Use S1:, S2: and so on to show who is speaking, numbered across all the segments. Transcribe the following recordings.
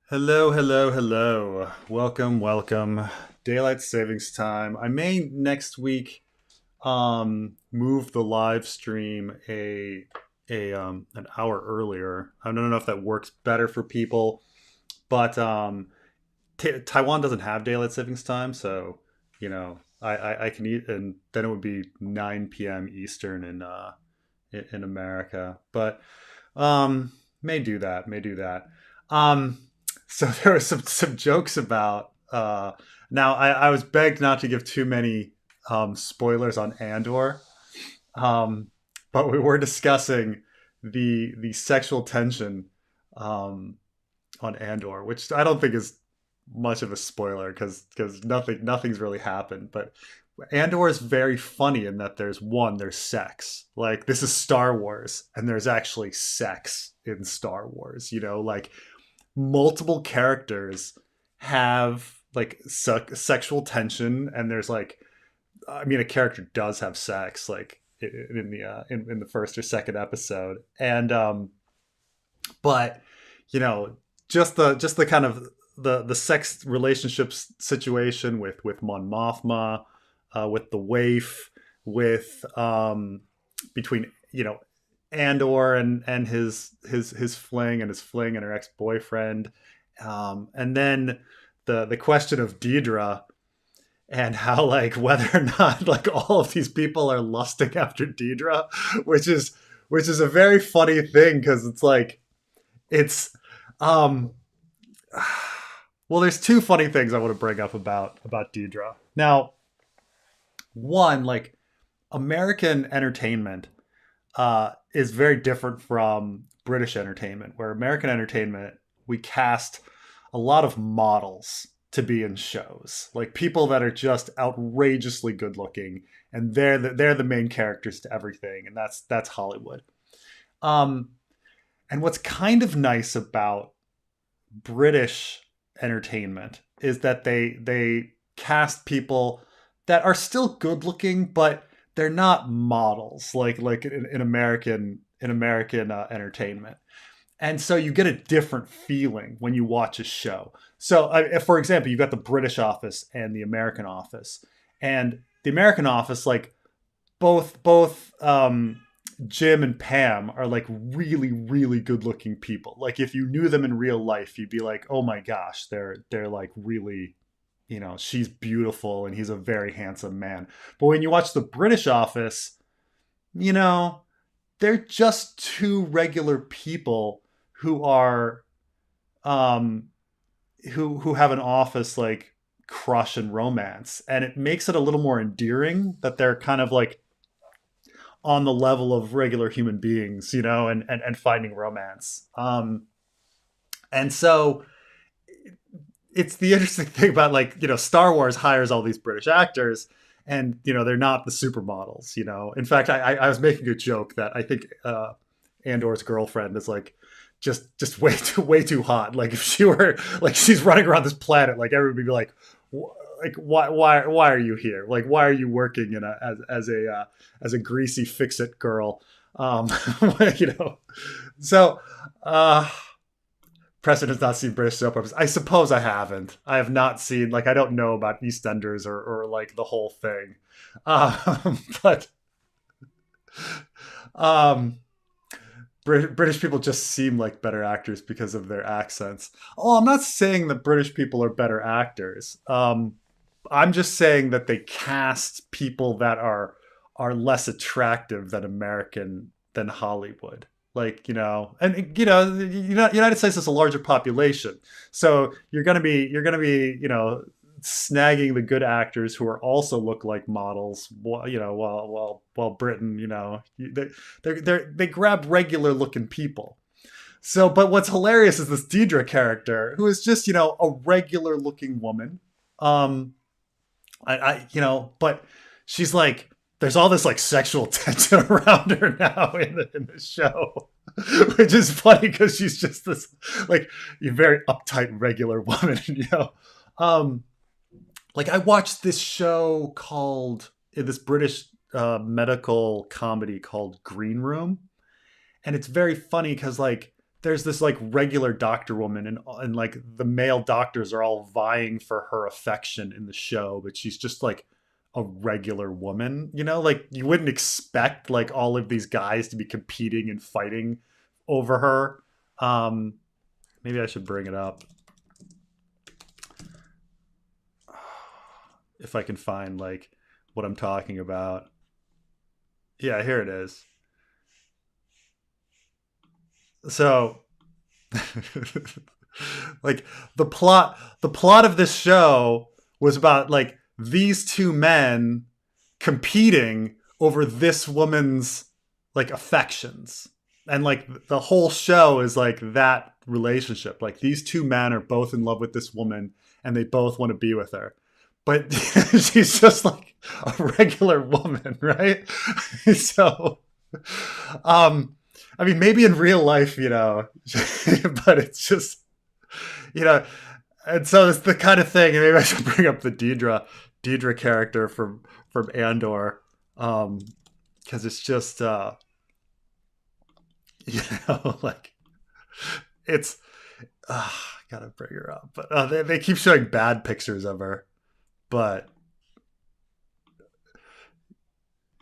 S1: Hello, hello, hello. Welcome, welcome. Daylight savings time. I may next week move the live stream a an hour earlier. I don't know if that works better for people, but Taiwan doesn't have daylight savings time, so I can eat, and then it would be 9 p.m. Eastern in America. But may do that, may do that. Um so there were some jokes about now I was begged not to give too many spoilers on Andor, um, but we were discussing the sexual tension um, on Andor, which I don't think is much of a spoiler because nothing's really happened. But Andor is very funny in that there's sex. Like, this is Star Wars, and there's actually sex in Star Wars. Like, multiple characters have like sexual tension, and there's like, I mean, a character does have sex like in the first or second episode, and but you know just the kind of the sex relationships situation with Mon Mothma, with the waif, with between Andor and his fling, and his fling and her ex boyfriend, and then the question of Deidra, and how, like, whether or not like all of these people are lusting after Deidra, which is a very funny thing because it's like it's um well, there's two funny things I want to bring up about Deidra. Now, one, like, American entertainment is very different from British entertainment, where American entertainment, we cast a lot of models to be in shows, like people that are just outrageously good looking, and they're the main characters to everything, and that's Hollywood. Um, and what's kind of nice about British entertainment is that they cast people that are still good looking, but they're not models like in American entertainment. And so you get a different feeling when you watch a show. So, for example, you've got the British office and the American office, and the American office, like, both Jim and Pam are like really really good looking people. Like, if you knew them in real life, you'd be like, oh my gosh, they're like really, she's beautiful and he's a very handsome man. But when you watch the British office, you know, they're just two regular people who are um who have an office like crush and romance, and it makes it a little more endearing that they're kind of like on the level of regular human beings, and finding romance. And so it's the interesting thing about, like, Star Wars hires all these British actors, and they're not the supermodels. In fact, I was making a joke that I think Andor's girlfriend is like just way too hot. Like, if she were like, she's running around this planet, like, everybody would be like, why are you here? Like, why are you working in as a greasy fix it girl? you know. So Preston has not seen British soap operas. I suppose I haven't. I have not seen, like, I don't know about EastEnders or like the whole thing. But um British people just seem like better actors because of their accents. Oh, I'm not saying that British people are better actors. I'm just saying that they cast people that are less attractive than Hollywood. Like, and the United States is a larger population, so you're gonna be snagging the good actors who are also look like models. While Britain, they grab regular looking people. So, but what's hilarious is this Deidre character, who is just a regular looking woman. But she's like, there's all this like sexual tension around her now in the show, which is funny because she's just this like very uptight regular woman. Um, like, I watched this show called this British medical comedy called Green Room, and it's very funny because, like, there's this like regular doctor woman, and like the male doctors are all vying for her affection in the show, but she's just like a regular woman, you know, like you wouldn't expect like all of these guys to be competing and fighting over her. um Maybe I should bring it up if I can find like what I'm talking about. Yeah, here it is. So like the plot of this show was about like these two men competing over this woman's like affections, and like the whole show is like that relationship. Like these two men are both in love with this woman and they both want to be with her, but she's just like a regular woman, right? So um I mean, maybe in real life, you know, but it's just, you know, and so it's the kind of thing. And maybe I should bring up the Deidra character from Andor, because it's just, you know, like it's. I gotta bring her up, but they keep showing bad pictures of her, but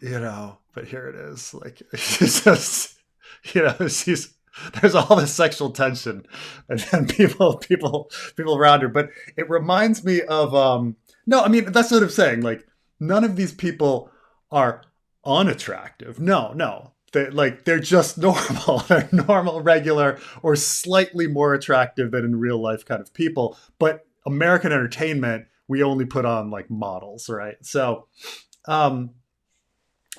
S1: you know, but here it is. Like she's just, you know, she's there's all this sexual tension, and then people around her. But it reminds me of no, I mean that's what I'm saying. Like none of these people are unattractive. No, no. They're just normal. They're normal, regular, or slightly more attractive than in real life kind of people. But American entertainment, we only put on like models, right? So um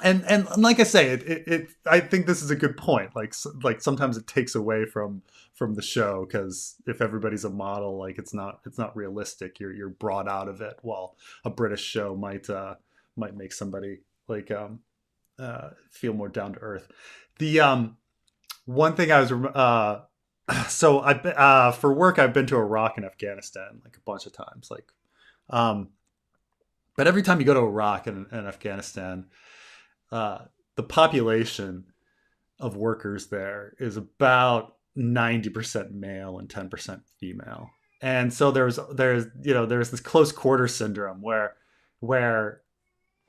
S1: and like I say, I think this is a good point. Like sometimes it takes away from the show, because if everybody's a model, like it's not realistic. You're brought out of it. While a British show might make somebody like feel more down to earth. The one thing I was so I for work I've been to Iraq and Afghanistan like a bunch of times. Like um, but every time you go to Iraq and Afghanistan, uh, the population of workers there is about 90% male and 10% female. And so there's this close quarter syndrome where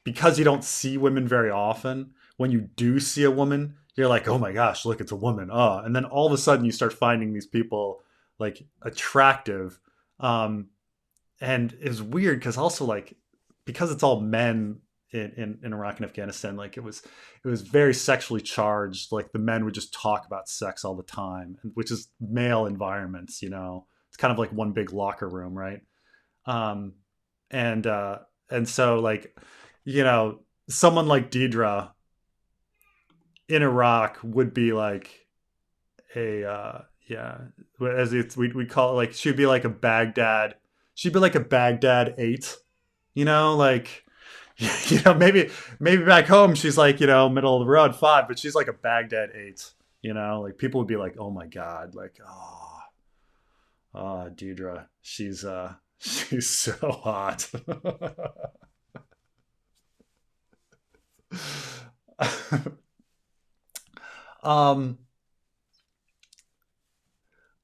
S1: because you don't see women very often, when you do see a woman, you're like, oh my gosh, look, it's a woman. Oh, and then all of a sudden you start finding these people like attractive. Um, and it's weird because also like because it's all men in Iraq and Afghanistan, like it was very sexually charged. Like the men would just talk about sex all the time, which is male environments, you know. It's kind of like one big locker room, right? Um, and so like, you know, someone like Deidra in Iraq would be like a yeah, as we call it, like she'd be like a Baghdad. She'd be like a Baghdad 8, you know, like you know, maybe back home she's like, you know, middle of the road 5, but she's like a Baghdad 8, you know, like people would be like, oh my god, like Deidra, she's so hot. um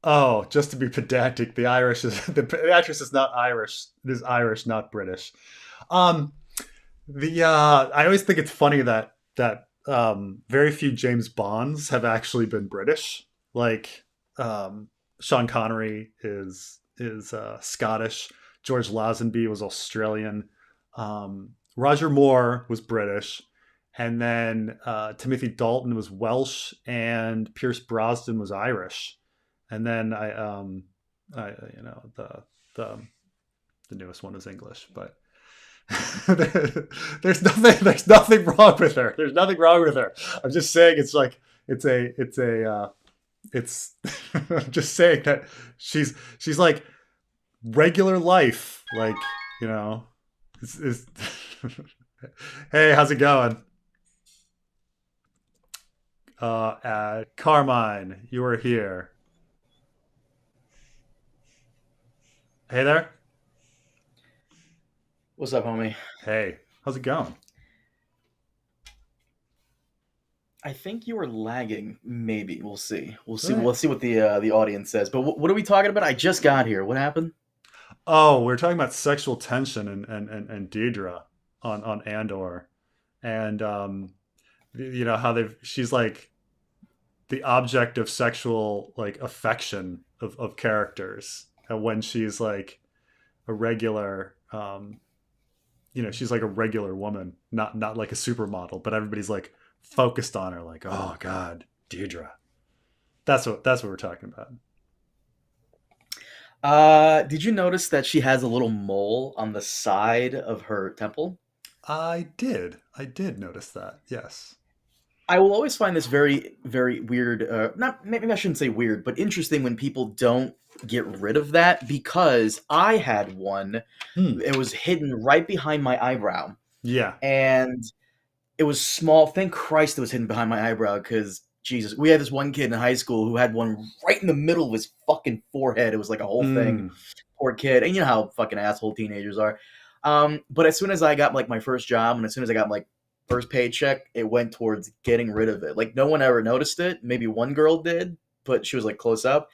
S1: oh, just to be pedantic, the actress is not Irish. It is Irish, not British. Um, the I always think it's funny that very few James Bonds have actually been British. Like Sean Connery is Scottish. George Lazenby was Australian. Roger Moore was British, and then Timothy Dalton was Welsh, and Pierce Brosnan was Irish. And then I you know the newest one is English, but there's nothing wrong with her. There's nothing wrong with her. I'm just saying it's I'm just saying that she's like regular life, like you know. Is Hey, how's it going? Carmine, you are here. Hey there.
S2: What's up, homie?
S1: Hey, how's it going?
S2: I think you were lagging. Maybe we'll see. We'll see.
S1: Really?
S2: We'll see what the audience says. But what are we talking about? I just got here. What happened?
S1: Oh, we're talking about sexual tension and Deidra on Andor, and you know how she's like the object of sexual like affection of characters, and when she's like a regular, she's like a regular woman, not like a supermodel, but everybody's like focused on her, like, oh God, Deidra. That's what we're talking about.
S2: Did you notice that she has a little mole on the side of her temple?
S1: I did notice that. Yes.
S2: I will always find this very, very weird. Not maybe I shouldn't say weird, but interesting when people don't get rid of that because I had one.
S1: Hmm.
S2: It was hidden right behind my eyebrow,
S1: Yeah.
S2: and it was small. Thank Christ it was hidden behind my eyebrow because Jesus, we had this one kid in high school who had one right in the middle of his fucking forehead. It was like a whole thing.
S1: Hmm.
S2: Poor kid, and you know how fucking asshole teenagers are. But as soon as I got like my first job, and as soon as I got like first paycheck, it went towards getting rid of it. Like no one ever noticed it. Maybe one girl did, but she was like close up.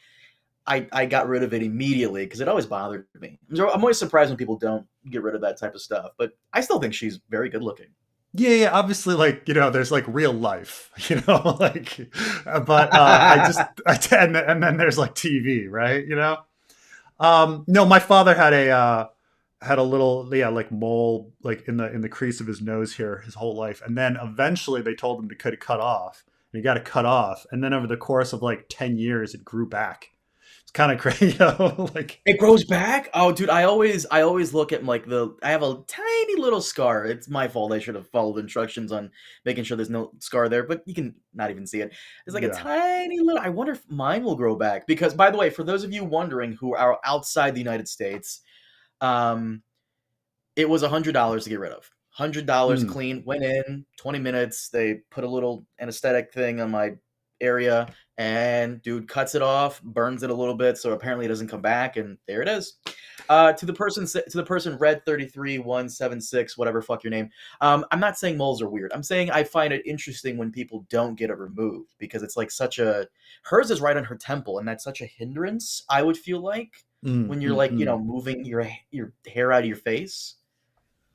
S2: I got rid of it immediately because it always bothered me. I'm always surprised when people don't get rid of that type of stuff. But I still think she's very good looking.
S1: Yeah, yeah, obviously, like, there's like real life, like, but and then there's like TV, right? No, my father had a little, yeah, like mole, like in the crease of his nose here his whole life, and then eventually they told him to cut off, and he got it cut off, and then over the course of like 10 years, it grew back. It's kind of crazy, like,
S2: It grows back? Oh, dude, I always look at like I have a tiny little scar. It's my fault. I should have followed instructions on making sure there's no scar there, but you can not even see it. It's like a
S1: yeah.
S2: tiny little. I wonder if mine will grow back because, by the way, for those of you wondering who are outside the United States, um, it was $100 to get rid of. $100
S1: Hmm.
S2: clean. Went in 20 minutes. They put a little anesthetic thing on my area, and dude cuts it off, burns it a little bit, so apparently it doesn't come back, and there it is. To the person red 33176 whatever fuck your name. I'm not saying moles are weird. I'm saying I find it interesting when people don't get it removed because it's like such a hers is right on her temple, and that's such a hindrance. I would feel like
S1: Mm,
S2: when you're
S1: mm,
S2: like
S1: mm.
S2: moving your hair out of your face.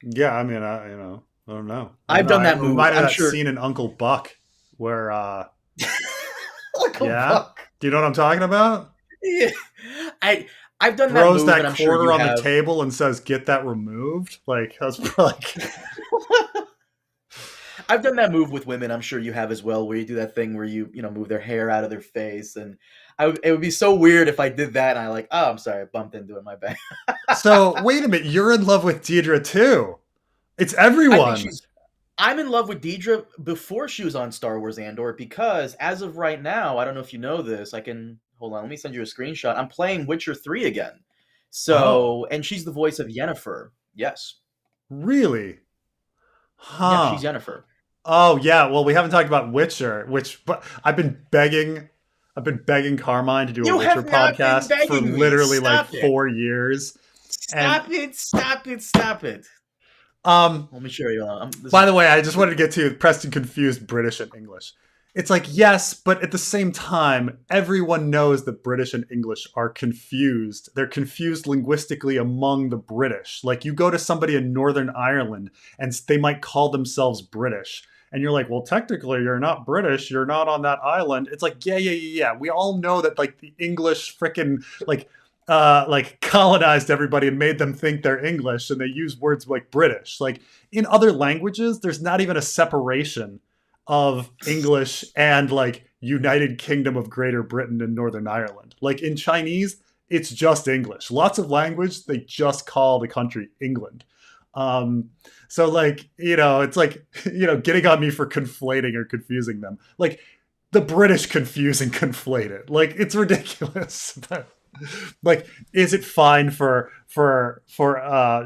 S1: Yeah, I mean, I don't know. I don't
S2: I've
S1: know.
S2: done
S1: I
S2: that move.
S1: reminded of
S2: I'm
S1: that
S2: sure.
S1: scene in Uncle Buck where,
S2: Like a
S1: yeah,
S2: buck.
S1: do you know what I'm talking about?
S2: Yeah. I I've done that
S1: Throws
S2: move,
S1: that
S2: and I'm sure
S1: quarter
S2: you
S1: on the
S2: have.
S1: table and says, "Get that removed." Like that's like,
S2: I've done that move with women. I'm sure you have as well, where you do that thing where you move their hair out of their face, and it would be so weird if I did that, and I like, oh, I'm sorry, I bumped into it, my bad.
S1: so wait a minute, you're in love with Deidre too. It's
S2: I think
S1: everyone.
S2: she's. I'm in love with Deidra before she was on Star Wars Andor because as of right now, I don't know if you know this. I can hold on. Let me send you a screenshot. I'm playing Witcher 3 again.
S1: Oh,
S2: So, and she's the voice of Yennefer. Yes.
S1: really?
S2: Yeah, she's
S1: Huh.
S2: Yennefer.
S1: Oh yeah. Well, we haven't talked about Witcher, but I've been begging Carmine to do a
S2: You
S1: Witcher
S2: have not been
S1: podcast for
S2: begging me.
S1: literally like
S2: Stop it.
S1: 4 years. And
S2: Stop it. Stop it. Stop it.
S1: um,
S2: Let me show you. This
S1: by
S2: is
S1: the way, I just wanted to get to Preston confused British and English. It's like, yes, but at the same time, everyone knows that British and English are confused. They're confused linguistically among the British. Like, you go to somebody in Northern Ireland and they might call themselves British. And you're like, well, technically, you're not British. You're not on that island. It's like, yeah, yeah, yeah, yeah. We all know that, like, the English freaking, like colonized everybody and made them think they're English, and they use words like British. Like in other languages, there's not even a separation of English and like United Kingdom of Greater Britain and Northern Ireland. Like in Chinese, it's just English. Lots of language, they just call the country England. Um, so like, it's like, getting on me for conflating or confusing them. Like the British confuse and conflate it. Like it's ridiculous. Like, is it fine for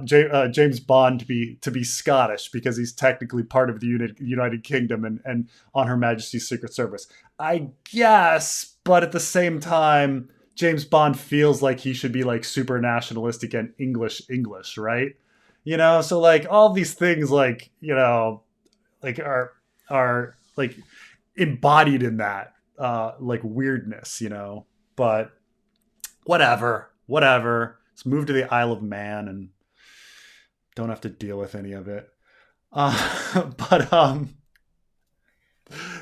S1: James Bond to be Scottish because he's technically part of the United Kingdom and on Her Majesty's Secret Service? I guess, but at the same time, James Bond feels like he should be like super nationalistic and English, right? So like all these things, like like are like embodied in that like weirdness, but whatever. Let's move to the Isle of Man and don't have to deal with any of it. But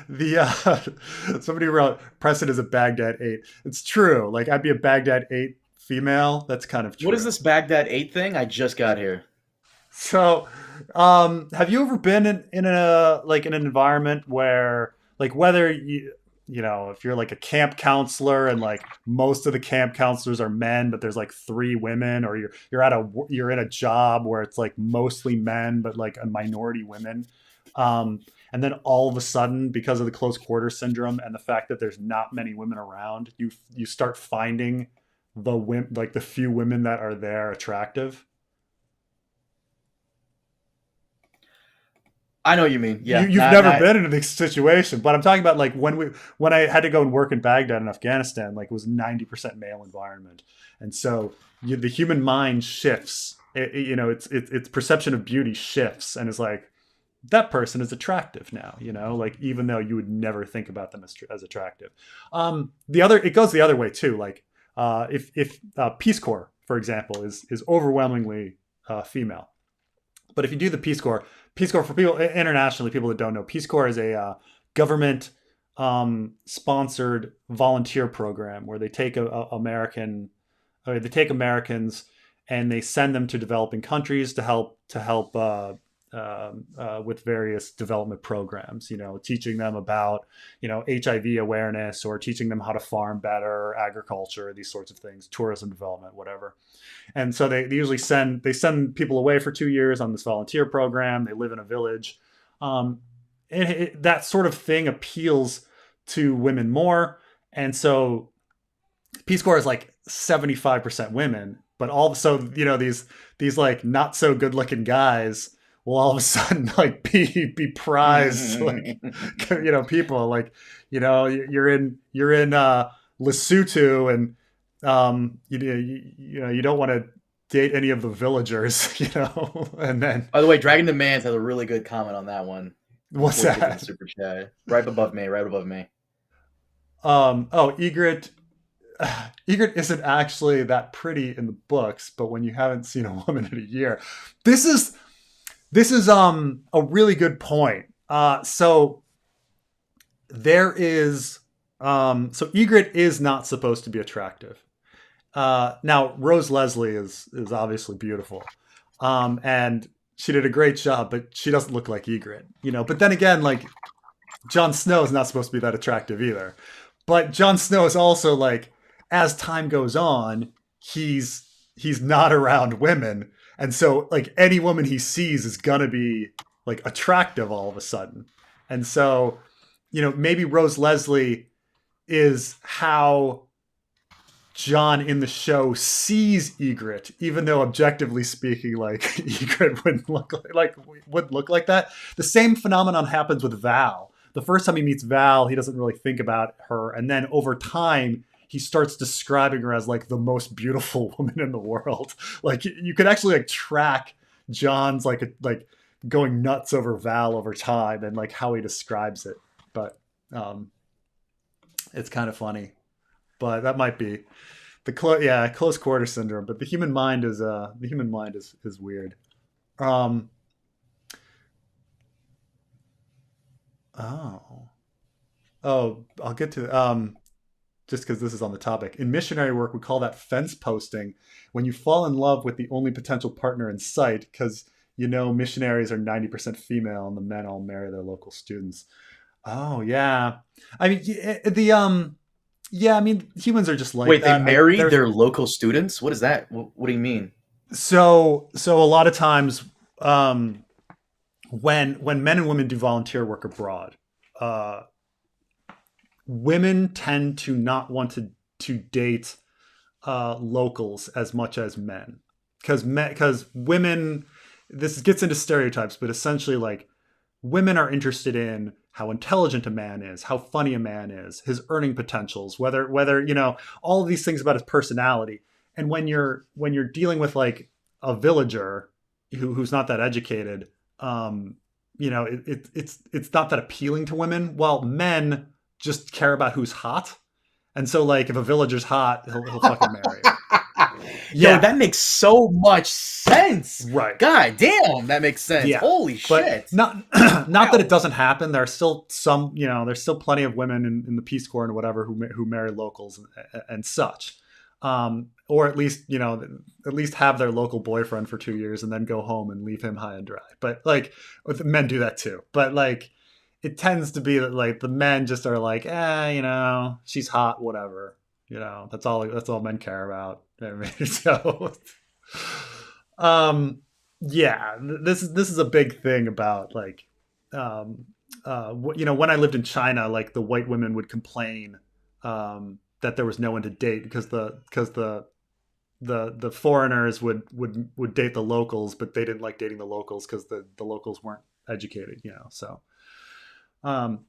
S1: the somebody wrote Preston is a Baghdad 8. It's true. Like I'd be a Baghdad 8 female. That's kind of true.
S2: What is this Baghdad 8 thing? I just got here.
S1: So, have you ever been in a like in an environment where like whether if you're like a camp counselor and like most of the camp counselors are men, but there's like 3 women, or you're in a job where it's like mostly men but like a minority women, and then all of a sudden, because of the close quarter syndrome and the fact that there's not many women around, you start finding the few women that are there attractive.
S2: I know what you mean. Yeah,
S1: You've never been in this situation, but I'm talking about like when I had to go and work in Baghdad in Afghanistan, like it was 90% male environment, and so the human mind shifts. Its perception of beauty shifts, and it's like that person is attractive now. Like even though you would never think about them as attractive. It goes the other way too. Like if Peace Corps, for example, is overwhelmingly female, but if you do the Peace Corps for people internationally, people that don't know, Peace Corps is a government sponsored volunteer program where they take they take Americans and they send them to developing countries to help with various development programs. Teaching them about HIV awareness, or teaching them how to farm better, agriculture, these sorts of things, tourism development, whatever. And so they usually send people away for 2 years on this volunteer program. They live in a village. That sort of thing appeals to women more. And so Peace Corps is like 75% women, but also, these like not so good looking guys will all of a sudden like be prized, like, people like, you're in Lesotho and you don't want to date any of the villagers, and then
S2: by the way, Dragon Demands has a really good comment on that one.
S1: What's that?
S2: Super chat right above me.
S1: Egret isn't actually that pretty in the books, but when you haven't seen a woman in a year, this is a really good point. So there is so Egret is not supposed to be attractive. Now Rose Leslie is obviously beautiful, and she did a great job, but she doesn't look like Egret, But then again, like Jon Snow is not supposed to be that attractive either. But Jon Snow is also like, as time goes on, he's not around women, and so like any woman he sees is gonna be like attractive all of a sudden. And so, maybe Rose Leslie is how Jon in the show sees Egret, even though objectively speaking, like Egret wouldn't look like that. The same phenomenon happens with Val. The first time he meets Val, he doesn't really think about her, and then over time, he starts describing her as like the most beautiful woman in the world. Like you could actually like track Jon's like going nuts over Val over time and like how he describes it. But it's kind of funny. But that might be the close quarter syndrome. But the human mind is weird. I'll get to just because this is on the topic. In missionary work, we call that fence posting, when you fall in love with the only potential partner in sight, because missionaries are 90% female and the men all marry their local students. Oh yeah, I mean humans are just like
S2: Wait,
S1: that.
S2: they marry their local students? What is that? What do you mean?
S1: So a lot of times, when men and women do volunteer work abroad, women tend to not want to date locals as much as men, because women, this gets into stereotypes, but essentially like women are interested in how intelligent a man is, how funny a man is, his earning potentials, whether all of these things about his personality. And when you're dealing with like a villager who's not that educated, it's not that appealing to women. Well, men just care about who's hot, and so like if a villager's hot, he'll fucking marry her.
S2: Yo,
S1: Yeah,
S2: that makes so much sense.
S1: right.
S2: God damn, that makes sense.
S1: Yeah,
S2: Holy
S1: but
S2: shit.
S1: not that it
S2: Wow.
S1: doesn't happen. There are still some, there's still plenty of women in the Peace Corps and whatever who marry locals and such, or at least at least have their local boyfriend for 2 years and then go home and leave him high and dry. But like men do that too. But like it tends to be that like the men just are like, she's hot, whatever. That's all men care about. I mean, so, um, yeah, this is a big thing about like, when I lived in China, like the white women would complain that there was no one to date because the foreigners would date the locals, but they didn't like dating the locals because the locals weren't educated, so. Um,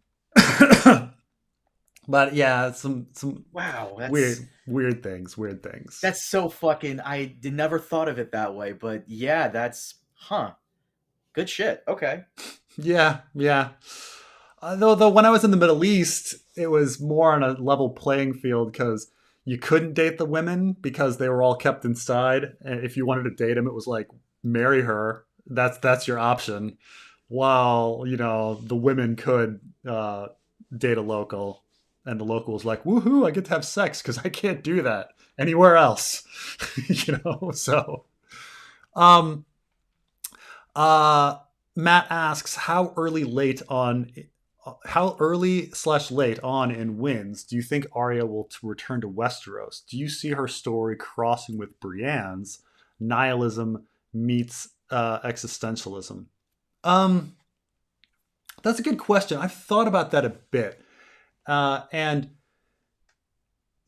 S1: but yeah, some
S2: Wow,
S1: weird things.
S2: that's so fucking. I did never thought of it that way, but yeah, that's good shit. Okay.
S1: Yeah, yeah. Though when I was in the Middle East, it was more on a level playing field because you couldn't date the women because they were all kept inside. And if you wanted to date them, it was like marry her. That's your option. While the women could date a local, and the local was like, "Woohoo! I get to have sex because I can't do that anywhere else." So, um, uh, Matt asks, how early slash late on in Winds do you think Arya will return to Westeros? Do you see her story crossing with Brienne's nihilism meets existentialism? Um, that's a good question. I've thought about that a bit, and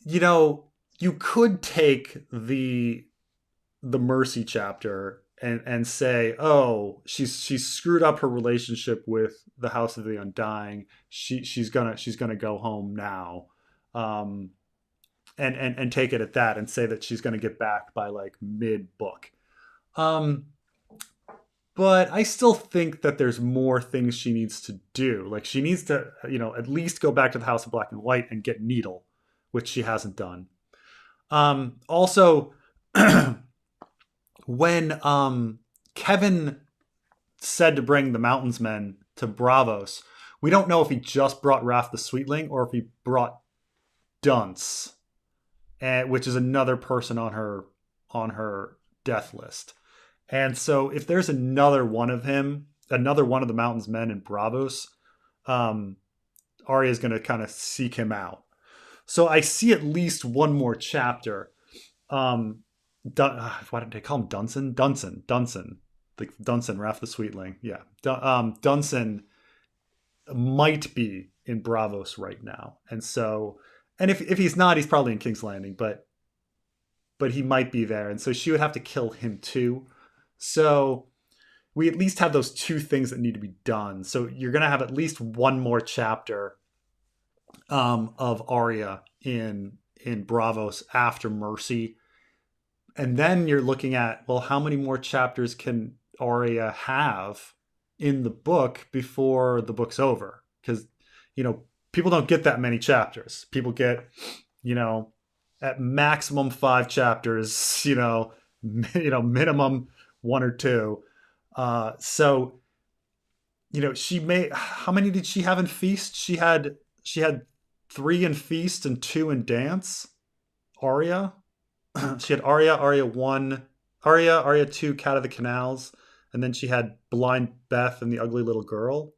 S1: you could take the Mercy chapter and say, oh, she's screwed up her relationship with the House of the Undying. She's gonna go home now, um, and take it at that, and say that she's gonna get back by like mid book. Um, but I still think that there's more things she needs to do. Like she needs to, at least go back to the House of Black and White and get Needle, which she hasn't done. Also, when Kevin said to bring the Mountains Men to Bravos, we don't know if he just brought Raph the Sweetling or if he brought Dunce, which is another person on her death list. And so if there's another one of the Mountains Men in Bravos, Arya is going to kind of seek him out. So I see at least one more chapter. Why did they call him Dunson? Dunson. Like Dunson, Raph the Sweetling. Yeah. Dunson might be in Bravos right now. And so, and if he's not, he's probably in King's Landing, but he might be there. And so she would have to kill him too. So we at least have those two things that need to be done. So you're going to have at least one more chapter of Arya in Bravos after Mercy. And then you're looking at, well, how many more chapters can Arya have in the book before the book's over? Because, people don't get that many chapters. People get, at maximum 5 chapters, minimum 1 or 2. So, how many did she have in Feast? She had 3 in Feast and 2 in Dance. Arya. She had Arya 1, Arya 2, Cat of the Canals, and then she had Blind Beth and the Ugly Little Girl.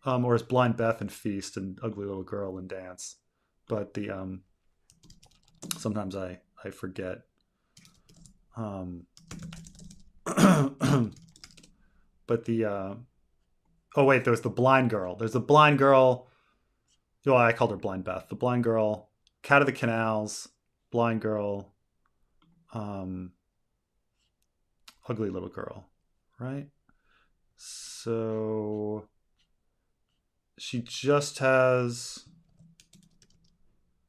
S1: Or is Blind Beth and Feast and Ugly Little Girl and Dance? But sometimes I forget. But oh wait, there's the Blind Girl. There's the Blind Girl. Oh, I called her Blind Beth. The Blind Girl, Cat of the Canals, Blind Girl, Ugly Little Girl, right? So she just has.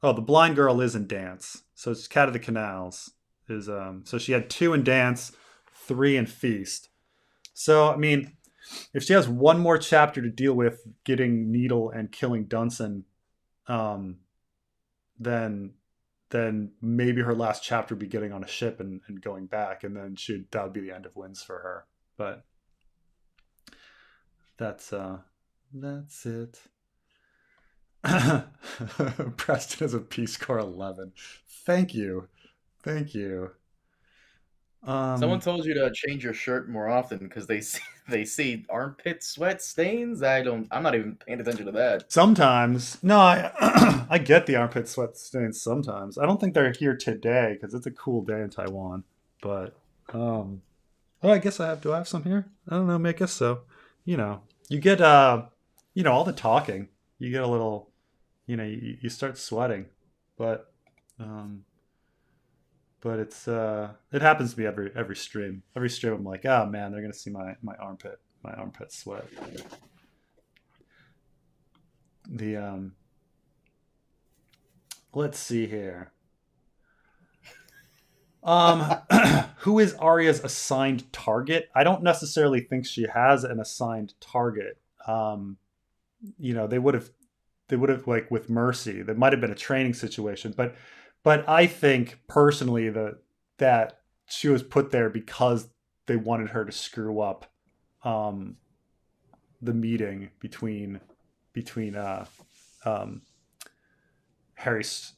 S1: Oh, the Blind Girl is in Dance. So it's Cat of the Canals is so she had 2 in Dance, 3 in Feast. So I mean, if she has one more chapter to deal with getting Needle and killing Dunson, um, then maybe her last chapter would be getting on a ship and going back, and then that would be the end of Wins for her. But that's it. Preston is a Peace Corps 11. Thank you.
S2: Someone told you to change your shirt more often because they see armpit sweat stains. I'm not even paying attention to that.
S1: Sometimes, no, I I get the armpit sweat stains sometimes. I don't think they're here today because it's a cool day in Taiwan. But oh, I guess I have. Do I have some here? I don't know. I guess so. You get all the talking. You get a little, you start sweating, but um, it happens to me every stream. Every stream, I'm like, oh man, they're gonna see my armpit sweat. The let's see here. Who is Arya's assigned target? I don't necessarily think she has an assigned target. They would have like with Mercy, that might have been a training situation, but I think personally that she was put there because they wanted her to screw up the meeting between Harry's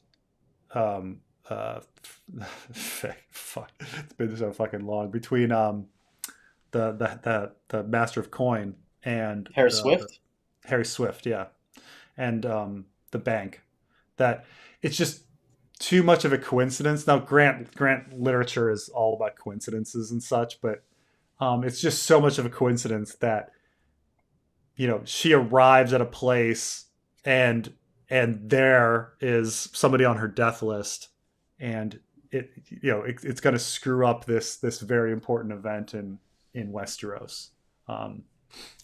S1: fuck, it's been so fucking long, between the Master of Coin and
S2: Harris Swift.
S1: Harry Swift, yeah, and the bank. That it's just too much of a coincidence. Now, grant literature is all about coincidences and such, but it's just so much of a coincidence that she arrives at a place and there is somebody on her death list, and it's going to screw up this very important event in Westeros.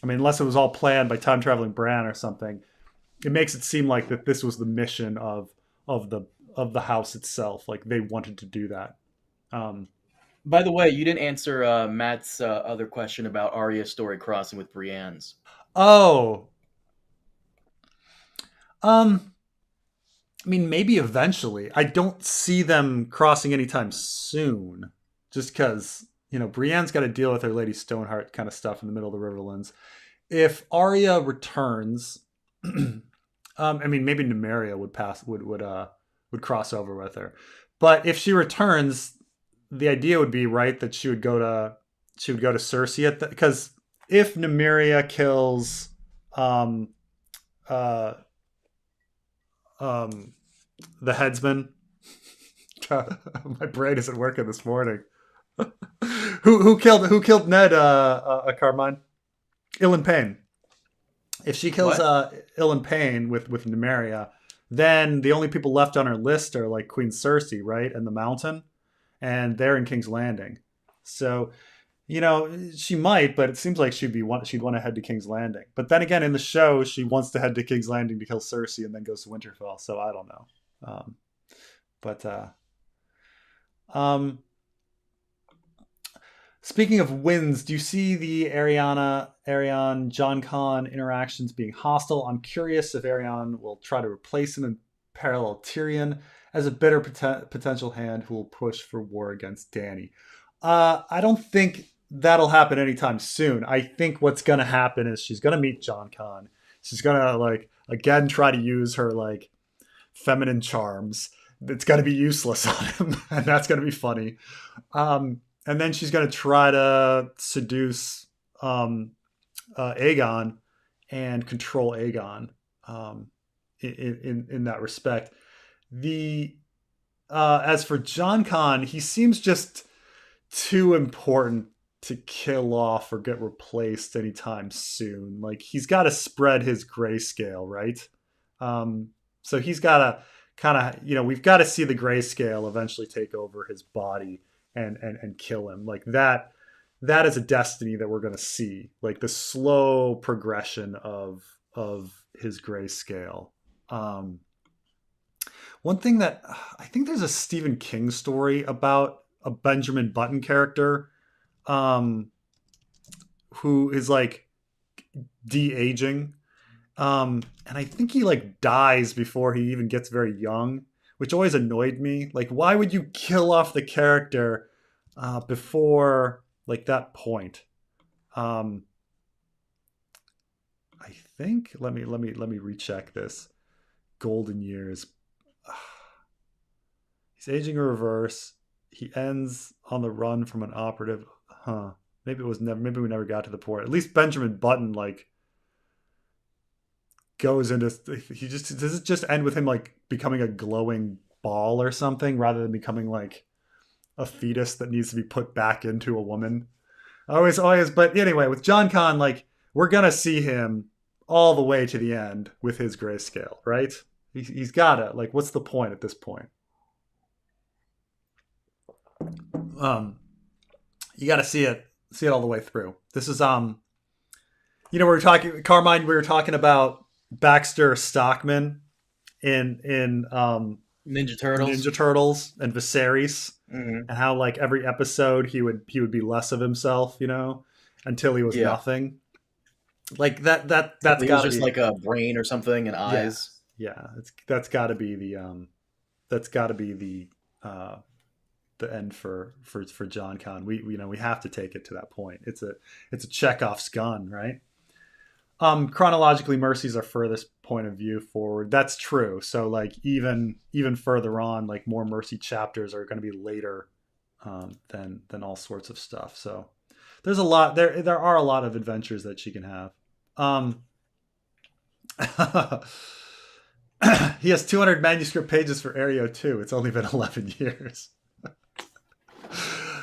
S1: Unless it was all planned by time traveling Bran or something, it makes it seem like that this was the mission of the house itself. Like they wanted to do that.
S2: By the way, you didn't answer Matt's other question about Arya's story crossing with Brienne's.
S1: Oh, maybe eventually. I don't see them crossing anytime soon, just because Brienne's got to deal with her Lady Stoneheart kind of stuff in the middle of the Riverlands. If Arya returns, maybe Nymeria would cross over with her. But if she returns, the idea would be right that she would go to Cersei because if Nymeria kills the headsman, my brain isn't working this morning. who killed Ned Carmine? Ilan Payne. If she kills Ilan Payne with Nymeria, then the only people left on her list are like Queen Cersei, right, and the Mountain, and they're in King's Landing. So, she might, but it seems like she'd want to head to King's Landing. But then again, in the show, she wants to head to King's Landing to kill Cersei and then goes to Winterfell. So I don't know. Speaking of wins, do you see the Arianne John Con interactions being hostile? I'm curious if Arianne will try to replace him and parallel Tyrion as a bitter potential hand who will push for war against Dany. I don't think that'll happen anytime soon. I think what's going to happen is she's going to meet John Con. She's going to again try to use her feminine charms. It's going to be useless on him, and that's going to be funny. And then she's going to try to seduce Aegon and control Aegon in that respect. As for John Con, he seems just too important to kill off or get replaced anytime soon. He's got to spread his grayscale, right? So he's got to kind of, we've got to see the grayscale eventually take over his body and kill him. That is a destiny that we're going to see, the slow progression of his grayscale. One thing that I think there's a Stephen King story about a Benjamin Button character who is de-aging. And I think he like dies before he even gets very young, which always annoyed me. Like, why would you kill off the character before like that point? Um, I think let me recheck this. Golden years. He's aging in reverse. He ends on the run from an operative. Huh. Maybe it was never. Maybe we never got to the port. At least Benjamin Button like goes into. He just does it just end with him like becoming a glowing ball or something rather than becoming like a fetus that needs to be put back into a woman. Always. But anyway, with John Con, like we're gonna see him all the way to the end with his grayscale, right? He's gotta like. What's the point at this point? Um, you got to see it all the way through. This is we were talking Carmine. We were talking about Baxter Stockman in
S2: Ninja Turtles.
S1: Ninja Turtles and Viserys,
S2: Mm-hmm.
S1: and how like every episode he would be less of himself, until he was
S2: Yeah.
S1: nothing. Like that's
S2: He was
S1: got to
S2: just
S1: be
S2: like a brain or something and
S1: yeah
S2: eyes.
S1: yeah. That's got to be that's got to be the end for John Con. We have to take it to that point. It's a Chekhov's gun, right? Chronologically, Mercy's our furthest point of view forward. That's true. So like even further on, like more Mercy chapters are going to be later than all sorts of stuff. So there's a lot there are a lot of adventures that she can have. He has 200 manuscript pages for Arya 2. It's only been 11 years.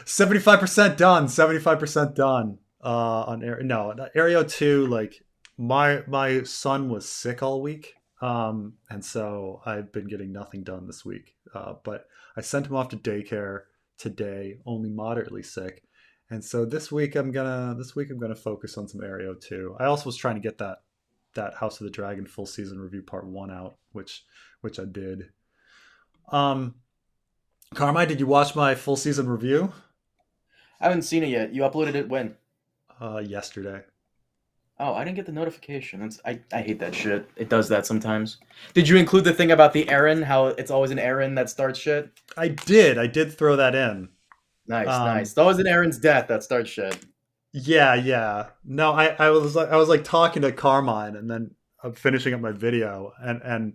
S1: 75% done. 75% done on Arya. No, Arya 2, like my son was sick all week. And so I've been getting nothing done this week. But I sent him off to daycare today, only moderately sick. And so this week I'm gonna focus on some Arya 2. I also was trying to get that House of the Dragon full season review part 1 out, which I did. Carmine, did you watch my full season review?
S2: I haven't seen it yet. You uploaded it when?
S1: Yesterday.
S2: Oh, I didn't get the notification. I hate that shit. It does that sometimes. Did you include the thing about the Aaron? How it's always an Aaron that starts shit?
S1: I did throw that in.
S2: Nice. It's always an Aaron's death that starts shit.
S1: Yeah. No, I was like talking to Carmine, and then I'm finishing up my video, and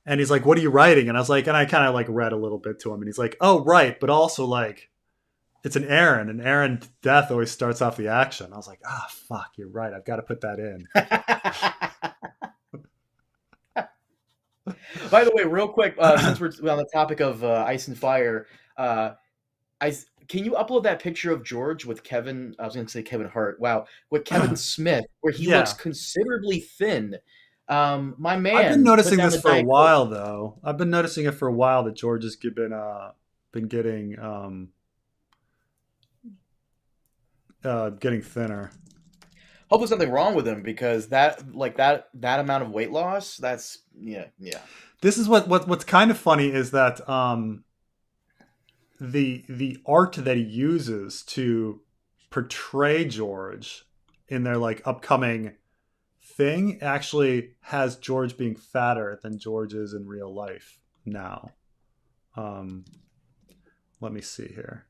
S1: he's like, "What are you writing?" And I was like, and I kind of like read a little bit to him, and he's like, "Oh, right, but also like it's an Aaron, and Aaron death always starts off the action." I was like, "Ah, fuck, you're right. I've got to put that in."
S2: By the way, real quick, since we're on the topic of Ice and Fire, can you upload that picture of George with Kevin? I was going to say Kevin Hart. Wow, with Kevin Smith, where he looks considerably thin. My man.
S1: I've been noticing
S2: put down
S1: this
S2: the
S1: for a
S2: Diet
S1: while,
S2: Coke.
S1: though. I've been noticing it for a while that George has been getting thinner.
S2: Hope there's nothing wrong with him, because that amount of weight loss, that's yeah.
S1: This is what's kind of funny is that the art that he uses to portray George in their like upcoming thing actually has George being fatter than George is in real life now. Let me see here.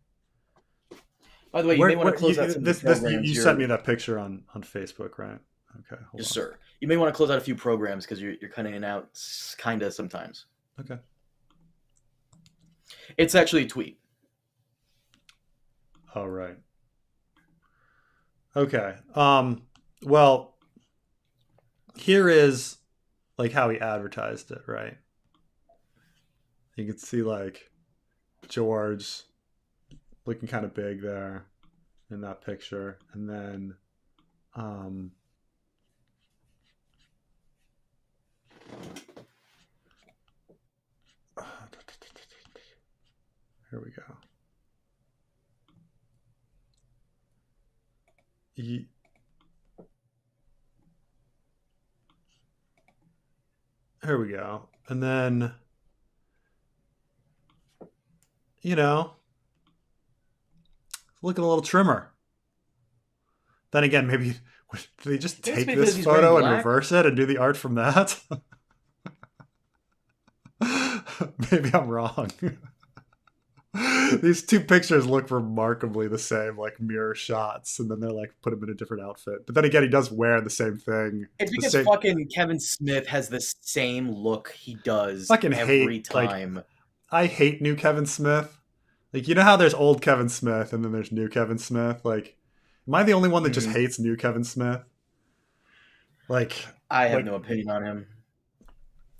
S2: By the way, you may want to close out some programs.
S1: You sent me that picture on Facebook, right? Okay.
S2: Yes, sir. You may want to close out a few programs because you're cutting it out kind of sometimes.
S1: Okay.
S2: It's actually a tweet.
S1: All right. Okay. Well, here is like how he advertised it, right? You can see like George looking kind of big there in that picture, and then here we go. Here we go. And then looking a little trimmer. Then again, maybe Do they just
S2: I think it's
S1: take
S2: because
S1: this
S2: he's wearing
S1: photo and
S2: black.
S1: reverse it and do the art from that? Maybe I'm wrong. These two pictures look remarkably the same, like mirror shots, and then they're like put him in a different outfit. But then again, he does wear the same thing.
S2: It's
S1: The
S2: because
S1: same.
S2: fucking Kevin Smith has the same look he does
S1: Fucking
S2: every
S1: hate. Like,
S2: time.
S1: I hate new Kevin Smith. Like, you know how there's old Kevin Smith and then there's new Kevin Smith. Like, am I the only one that just
S2: Mhm.
S1: hates new Kevin Smith? Like,
S2: I have
S1: like
S2: no opinion on him.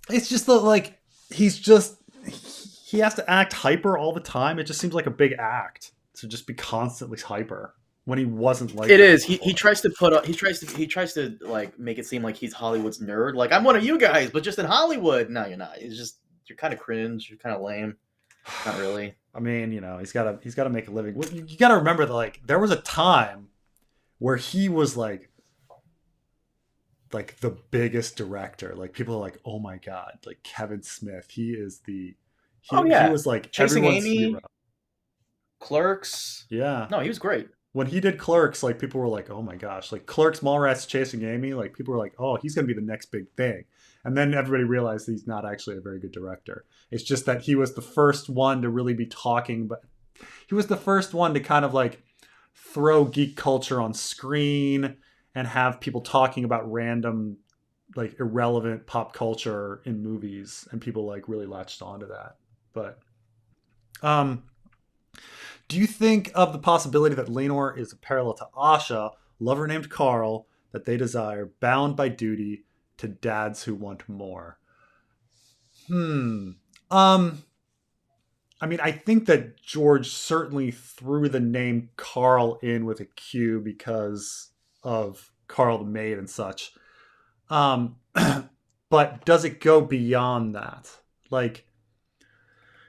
S1: it's just that like he's just he has to act hyper all the time. It just seems like a big act to just be constantly hyper when he wasn't like
S2: It
S1: that
S2: is. He
S1: before.
S2: tries to put up. He tries to like make it seem like he's Hollywood's nerd. Like I'm one of you guys, but just in Hollywood. No, you're not. It's just you're kind of cringe. You're kind of lame. Not really.
S1: I mean, you know, he's got to make a living. You got to remember that like there was a time where he was like the biggest director. Like people are like, "Oh my god, like Kevin Smith, he is the
S2: Oh
S1: he
S2: yeah,
S1: was like
S2: Chasing
S1: everyone's hero."
S2: Amy, Clerks.
S1: Yeah.
S2: No, he was great.
S1: When he did Clerks, like people were like, "Oh my gosh!" Like Clerks, Mallrats, Chasing Amy. Like people were like, "Oh, he's gonna be the next big thing." And then everybody realized he's not actually a very good director. It's just that he was the first one to really be talking, but he was the first one to kind of like throw geek culture on screen and have people talking about random, like irrelevant pop culture in movies, and people like really latched onto that. But um, do you think of the possibility that Laenor is a parallel to Asha, lover named Carl, that they desire, bound by duty to dads who want more? Hmm. Um. I mean, I think that George certainly threw the name Carl in with a Q because of Carl the Maid and such. Um, but does it go beyond that? Like,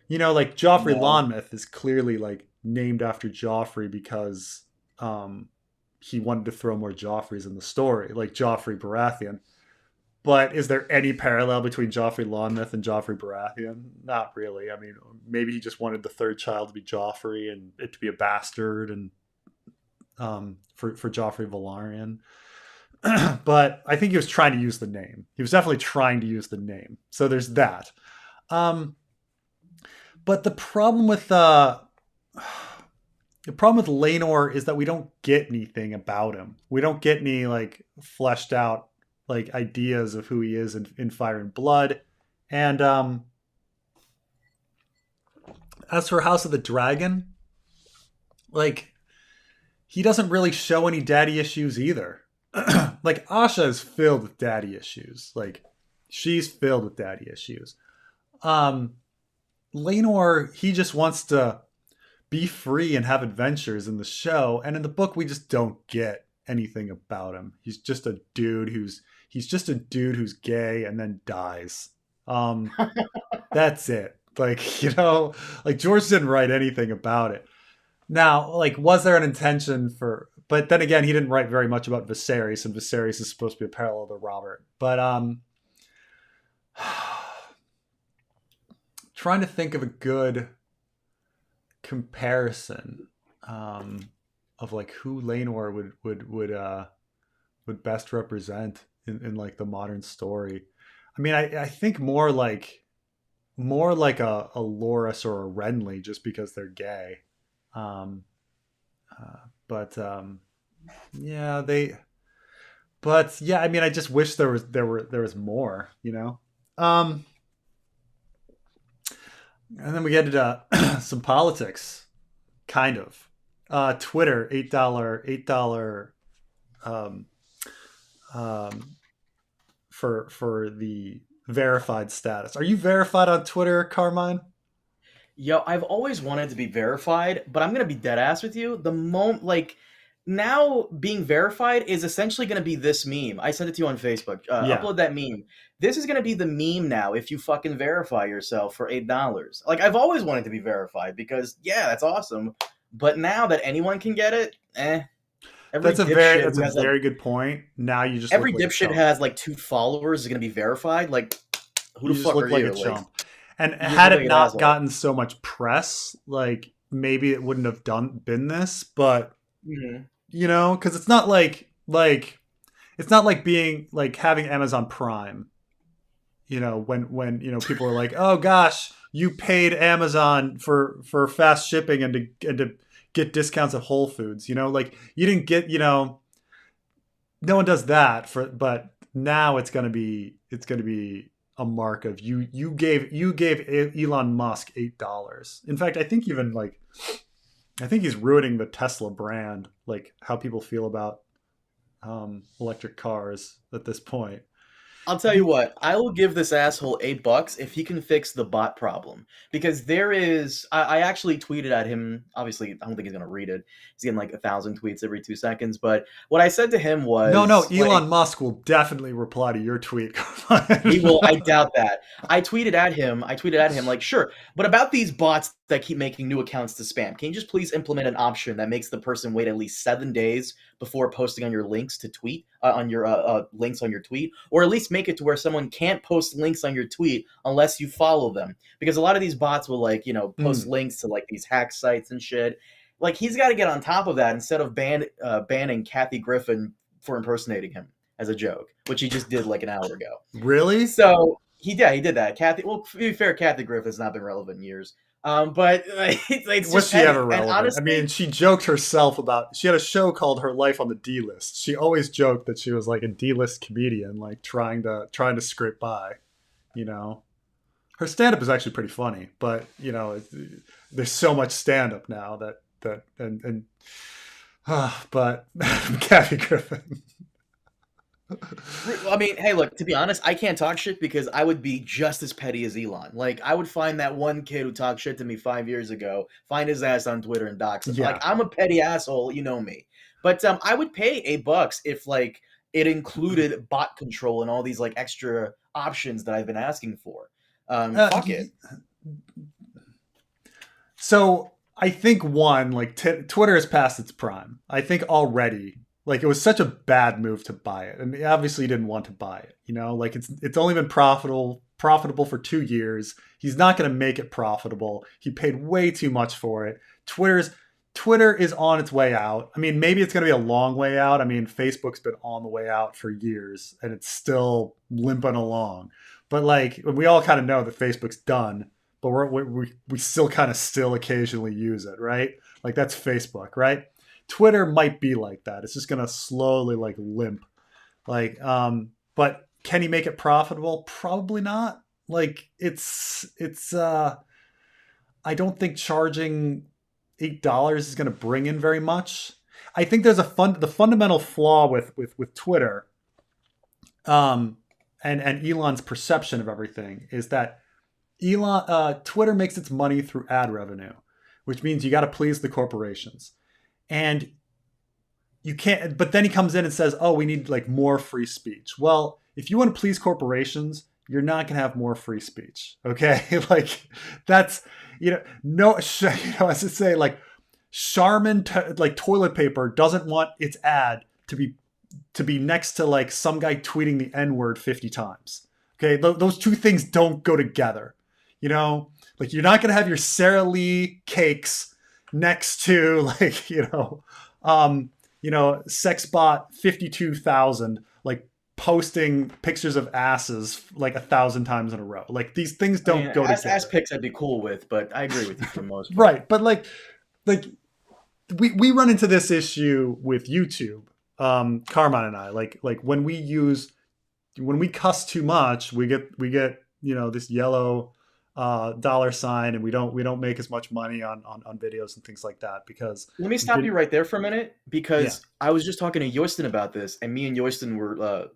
S1: you know, like Joffrey
S2: No.
S1: Lonmouth is clearly like named after Joffrey because he wanted to throw more Joffreys in the story, like Joffrey Baratheon. But is there any parallel between Joffrey Lonmouth and Joffrey Baratheon? Not really. I mean, maybe he just wanted the third child to be Joffrey and it to be a bastard, and for Joffrey Valerian. But I think he was trying to use the name. He was definitely trying to use the name. So there's that. Um, but the problem with Laenor is that we don't get anything about him. We don't get any like fleshed out like ideas of who he is in Fire and Blood. And as for House of the Dragon, like he doesn't really show any daddy issues either. Like Asha is filled with daddy issues. Like she's filled with daddy issues. Um Laenor, he just wants to be free and have adventures in the show, and in the book we just don't get anything about him. He's just a dude who's gay and then dies. Um that's it. Like, you know, like George didn't write anything about it. Now, like, was there an intention for? But then again, he didn't write very much about Viserys, and Viserys is supposed to be a parallel to Robert. But trying to think of a good comparison of like who Laenor would best represent in like the modern story. I mean, I think more like a Loras or a Renly, just because they're gay. Um, but yeah, they. But yeah, I mean, I just wish there was more, you know. Um, and then we get into some politics, kind of. Twitter, $8 um, um, for the verified status. Are you verified on Twitter, Carmine?
S2: Yo, I've always wanted to be verified, but I'm gonna be dead ass with you. The moment, like, now being verified is essentially gonna be this meme. I sent it to you on Facebook.
S1: Yeah,
S2: Upload that meme. This is gonna be the meme now if you fucking verify yourself for $8. Like, I've always wanted to be verified because, yeah, that's awesome. But now that anyone can get it, every dipshit
S1: that's
S2: who
S1: a
S2: has like
S1: very good point. Now you just look
S2: every
S1: like a
S2: dipshit
S1: chump.
S2: has like 2 followers is gonna be verified. Like, who
S1: You
S2: the
S1: just
S2: fuck are
S1: look like a
S2: you? Like,
S1: chump. And
S2: you just
S1: had
S2: look
S1: it
S2: like an
S1: not
S2: asshole.
S1: gotten so much press, like maybe it wouldn't have been this. But
S2: Mhm.
S1: you know, because it's not like it's not like being like having Amazon Prime. When people are like, oh gosh, you paid Amazon for fast shipping and to get discounts at Whole Foods. Like you didn't get. No one does that but now it's gonna be a mark of you gave Elon Musk $8. In fact, I think he's ruining the Tesla brand, like how people feel about electric cars at this point.
S2: I'll tell you what, I will give this asshole $8 if he can fix the bot problem. Because there is, I actually tweeted at him. Obviously, I don't think he's gonna read it. He's getting like 1,000 tweets every 2 seconds. But what I said to him
S1: No,
S2: was like,
S1: Elon Musk will definitely reply to your tweet.
S2: he will. I doubt that. I tweeted at him. Like, sure, but about these bots that keep making new accounts to spam, can you just please implement an option that makes the person wait at least 7 days before posting on your links to tweet on your links on your tweet, or at least make it to where someone can't post links on your tweet unless you follow them, because a lot of these bots will post links to like these hack sites and shit. Like he's got to get on top of that instead of banning Kathy Griffin for impersonating him as a joke, which he just did like an hour ago.
S1: Really?
S2: So he did that. Kathy, well, to be fair, Kathy Griffin's not been relevant in years. But it's
S1: Was
S2: just
S1: she
S2: petty.
S1: ever
S2: And
S1: relevant? I
S2: honestly,
S1: mean, she joked herself about. She had a show called Her Life on the D List. She always joked that she was like a D list comedian, like trying to scrape by. You know, her stand up is actually pretty funny, but there's so much stand up now that and but Kathy Griffin.
S2: I mean, hey, look, to be honest, I can't talk shit because I would be just as petty as Elon. Like, I would find that one kid who talked shit to me 5 years ago, find his ass on Twitter and dox him.
S1: Yeah.
S2: Like, I'm a petty asshole, you know me. But I would pay $8 if like it included bot control and all these like extra options that I've been asking for. Fuck it.
S1: So I think one, like Twitter has passed its prime. I think already, like it was such a bad move to buy it, and obviously he didn't want to buy it. Like it's only been profitable for 2 years. He's not going to make it profitable. He paid way too much for it. Twitter is on its way out. I mean, maybe it's going to be a long way out. I mean, Facebook's been on the way out for years, and it's still limping along. But like we all kind of know that Facebook's done, but we still kind of still occasionally use it, right? Like that's Facebook, right? Twitter might be like that. It's just gonna slowly like limp. Like, but can he make it profitable? Probably not. Like it's I don't think charging $8 is gonna bring in very much. I think there's the fundamental flaw with Twitter, and Elon's perception of everything is that Twitter makes its money through ad revenue, which means you got to please the corporations. And you can't, but then he comes in and says, oh, we need like more free speech. Well, if you want to please corporations, you're not going to have more free speech. Okay. Like that's, no, as I say, like Charmin, like toilet paper doesn't want its ad to be next to like some guy tweeting the N-word 50 times. Okay. Those two things don't go together. Like you're not going to have your Sara Lee cakes next to like, sexbot 52,000, like posting pictures of asses like 1,000 times in a row. Like these things don't go together.
S2: Ass pics I'd be cool with, but I agree with you for most part.
S1: Right. But like we run into this issue with YouTube. Carmine and I, like when we cuss too much, we get this yellow $sign, and we don't make as much money on videos and things like that. Because
S2: let me stop you right there for a minute, because I was just talking to Yoiston about this, and me and Yoiston were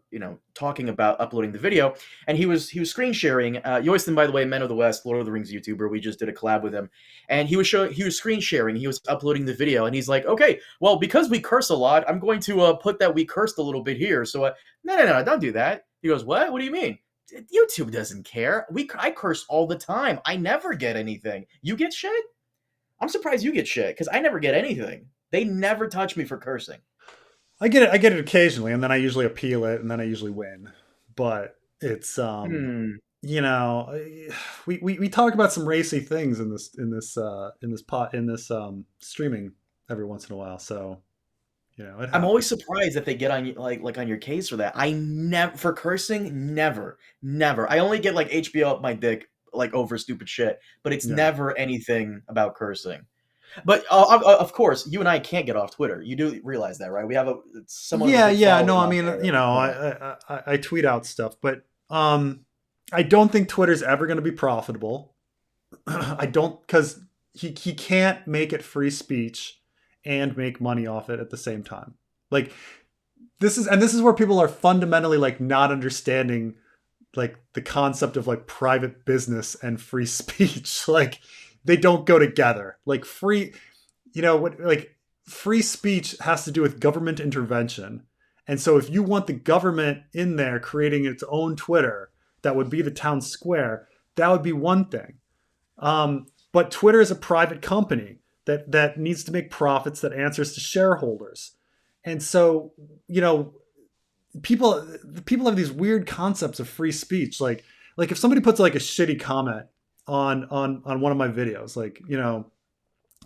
S2: talking about uploading the video, and he was screen sharing. Yoiston, by the way, Men of the West, Lord of the Rings YouTuber, we just did a collab with him, and he was screen sharing, he was uploading the video, and he's like, okay, well, because we curse a lot, I'm going to put that we cursed a little bit here. So no, don't do that. He goes, what do you mean? YouTube doesn't care. I curse all the time. I never get anything. You get shit? I'm surprised you get shit, because I never get anything. They never touch me for cursing.
S1: I get it occasionally, and then I usually appeal it, and then I usually win. But it's we talk about some racy things in this streaming every once in a while. So You know, it
S2: I'm always
S1: happens.
S2: surprised that they get on like on your case for that. I never for cursing, never. I only get like HBO up my dick like over stupid shit, but it's
S1: Yeah.
S2: never anything about cursing. But of course, you and I can't get off Twitter. You do realize that, right? We have somewhat of a
S1: Yeah,
S2: big
S1: yeah. No,
S2: following
S1: I
S2: on
S1: mean,
S2: there.
S1: you know, I tweet out stuff, but I don't think Twitter's ever going to be profitable. I don't, because he can't make it free speech and make money off it at the same time. Like this is where people are fundamentally like not understanding like the concept of like private business and free speech. Like they don't go together. Like free, you know what, like free speech has to do with government intervention. And so if you want the government in there creating its own Twitter that would be the town square, that would be one thing. But Twitter is a private company that needs to make profits, that answers to shareholders. And so, you know, people people have these weird concepts of free speech. Like if somebody puts like a shitty comment on one of my videos, like, you know,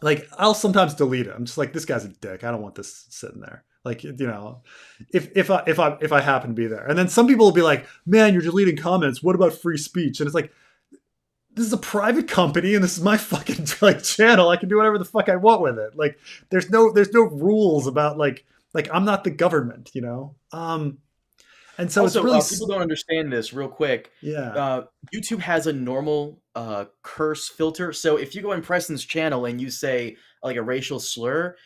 S1: like I'll sometimes delete it. I'm just like, this guy's a dick. I don't want this sitting there. Like, you know, if I happen to be there. And then some people will be like, man, you're deleting comments. What about free speech? And it's like, this is a private company and this is my fucking like channel. I can do whatever the fuck I want with it. Like there's no rules about like I'm not the government, you know? And so it's
S2: Also,
S1: really
S2: people don't understand this real quick.
S1: yeah.
S2: YouTube has a normal curse filter. So if you go in Preston's channel and you say like a racial slur,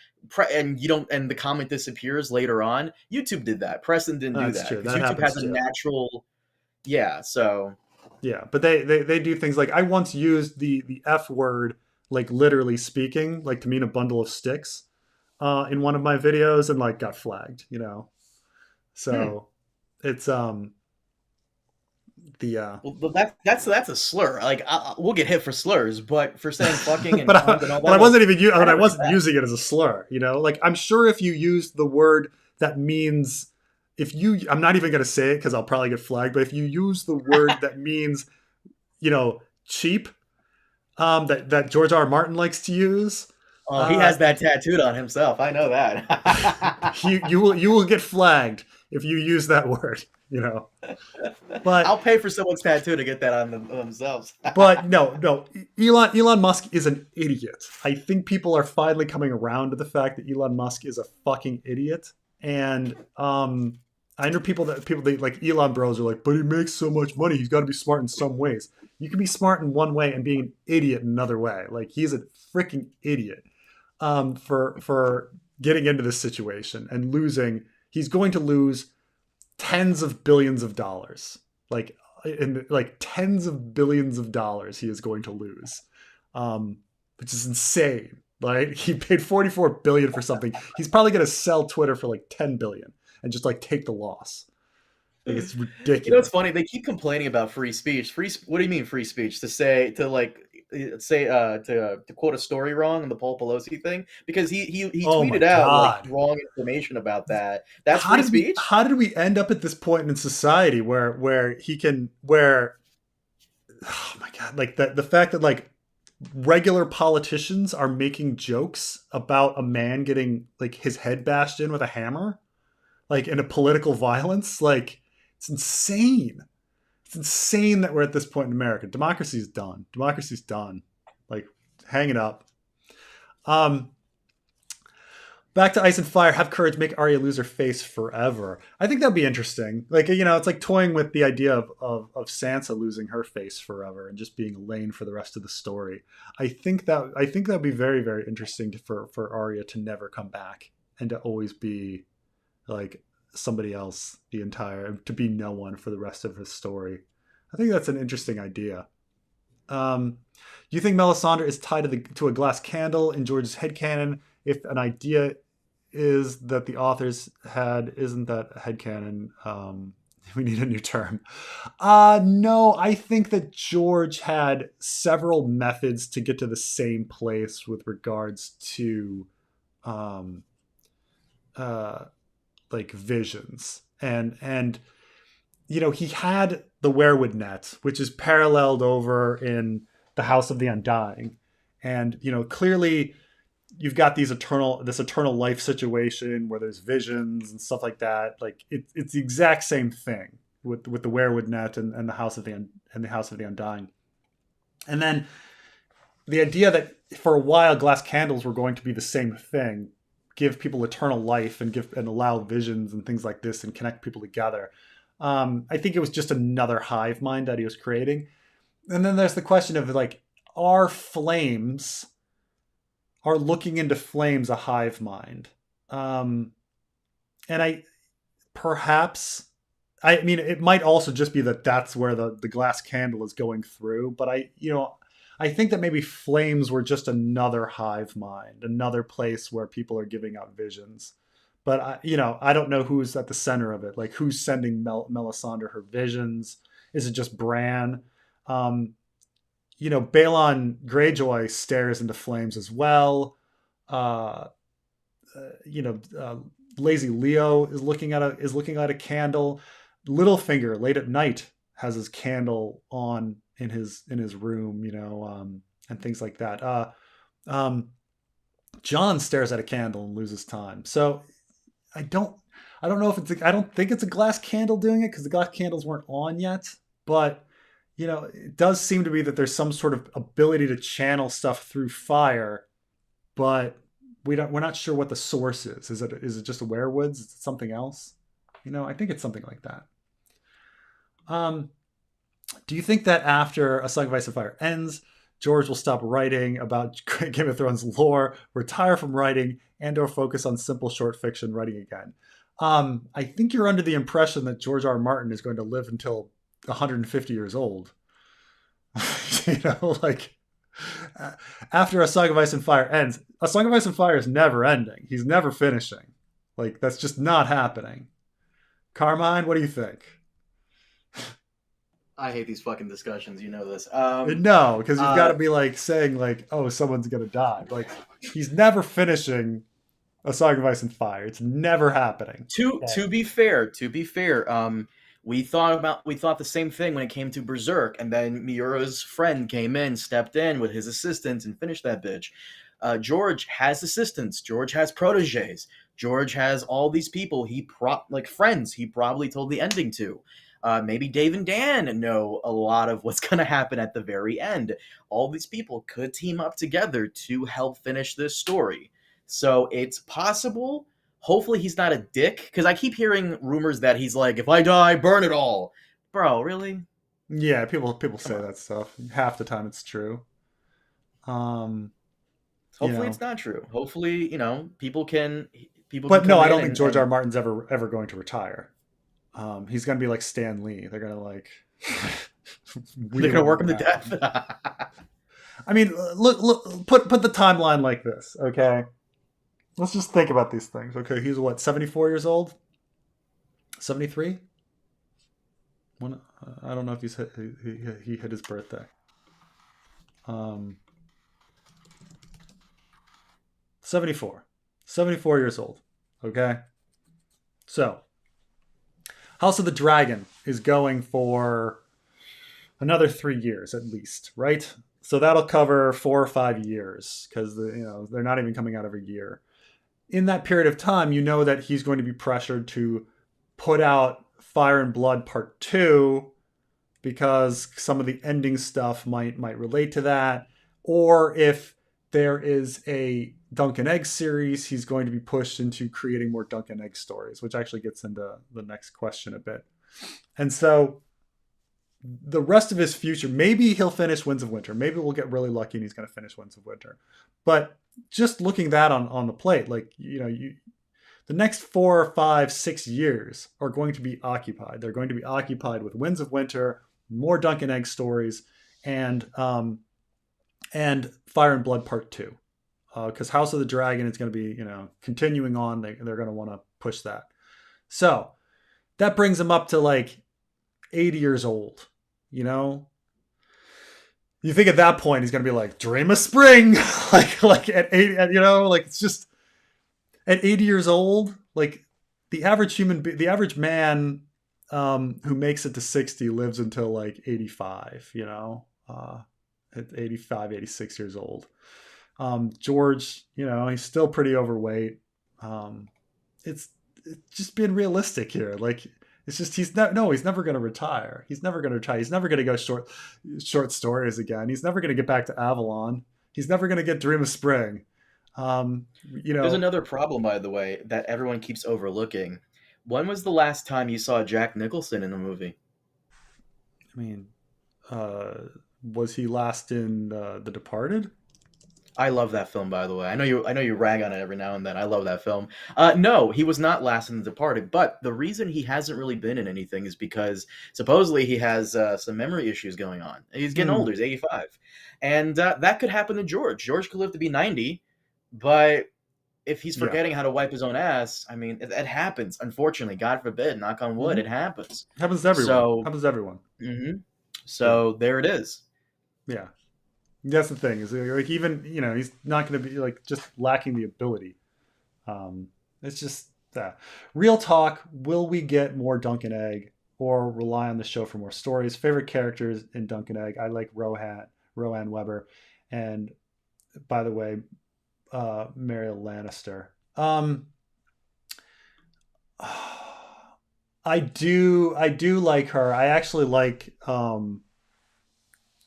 S2: and you don't, and the comment disappears later on, YouTube did that. Preston didn't do
S1: That's
S2: that
S1: true.
S2: because
S1: That
S2: YouTube
S1: happens
S2: has a
S1: too.
S2: natural, yeah. So
S1: Yeah, but they do things like I once used the F word like literally speaking, like to mean a bundle of sticks in one of my videos and like got flagged, you know.
S2: hmm.
S1: So it's the
S2: Well, that's a slur. Like we'll get hit for slurs, but for saying fucking and
S1: but
S2: cunt and all
S1: but
S2: that, well,
S1: I
S2: I
S1: wasn't
S2: respect.
S1: using it as a slur, you know. Like I'm sure if you use the word that means if you I'm not even going to say it cuz I'll probably get flagged, but if you use the word that means, you know, cheap, that George R. R. Martin likes to use,
S2: Oh, he
S1: uh
S2: has that tattooed on himself. I know that.
S1: you will get flagged if you use that word, you know. But
S2: I'll pay for someone's tattoo to get that on themselves.
S1: no, Elon Musk is an idiot. I think people are finally coming around to the fact that Elon Musk is a fucking idiot. And I know people they like Elon bros are like, but he makes so much money, he's got to be smart in some ways. You can be smart in one way and being an idiot in another way. Like he's a freaking idiot for getting into this situation and losing. He's going to lose tens of billions of dollars, like in like tens of billions of dollars he is going to lose, which is insane. Like he paid 44 billion for something. He's probably going to sell Twitter for like 10 billion and just like take the loss. Like it's
S2: You know, it's
S1: ridiculous.
S2: funny. They keep complaining about free speech. What do you mean free speech? To quote a story wrong on the Paul Pelosi thing because he
S1: Oh my
S2: tweeted out like
S1: god.
S2: wrong information about that. That's free speech.
S1: How did we end up at this point in society where he can where oh my god, like the fact that like regular politicians are making jokes about a man getting like his head bashed in with a hammer, like in a political violence. Like it's insane. It's insane that we're at this point in America. Democracy's done. Democracy's done. Like hang it up. um Back to Ice and Fire. Have courage, make Arya lose her face forever. I think that'd be interesting. Like, you know, it's like toying with the idea of Sansa losing her face forever and just being Elaine for the rest of the story. I think that'd be very, very interesting for Arya to never come back and to always be like somebody else the entire to be no one for the rest of his story. I think that's an interesting idea. You think Melisandre is tied to a glass candle in George's headcanon? If an idea is that the authors had, isn't that headcanon? We need a new term. No, I think that George had several methods to get to the same place with regards to um, uh, like visions and you know, he had the werewood net, which is paralleled over in the House of the Undying, and you know, clearly you've got this eternal life situation where there's visions and stuff like that. Like it's the exact same thing with the werewood net and the house of the undying. And then the idea that for a while glass candles were going to be the same thing, give people eternal life and allow visions and things like this and connect people together. I think it was just another hive mind that he was creating. And then there's the question of like, are looking into flames a hive mind? And I mean, it might also just be that that's where the glass candle is going through. But I think that maybe flames were just another hive mind, another place where people are giving out visions. But I don't know who's at the center of it. Like, who's sending Melisandre her visions? Is it just Bran? Balon Greyjoy stares into flames as well. Uh, Lazy Leo is looking at a candle. Littlefinger late at night has his candle on in his room, and things like that. Jon stares at a candle and loses time. So I don't know if I don't think it's a glass candle doing it because the glass candles weren't on yet, but it does seem to be that there's some sort of ability to channel stuff through fire, but we're not sure what the source is. Is it just a werewoods? Is it something else? I think it's something like that. Do you think that after A Song of Ice and Fire ends, George will stop writing about Game of Thrones lore, retire from writing, and/or focus on simple short fiction writing again? I think you're under the impression that George R. R. Martin is going to live until 150 years old. Like after A Song of Ice and Fire ends, A Song of Ice and Fire is never ending. He's never finishing. Like, that's just not happening. Carmine, what do you think?
S2: I hate these fucking discussions. You know this.
S1: No, because you've got to be like saying like, oh, someone's gonna die. Like, he's never finishing A Song of Ice and Fire. It's never happening.
S2: To be fair, we thought the same thing when it came to Berserk, and then Miura's friend stepped in with his assistant and finished that bitch. George has assistants. George has proteges. George has all these people friends he probably told the ending to. Maybe Dave and Dan know a lot of what's going to happen at the very end. All these people could team up together to help finish this story. So it's possible. Hopefully he's not a dick, because I keep hearing rumors that he's like, if I die, burn it all. Bro, really?
S1: Yeah, people say that stuff. Half the time it's true.
S2: Hopefully it's not true. Hopefully, people can.
S1: But no, I don't think George R. R. Martin's ever going to retire. He's gonna be like Stan Lee. They're gonna like.
S2: They're gonna work him to death.
S1: I mean, look. Put the timeline like this, okay? Let's just think about these things. Okay, he's what, 74 years old? 73? I don't know if he hit his birthday. 74 years old. Okay, so House of the Dragon is going for another 3 years at least, right? So that'll cover 4 or 5 years, because they're not even coming out every year. In that period of time, that he's going to be pressured to put out Fire and Blood Part 2, because some of the ending stuff might relate to that. Or if there is a Dunk and Egg series, he's going to be pushed into creating more Dunk and Egg stories, which actually gets into the next question a bit. And so the rest of his future, maybe he'll finish Winds of Winter. Maybe we'll get really lucky and he's going to finish Winds of Winter. But just looking that on the plate, like, the next 4 or 5, 6 years are going to be occupied. They're going to be occupied with Winds of Winter, more Dunk and Egg stories, and Fire and Blood Part 2. Because House of the Dragon is going to be, continuing on. They're going to want to push that. So that brings him up to like 80 years old. You think at that point he's going to be like, dream of spring. like at 80, like, it's just at 80 years old, like the average man who makes it to 60 lives until like 85, at 85, 86 years old. George, he's still pretty overweight. Um, it's just being realistic here. Like it's just he's never going to retire. He's never going to retire. He's never going to go short stories again. He's never going to get back to Avalon. He's never going to get Dream of Spring. Um, you
S2: There's
S1: know,
S2: another problem, by the way, that everyone keeps overlooking. When was the last time you saw Jack Nicholson in a movie?
S1: I mean, uh, was he last in The Departed?
S2: I love that film, by the way. I know you rag on it every now and then. I love that film. No, he was not last in The Departed. But the reason he hasn't really been in anything is because supposedly he has some memory issues going on. He's getting older.
S1: Hmm.
S2: He's 85, and that could happen to George. George could live to be 90, but if he's
S1: Yeah.
S2: forgetting how to wipe his own ass, I mean, it happens. Unfortunately, God forbid, knock on wood,
S1: Hmm.
S2: it happens.
S1: Happens to everyone.
S2: So,
S1: Happens to everyone.
S2: hmm
S1: Yeah.
S2: so there it is.
S1: Yeah. That's the thing is like even he's not going to be like just lacking the ability. It's just that real talk. Will we get more Dunk and Egg or rely on the show for more stories? Favorite characters in Dunk and Egg? I like Rohan Weber, and by the way, Mariel Lannister. I do like her. I actually like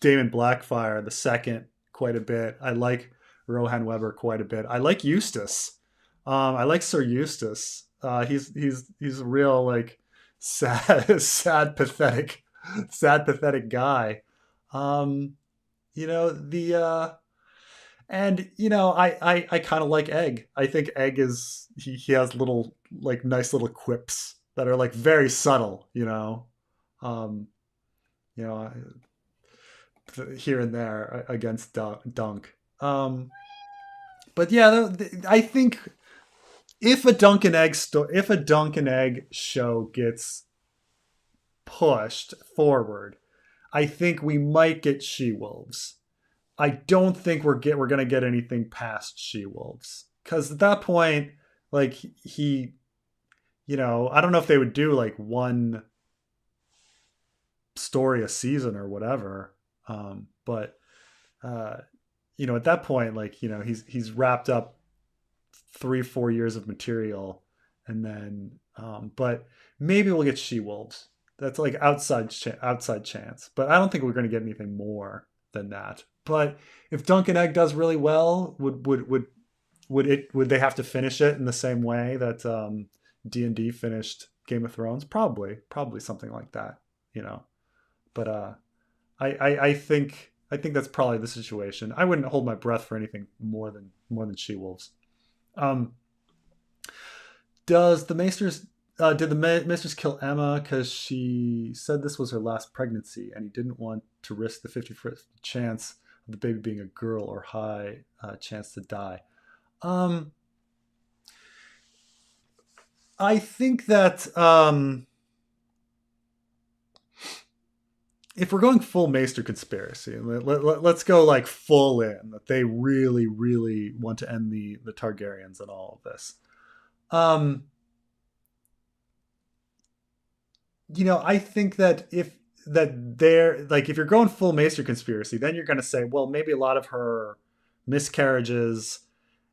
S1: Damon Blackfyre the second quite a bit. I like Rohan Weber quite a bit. I like Eustace. I like Sir Eustace. He's a real like sad pathetic guy. Um, the and I kind of like Egg. I think Egg is he has little like nice little quips that are like very subtle. Um, you know here and there against Dunk. But yeah, I think if a Dunk and Egg show gets pushed forward, I think we might get She Wolves. I don't think we're gonna get anything past She Wolves because at that point, like I don't know if they would do like one story a season or whatever. But uh, at that point, like he's wrapped up 3-4 years of material, and then but maybe we'll get She Wolves. That's like outside chance, but I don't think we're going to get anything more than that. But if Duncan Egg does really well, would they have to finish it in the same way that D&D finished Game of Thrones? Probably something like that, you know. But I think that's probably the situation. I wouldn't hold my breath for anything more than She Wolves. Um, does the Maesters did the Maesters kill Aemma because she said this was her last pregnancy and he didn't want to risk the 50-50 chance of the baby being a girl or high chance to die? Um, I think that if we're going full Maester conspiracy, let's go like full in that they really, really want to end the Targaryens and all of this. Um, I think that if you're going full Maester conspiracy, then you're going to say, well, maybe a lot of her miscarriages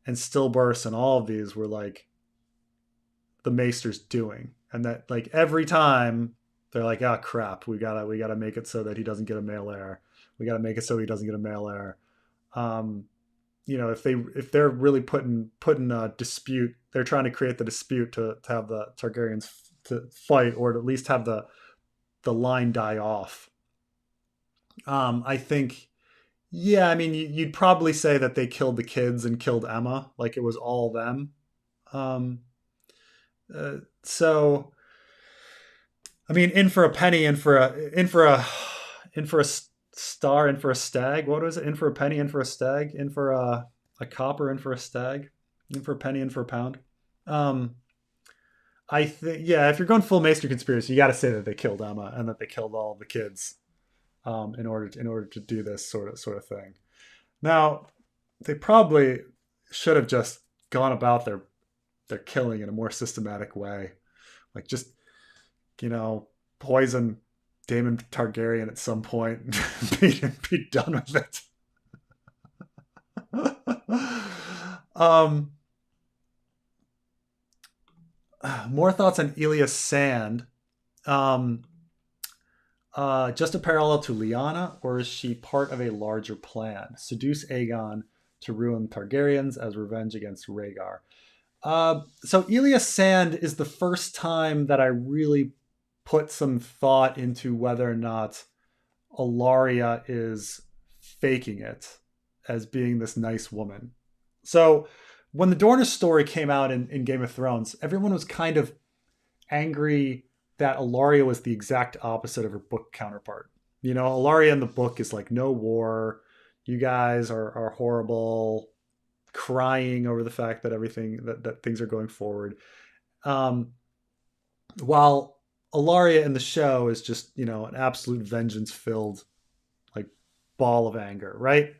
S1: and stillbirths and all of these were like the Maester's doing, and that like every time they're like, oh crap, we gotta make it so that he doesn't get a male heir. We gotta make it so he doesn't get a male heir. Um, if they're really putting a dispute, they're trying to create the dispute to have the Targaryens to fight, or to at least have the line die off. I think, yeah, I mean, you'd probably say that they killed the kids and killed Aemma, like it was all them. Um, so I mean, in for a penny, in for a star, in for a stag. What was it? In for a penny, in for a stag, in for a copper, in for a stag, in for a penny, in for a pound. Um, I think, yeah, if you're going full Maester conspiracy, you got to say that they killed Emma and that they killed all the kids in order to do this sort of thing. Now, they probably should have just gone about their killing in a more systematic way, like just poison Daemon Targaryen at some point and be done with it. Um, more thoughts on Ellaria Sand. Um, just a parallel to Lyanna, or is she part of a larger plan? Seduce Aegon to ruin Targaryens as revenge against Rhaegar. So Ellaria Sand is the first time that I really put some thought into whether or not Ellaria is faking it as being this nice woman. So when the Dornish story came out in Game of Thrones, everyone was kind of angry that Ellaria was the exact opposite of her book counterpart. You know, Ellaria in the book is like, no war, you guys are horrible, crying over the fact that that things are going forward. Um, while Ellaria in the show is just, you know, an absolute vengeance filled like ball of anger, right?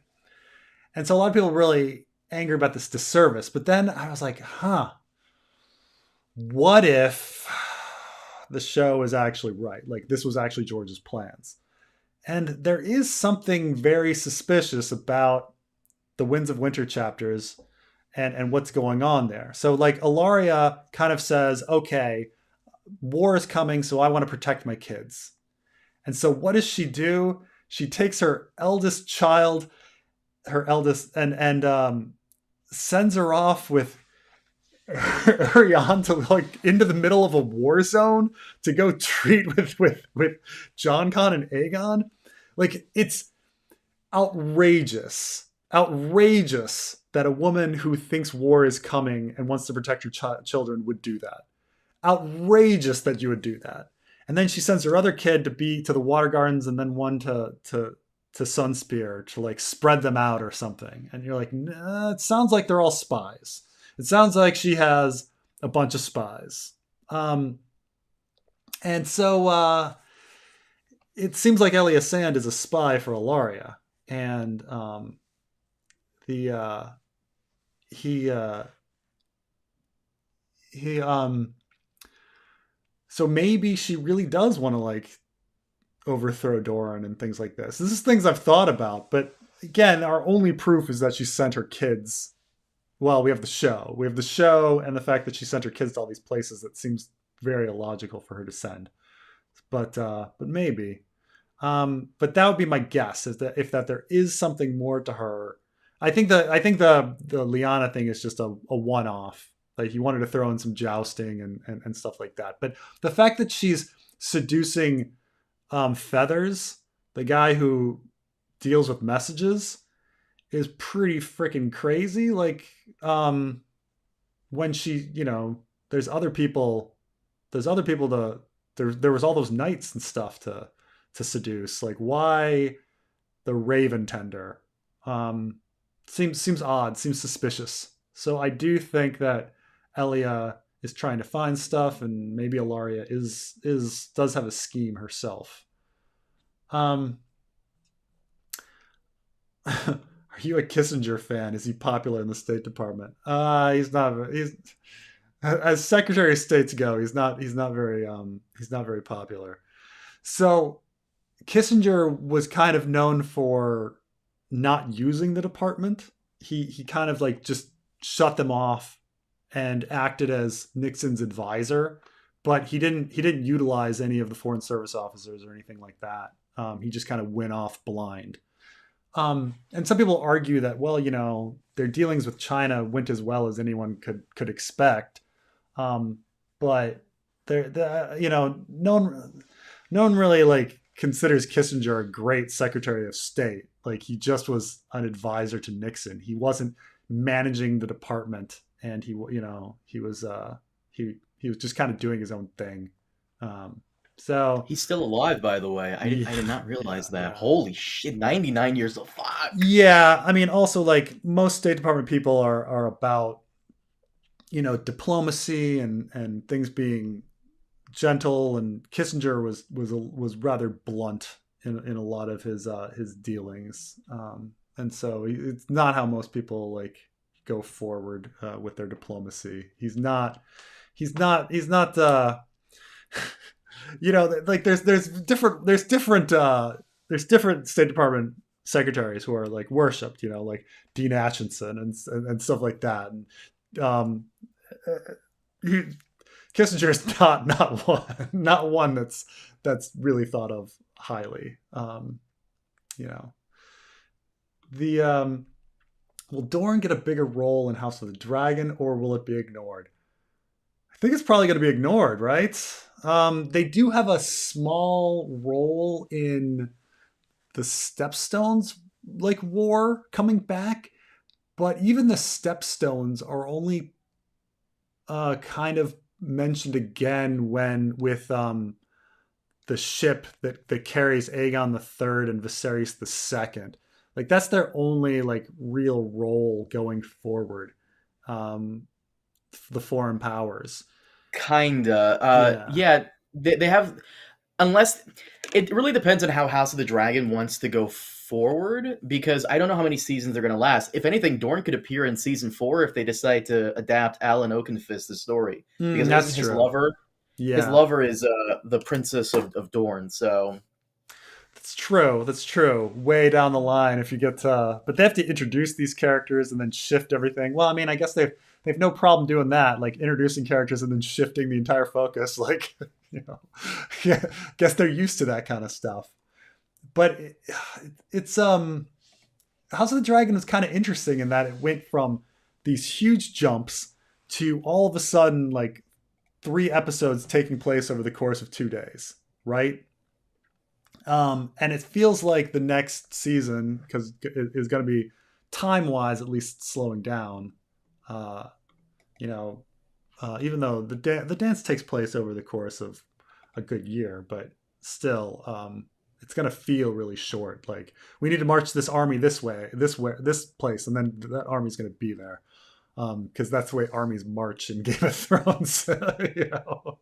S1: And so a lot of people were really angry about this disservice. But then I was like, what if the show is actually right? Like this was actually George's plans. And there is something very suspicious about the Winds of Winter chapters and what's going on there. So like Ellaria kind of says, okay, war is coming, so I want to protect my kids. And so what does she do? She takes her eldest child, her eldest, and sends her off with Ariane to like into the middle of a war zone to go treat with John Con and Aegon. Like it's outrageous that a woman who thinks war is coming and wants to protect her children would do that. Outrageous that you would do that. And then she sends her other kid to be to the Water Gardens, and then one to Sunspear to like spread them out or something. And you're like, nah, it sounds like they're all spies. It sounds like she has a bunch of spies. And so it seems like Ellaria Sand is a spy for Ellaria. And the he so maybe she really does want to like overthrow Doran and things like this. This is things I've thought about, but again, our only proof is that she sent her kids. Well, we have the show. We have the show and the fact that she sent her kids to all these places that seems very illogical for her to send. But maybe. But that would be my guess is that if that there is something more to her. I think the Lyanna thing is just a one off. Like he wanted to throw in some jousting and stuff like that. But the fact that she's seducing Feathers, the guy who deals with messages, is pretty freaking crazy. Like when she, you know, there's other people to there was all those knights and stuff to seduce. Like why the Raven Tender? Seems odd, seems suspicious. So I do think that Elia is trying to find stuff, and maybe Ellaria does have a scheme herself. Are you a Kissinger fan? Is he popular in the State Department? He's not. He's as Secretary of States go. He's not very popular. So Kissinger was kind of known for not using the department. He kind of like just shut them off and acted as Nixon's advisor, but he didn't utilize any of the Foreign Service officers or anything like that. He just kind of went off blind. And some people argue that, well, you know, their dealings with China went as well as anyone could expect. But you know, no one really like considers Kissinger a great Secretary of State. Like he just was an advisor to Nixon. He wasn't managing the department, and he was just kind of doing his own thing. So
S2: He's still alive, by the way. I did not realize that.
S1: Yeah.
S2: Holy shit, 99 years old. Fuck.
S1: Yeah, I mean, also like most State Department people are about, you know, diplomacy and things being gentle, and Kissinger was rather blunt in a lot of his dealings, and so it's not how most people like go forward with their diplomacy. He's not. You know, like there's different State Department secretaries who are like worshipped, like Dean Acheson and stuff like that. And um, he, Kissinger is not one that's really thought of highly. You know, the will Dorne get a bigger role in House of the Dragon, or will it be ignored? I think it's probably going to be ignored, right? They do have a small role in the Stepstones like war coming back, but even the Stepstones are only kind of mentioned again when with the ship that carries Aegon the Third and Viserys the Second. Like that's their only like real role going forward. Um, the foreign powers.
S2: Kinda.
S1: Yeah.
S2: Yeah, they have, unless it really depends on how House of the Dragon wants to go forward, because I don't know how many seasons they're going to last. If anything, Dorne could appear in season 4 if they decide to adapt Alan Oakenfist's story, because
S1: That's
S2: isn't
S1: true.
S2: his
S1: Yeah.
S2: lover is the princess of Dorne. So
S1: That's true. That's true. Way down the line, if you get but they have to introduce these characters and then shift everything. Well, I mean, I guess they've no problem doing that, like introducing characters and then shifting the entire focus. Like, you know, yeah, guess they're used to that kind of stuff. But it's House of the Dragon is kind of interesting in that it went from these huge jumps to all of a sudden like 3 episodes taking place over the course of 2 days, right? And it feels like the next season, because it is going to be time wise at least slowing down. Uh, you know, even though the dance takes place over the course of a good year, but still, it's going to feel really short. Like we need to march this army this way, this place, and then that army's going to be there because that's the way armies march in Game of Thrones. you know,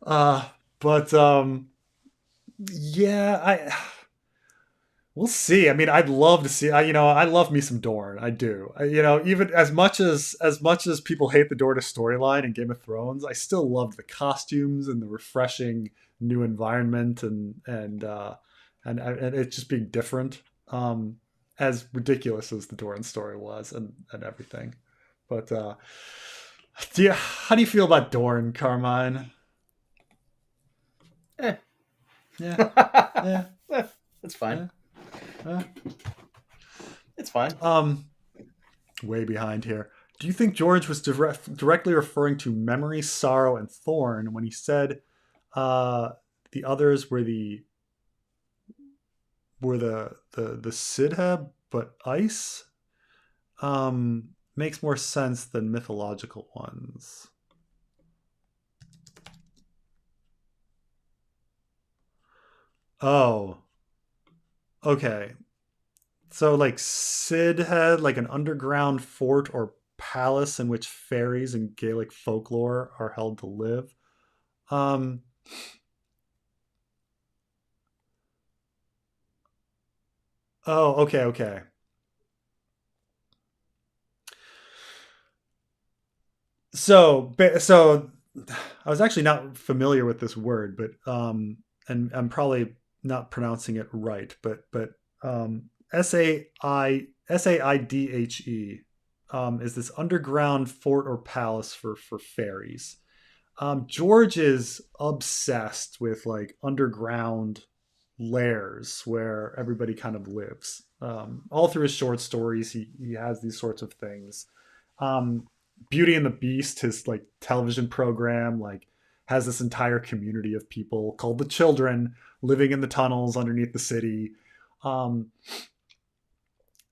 S1: uh, but yeah, I we'll see. I mean, I'd love to see. I love me some Dorne. I do. Even as much as people hate the Dorne storyline in Game of Thrones, I still loved the costumes and the refreshing new environment and it just being different. As ridiculous as the Dorne story was and everything, but how do you feel about Dorne, Carmine?
S2: eh.
S1: Yeah, yeah,
S2: It's fine.
S1: yeah. yeah.
S2: It's fine.
S1: Way behind here. Do you think George was directly referring to Memory, Sorrow, and Thorn when he said uh, the others were the Sidheb but ice? Makes more sense than mythological ones. Oh, okay. So like Sid had like an underground fort or palace in which fairies and Gaelic folklore are held to live. Um, oh, okay, okay. So I was actually not familiar with this word, but and I'm probably not pronouncing it right, but Saidhe is this underground fort or palace for fairies. George is obsessed with like underground lairs where everybody kind of lives. All through his short stories, he has these sorts of things. Um, Beauty and the Beast, his like television program, like has this entire community of people called the Children living in the tunnels underneath the city. Um,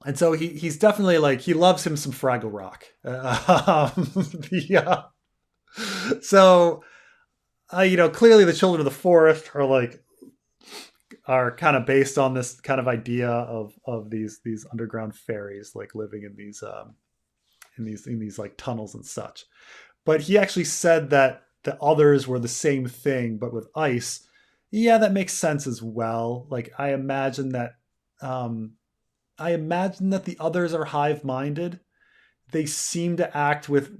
S1: and so he's definitely like he loves him some Fraggle Rock. So clearly the Children of the Forest are kind of based on this kind of idea of these underground fairies like living in these like tunnels and such. But he actually said that the others were the same thing but with ice. Yeah, that makes sense as well. Like um I imagine that the others are hive minded. They seem to act with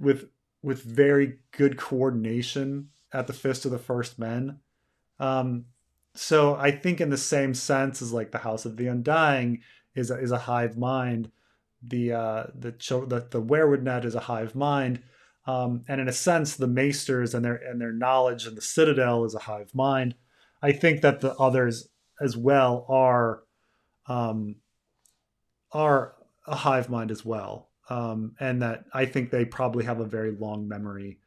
S1: very good coordination at the Fist of the First Men. Um so I think in the same sense as like the House of the Undying is a hive mind, the werewood net is a hive mind, and in a sense the maesters and their knowledge and the citadel is a hive mind. I think that the others as well um, are a hive mind as well, and that I think they probably have a very long memory.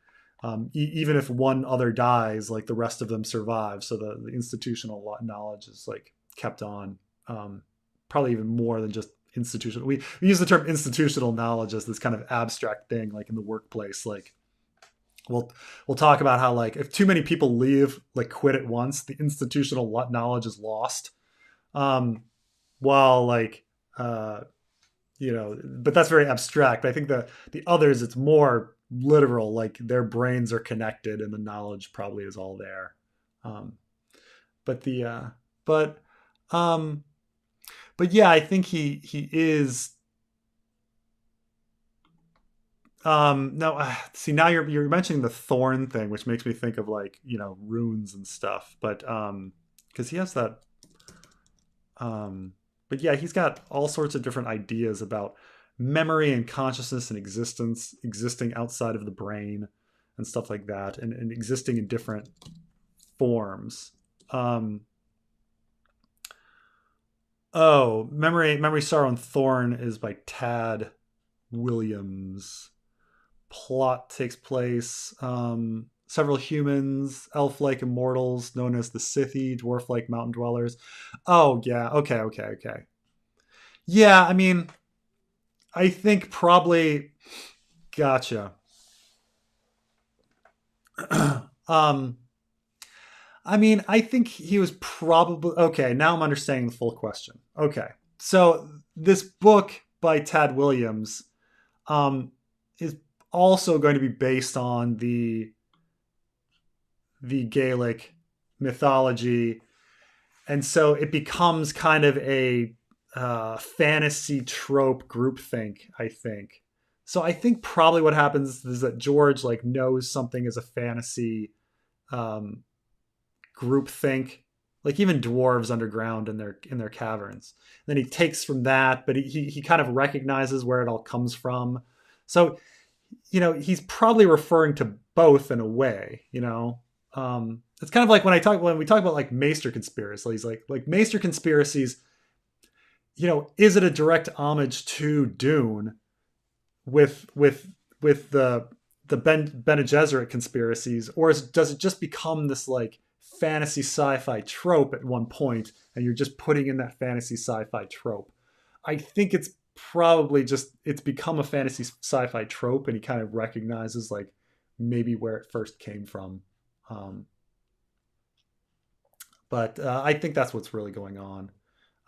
S1: Even if one other dies, like the rest of them survive, so the institutional knowledge is like kept on. Um, Probably even more than just institutional. We use the term institutional knowledge as this kind of abstract thing, like in the workplace. Like we'll we'll talk about how like if too many people leave, like quit at once, the institutional knowledge is lost. Um, while like uh, but that's very abstract. I think the others, it's more literal, like their brains are connected and the knowledge probably is all there. um but the but um but yeah, I think he is. No, see, now you're mentioning the thorn thing, which makes me think of like runes and stuff, but because he has that. But yeah, he's got all sorts of different ideas about memory and consciousness and existence, existing outside of the brain and stuff like that, and existing in different forms. Um, Memory, Sorrow, and Thorn is by Tad Williams. Plot takes place. Several humans, elf-like immortals known as the Scythi, dwarf-like mountain dwellers. Oh yeah, okay. Yeah, I mean, I think probably. Gotcha. um, I mean, I think he was probably okay. Now I'm understanding the full question. Okay, so this book by Tad Williams um, is also going to be based on the Gaelic mythology, and so it becomes kind of a fantasy trope groupthink, I think. So I think probably what happens is that George like knows something as a fantasy um, groupthink, like even dwarves underground in their caverns. And then he takes from that, but he kind of recognizes where it all comes from. So he's probably referring to both in a way. It's kind of like when we talk about like Maester conspiracies, like Maester conspiracies. Is it a direct homage to Dune with the Bene Gesserit conspiracies, or does it just become this like fantasy sci-fi trope at one point, and you're just putting in that fantasy sci-fi trope? I think it's become a fantasy sci-fi trope, and he kind of recognizes like maybe where it first came from. Um, but I think that's what's really going on.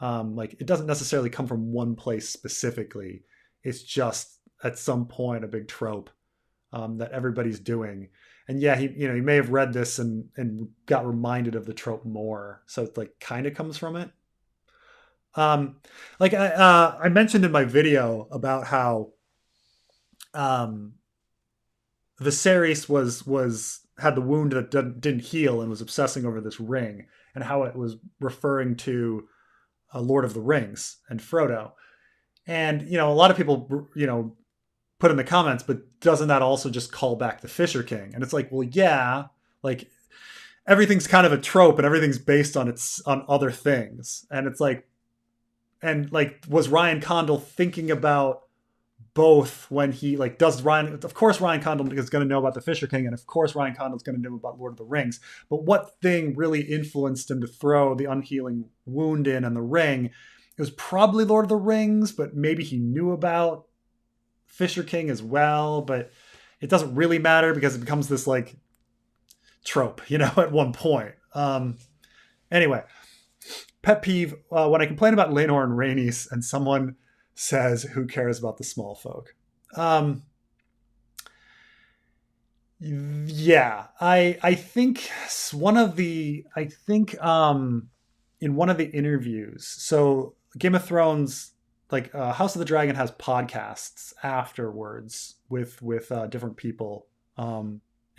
S1: Like it doesn't necessarily come from one place specifically. It's just at some point a big trope that everybody's doing. And yeah, he may have read this and got reminded of the trope more. So it's like kind of comes from it. Um, like I mentioned in my video about how um, Viserys was had the wound that didn't heal and was obsessing over this ring, and how it was referring to Lord of the Rings and Frodo. And a lot of people put in the comments, but doesn't that also just call back the Fisher King? And it's like, well, yeah, like everything's kind of a trope and everything's based on other things. And it's like, and like, was Ryan Condal thinking about both when he like does Ryan? Of course, Ryan Condal is going to know about the Fisher King, and of course, Ryan Condal's going to know about Lord of the Rings. But what thing really influenced him to throw the unhealing wound in and the ring? It was probably Lord of the Rings, but maybe he knew about Fisher King as well. But it doesn't really matter because it becomes this like trope, at one point. Anyway, pet peeve when I complain about Laenor and Rhaenys and someone says, "Who cares about the small folk?" Yeah, I think in one of the interviews, so Game of Thrones, like House of the Dragon has podcasts afterwards with different people,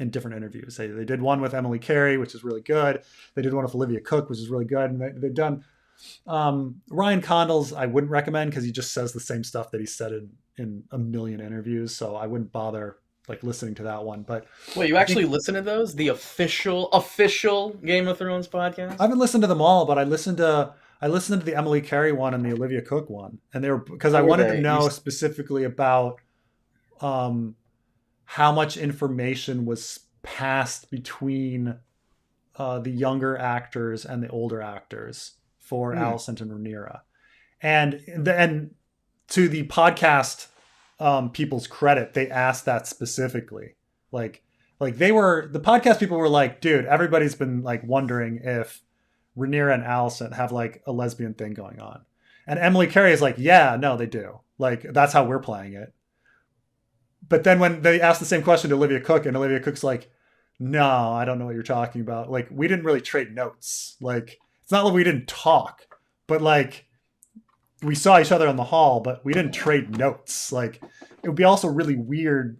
S1: in different interviews. They did one with Emily Carey, which is really good. They did one with Olivia Cook, which is really good. And they've done Ryan Condal's. I wouldn't recommend because he just says the same stuff that he said in a million interviews. So I wouldn't bother like listening to that one. But
S2: wait, you actually listen to those? The official Game of Thrones podcast?
S1: I haven't listened to them all, but I listened to the Emily Carey one and the Olivia Cook one, and they were because I wanted to know specifically about how much information was passed between the younger actors and the older actors for Alicent and Rhaenyra. And to the podcast people's credit, they asked that specifically. Like the podcast people were like, dude, everybody's been like wondering if Rhaenyra and Alicent have like a lesbian thing going on. And Emily Carey is like, yeah, no, they do. Like, that's how we're playing it. But then when they asked the same question to Olivia Cook, and Olivia Cook's like, no, I don't know what you're talking about. Like, we didn't really trade notes. Like, it's not like we didn't talk, but like, we saw each other in the hall, but we didn't trade notes. Like, it would be also really weird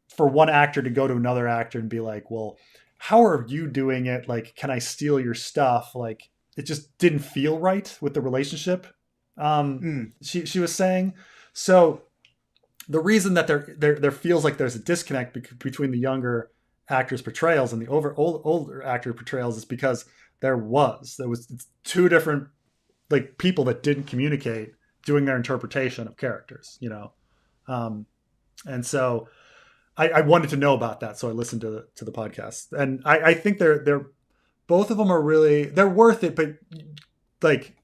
S1: for one actor to go to another actor and be like, well, how are you doing it? Like, can I steal your stuff? Like, it just didn't feel right with the relationship. She was saying. So the reason that there feels like there's a disconnect between the younger actors' portrayals and the older actor portrayals is because there was two different like people that didn't communicate doing their interpretation of characters, you know? And so I wanted to know about that. So I listened to the podcast, and I think they're both of them are really, they're worth it. But like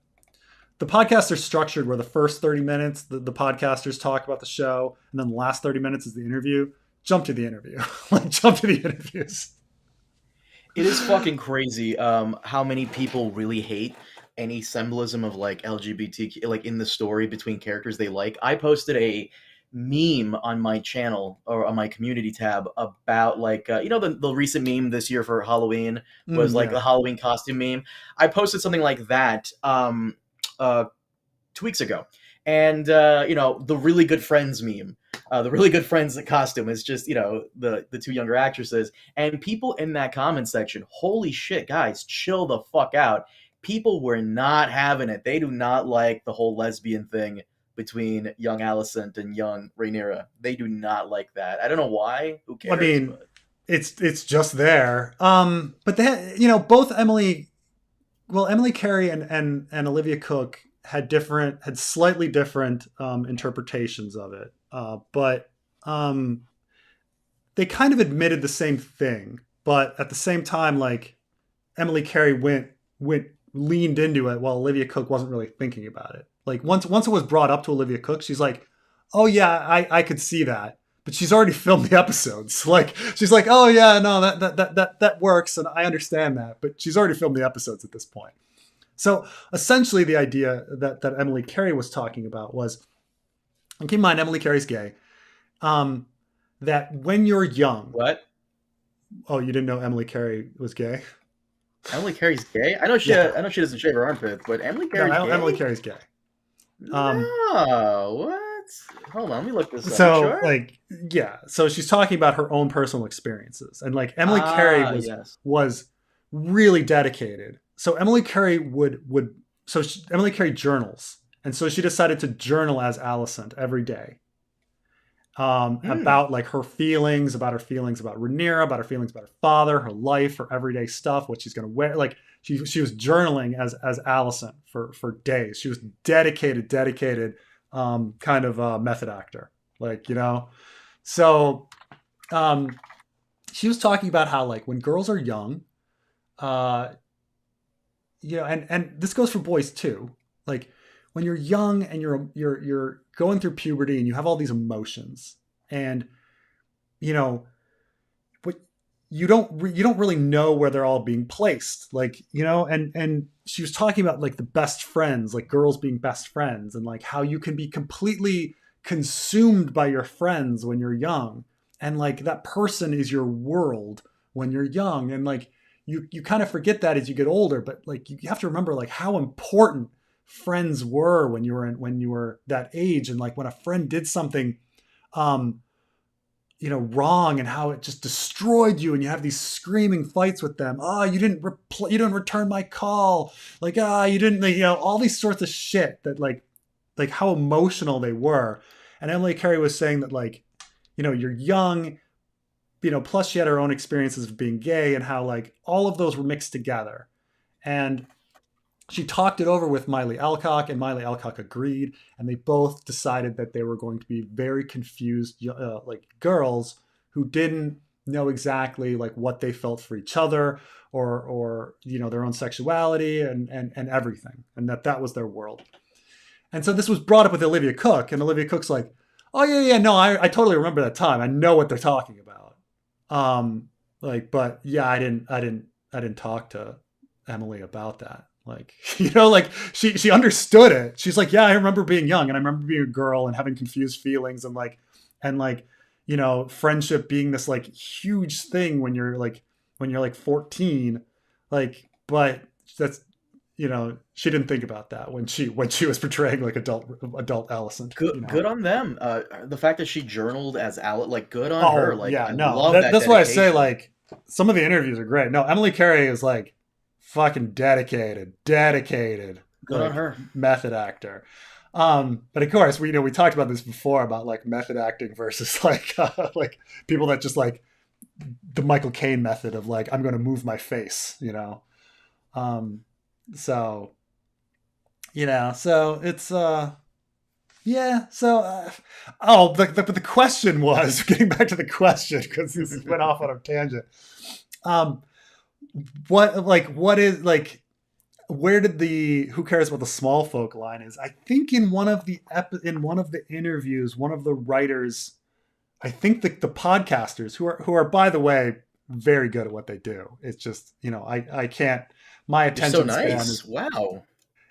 S1: the podcasts are structured where the first 30 minutes, the podcasters talk about the show. And then the last 30 minutes is the interview. Jump to the interview. Like, jump to the interviews.
S2: It is fucking crazy how many people really hate any symbolism of like LGBTQ, like in the story between characters they like. I posted a meme on my channel or on my community tab about like, you know, the recent meme this year for Halloween was like the Halloween costume meme. I posted something like that 2 weeks ago. And, you know, the really good friends meme, the really good friends costume is just, you know, the two younger actresses. And people in that comment section, holy shit, guys, chill the fuck out. People were not having it. They do not like the whole lesbian thing between young Alicent and young Rhaenyra. They do not like that. I don't know why. Who cares?
S1: I mean, but it's just there. But they, you know, both Emily Carey and Olivia Cook had slightly different interpretations of it. But they kind of admitted the same thing. But at the same time, like, Emily Carey leaned into it while Olivia Cook wasn't really thinking about it. Like, once it was brought up to Olivia Cook, she's like, oh yeah, I could see that. But she's already filmed the episodes. Like, she's like, oh yeah, no, that works, and I understand that. But she's already filmed the episodes at this point. So essentially the idea that Emily Carey was talking about was, and keep in mind, Emily Carey's gay, that when you're young...
S2: What?
S1: Oh, you didn't know Emily Carey was gay?
S2: Emily Carey's gay? I know she doesn't shave her armpits, but Emily Carey's gay?
S1: Emily Carey's gay.
S2: No, what? Hold on, let me look this up.
S1: So,
S2: sure?
S1: like, yeah. So she's talking about her own personal experiences. And, like, Emily Carey was really dedicated. So Emily Carey Emily Carey journals. And so she decided to journal as Alicent every day. About like her feelings about Rhaenyra, about her feelings about her father, her life, her everyday stuff, what she's going to wear. Like she was journaling as Alicent for days. She was dedicated kind of a method actor, like, you know. So she was talking about how, like, when girls are young, you know, and this goes for boys too. Like, when you're young and you're going through puberty and you have all these emotions, and, you know, but you don't really know where they're all being placed, like, you know. And she was talking about, like, the best friends, like girls being best friends, and like how you can be completely consumed by your friends when you're young, and like that person is your world when you're young, and like you kind of forget that as you get older, but like you have to remember like how important friends were when you were that age. And like when a friend did something wrong, and how it just destroyed you, and you have these screaming fights with them. Oh, you didn't return my call. Like, you didn't, all these sorts of shit that like how emotional they were. And Emily Carey was saying that, like, you're young, plus she had her own experiences of being gay, and how like all of those were mixed together. And she talked it over with Miley Alcock, and Miley Alcock agreed, and they both decided that they were going to be very confused, like girls who didn't know exactly like what they felt for each other, or their own sexuality, and everything, and that was their world. And so this was brought up with Olivia Cooke, and Olivia Cooke's like, "Oh yeah, no, I totally remember that time. I know what they're talking about." But yeah, I didn't talk to Emily about that. Like, like she understood it. She's like, yeah, I remember being young, and I remember being a girl and having confused feelings, and friendship being this like huge thing when you're like 14, but that's, she didn't think about that when she was portraying like adult Alicent.
S2: Good on them. The fact that she journaled as like good on her.
S1: Oh
S2: Like
S1: yeah,
S2: I
S1: no,
S2: love that
S1: that's why I say
S2: dedication.
S1: like some of the interviews are great. No, Emily Carey is like fucking dedicated,
S2: Good on
S1: like
S2: her.
S1: method actor. But of course, we talked about this before about like method acting versus like people that just like the Michael Caine method of like, I'm going to move my face. Um, so so it's yeah. So but the question was getting back to the question, because this went off on a tangent. Um, what is like, where did the who cares about the small folk line is? I think in one of the interviews, one of the writers, I think the podcasters who are by the way very good at what they do. It's just, I can't, my
S2: You're so
S1: attention span
S2: nice. Wow.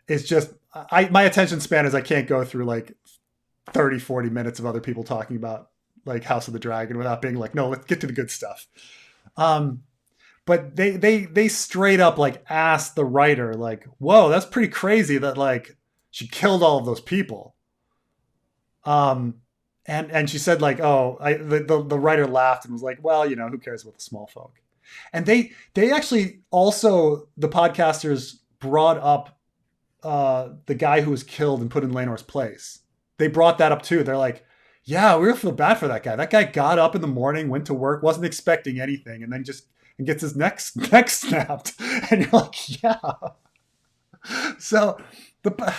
S1: is just, my attention span is I can't go through like 30-40 minutes of other people talking about like House of the Dragon without being like, no, let's get to the good stuff. Um, but they straight up like asked the writer like, whoa, that's pretty crazy that like she killed all of those people. Um, and she said like, oh, the writer laughed and was like, well, who cares about the small folk? And they actually also, the podcasters brought up the guy who was killed and put in Laenor's place. They brought that up too. They're like, yeah, we feel bad for that guy. That guy got up in the morning, went to work, wasn't expecting anything, and then just and gets his neck snapped. And you're like, yeah. So the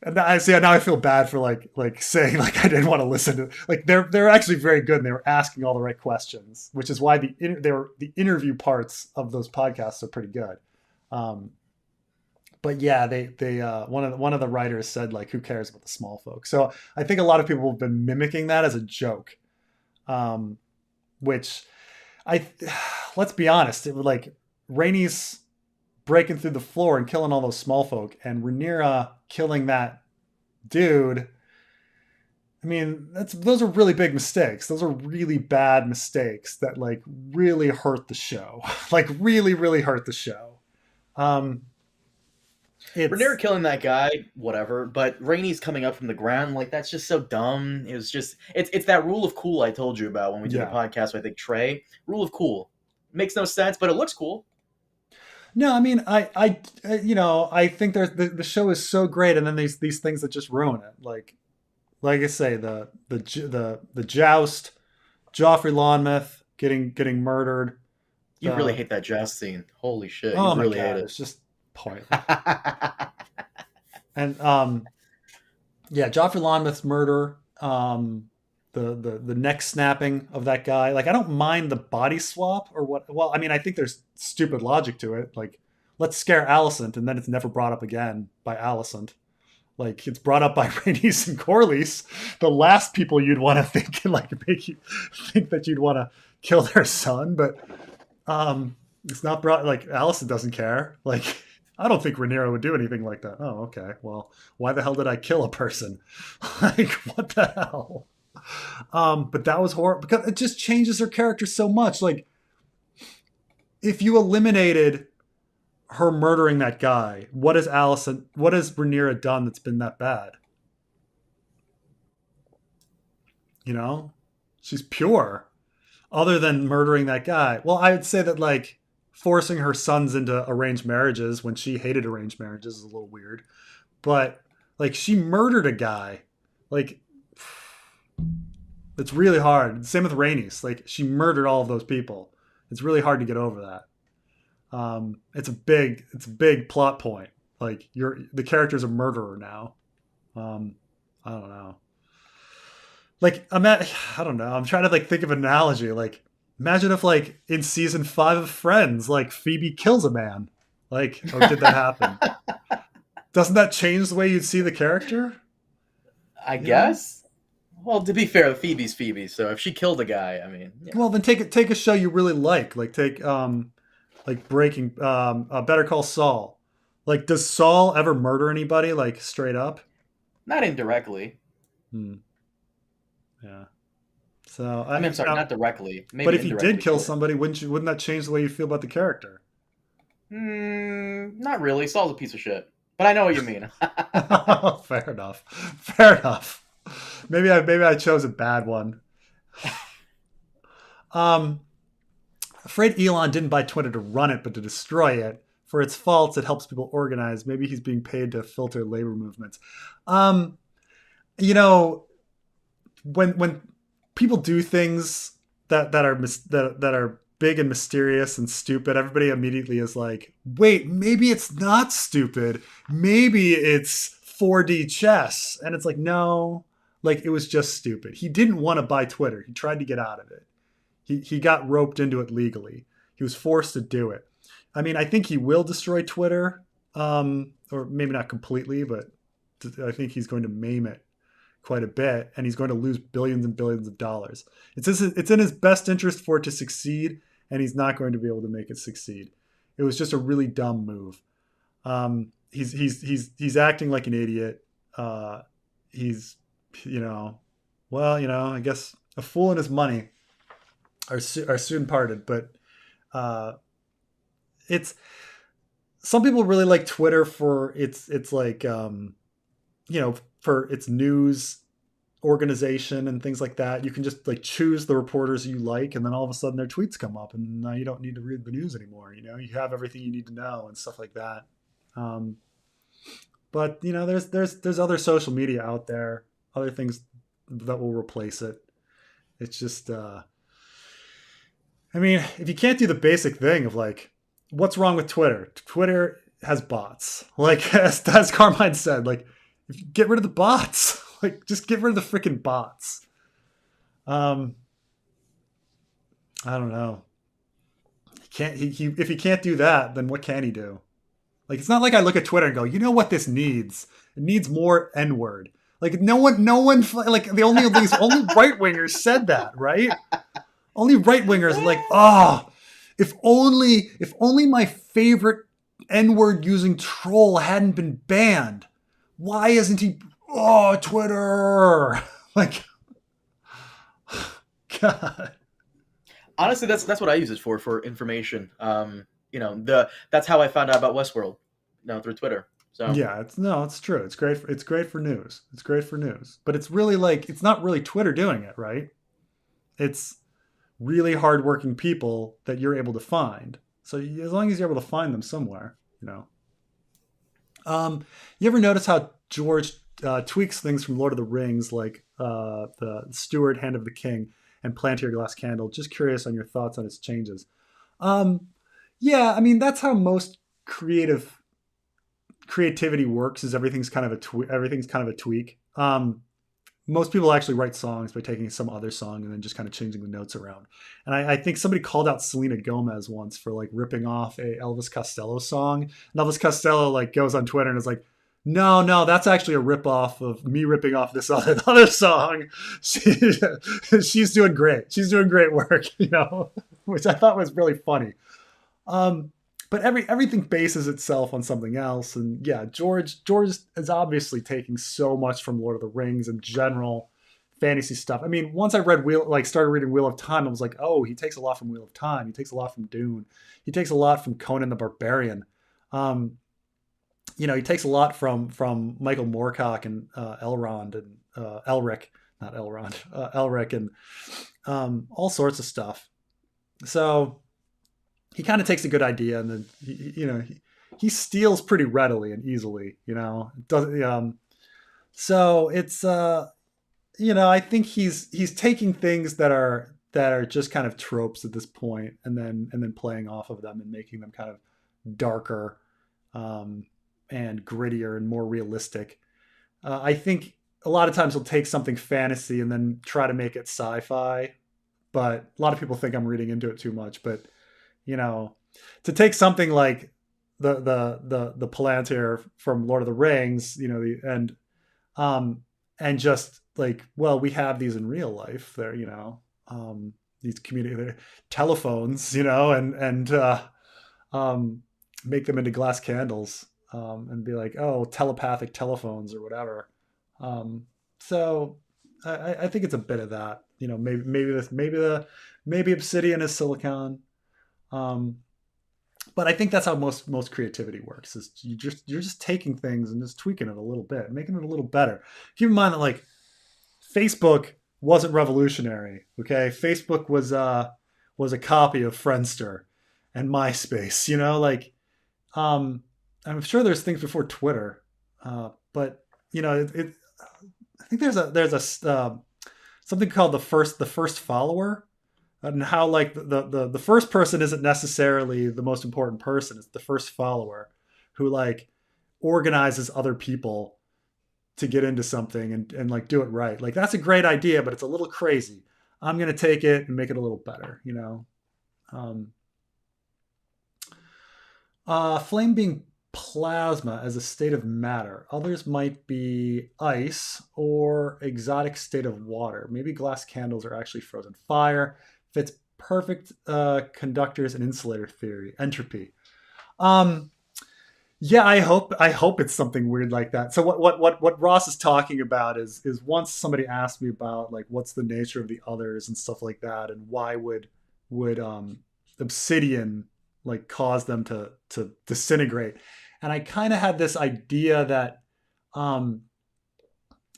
S1: and I see now I feel bad for like saying like I didn't want to listen to, like they're actually very good, and they were asking all the right questions, which is why the interview parts of those podcasts are pretty good. Um, but yeah, they one of the writers said like, who cares about the small folk? So I think a lot of people have been mimicking that as a joke, um, which I let's be honest, it was like Rhaenys breaking through the floor and killing all those small folk, and Rhaenyra killing that dude. I mean, those are really big mistakes. Those are really bad mistakes that like really hurt the show. Like really, really hurt the show. Um,
S2: Rhaenyra
S1: it's
S2: killing that guy, whatever. But Rhaenys coming up from the ground, like that's just so dumb. It was just it's that rule of cool I told you about when we did the
S1: yeah.
S2: podcast with, I think, Trey. Rule of cool makes no sense, but it looks cool.
S1: No, I mean, I think there's the show is so great, and then these things that just ruin it. Like I say, the joust, Joffrey Lonmouth getting murdered.
S2: You really
S1: The
S2: hate that joust scene. Holy shit, you
S1: Oh my
S2: really hate
S1: god,
S2: it.
S1: it's just pointless. And yeah, Joffrey Lonmouth's murder, the neck snapping of that guy. Like, I don't mind the body swap or what. Well, I mean, I think there's stupid logic to it. Like, let's scare Alicent, and then it's never brought up again by Alicent. Like, it's brought up by Rhaenys and Corlys, the last people you'd want to think and like make you think that you'd want to kill their son. But it's not brought, like, Alicent doesn't care. Like, I don't think Rhaenyra would do anything like that. Oh, okay. Well, why the hell did I kill a person? Like, what the hell? But that was horrible because it just changes her character so much. Like, if you eliminated her murdering that guy, what has Rhaenyra done that's been that bad? You know? She's pure, other than murdering that guy. Well, I would say that like forcing her sons into arranged marriages when she hated arranged marriages is a little weird. But like she murdered a guy. Like it's really hard. Same with Rhaenys. Like she murdered all of those people. It's really hard to get over that. It's a big plot point. Like the character's a murderer now. I don't know. Like I don't know. I'm trying to like think of an analogy. Like imagine if like in season 5 of Friends, like Phoebe kills a man. Like, or did that happen? Doesn't that change the way you'd see the character?
S2: I guess. Well, to be fair, Phoebe's Phoebe, so if she killed a guy, I mean, yeah.
S1: Well, then take a show you really like take like Breaking Better Call Saul. Like, does Saul ever murder anybody like straight up?
S2: Not indirectly.
S1: Yeah. So
S2: I mean, I'm sorry, not directly. Maybe
S1: but if he did kill
S2: sure.
S1: somebody, wouldn't that change the way you feel about the character?
S2: Not really. Saul's a piece of shit, but I know what you mean.
S1: Fair enough. Fair enough. Maybe I chose a bad one. Afraid Elon didn't buy Twitter to run it, but to destroy it. For its faults, it helps people organize. Maybe he's being paid to filter labor movements. You know, when people do things that are big and mysterious and stupid, everybody immediately is like, wait, maybe it's not stupid. Maybe it's 4D chess. And it's like, no, like it was just stupid. He didn't want to buy Twitter. He tried to get out of it. He got roped into it legally. He was forced to do it. I mean, I think he will destroy Twitter, or maybe not completely, but I think he's going to maim it quite a bit, and he's going to lose billions and billions of dollars. It's in his best interest for it to succeed, and he's not going to be able to make it succeed. It was just a really dumb move. He's acting like an idiot. He's, I guess a fool and his money are soon parted. But it's some people really like Twitter for its like for its news organization and things like that. You can just like choose the reporters you like, and then all of a sudden their tweets come up, and now you don't need to read the news anymore. You have everything you need to know and stuff like that. But there's other social media out there, other things that will replace it. It's just, I mean, if you can't do the basic thing of like, what's wrong with Twitter? Twitter has bots. Like as Carmine said, like if you get rid of the bots, like just get rid of the freaking bots. I don't know. If he can't do that, then what can he do? Like it's not like I look at Twitter and go, you know what this needs? It needs more N-word. Like no one like the only right wingers said that, right? Only right wingers are like, if only my favorite N-word using troll hadn't been banned. Why isn't he? Oh, Twitter! Like, God.
S2: Honestly, that's what I use it for information. That's how I found out about Westworld, through Twitter. So
S1: yeah, it's true. It's great. It's great for news. It's great for news. But it's really like it's not really Twitter doing it, right? It's really hardworking people that you're able to find. So as long as you're able to find them somewhere, You ever notice how George tweaks things from Lord of the Rings, like the Steward, Hand of the King, and Plant Your Glass Candle? Just curious on your thoughts on its changes. Yeah, I mean that's how most creativity works. Is everything's kind of a tweak. Most people actually write songs by taking some other song and then just kind of changing the notes around. And I think somebody called out Selena Gomez once for like ripping off a Elvis Costello song. And Elvis Costello like goes on Twitter and is like, no, that's actually a ripoff of me ripping off this other song. She's doing great. She's doing great work, which I thought was really funny. But everything bases itself on something else. And yeah, George is obviously taking so much from Lord of the Rings and general fantasy stuff. I mean, once I started reading Wheel of Time, I was like, oh, he takes a lot from Wheel of Time. He takes a lot from Dune. He takes a lot from Conan the Barbarian. He takes a lot from Michael Moorcock and Elrond and Elric, not Elrond, Elric, and all sorts of stuff. So he kind of takes a good idea, and then he steals pretty readily and easily. So it's I think he's taking things that are just kind of tropes at this point, and then playing off of them and making them kind of darker, and grittier and more realistic. I think a lot of times he'll take something fantasy and then try to make it sci-fi, but a lot of people think I'm reading into it too much. But to take something like the Palantir from Lord of the Rings, and just like, well, we have these in real life. They're these community telephones, make them into glass candles, and be like, oh, telepathic telephones or whatever. So I think it's a bit of that. Maybe Obsidian is silicon. But I think that's how most creativity works. Is you're just taking things and just tweaking it a little bit, making it a little better. Keep in mind that like Facebook wasn't revolutionary. Okay, Facebook was a copy of Friendster and MySpace. I'm sure there's things before Twitter, but I think there's a something called the first follower, and how like the first person isn't necessarily the most important person. It's the first follower who like organizes other people to get into something and like do it right. Like that's a great idea, but it's a little crazy. I'm gonna take it and make it a little better. Flame being plasma as a state of matter. Others might be ice or exotic state of water. Maybe glass candles are actually frozen fire. Fits perfect conductors and insulator theory. Entropy. Yeah, I hope it's something weird like that. So what Ross is talking about is once somebody asked me about like what's the nature of the others and stuff like that, and why would obsidian like cause them to disintegrate. And I kind of had this idea that, and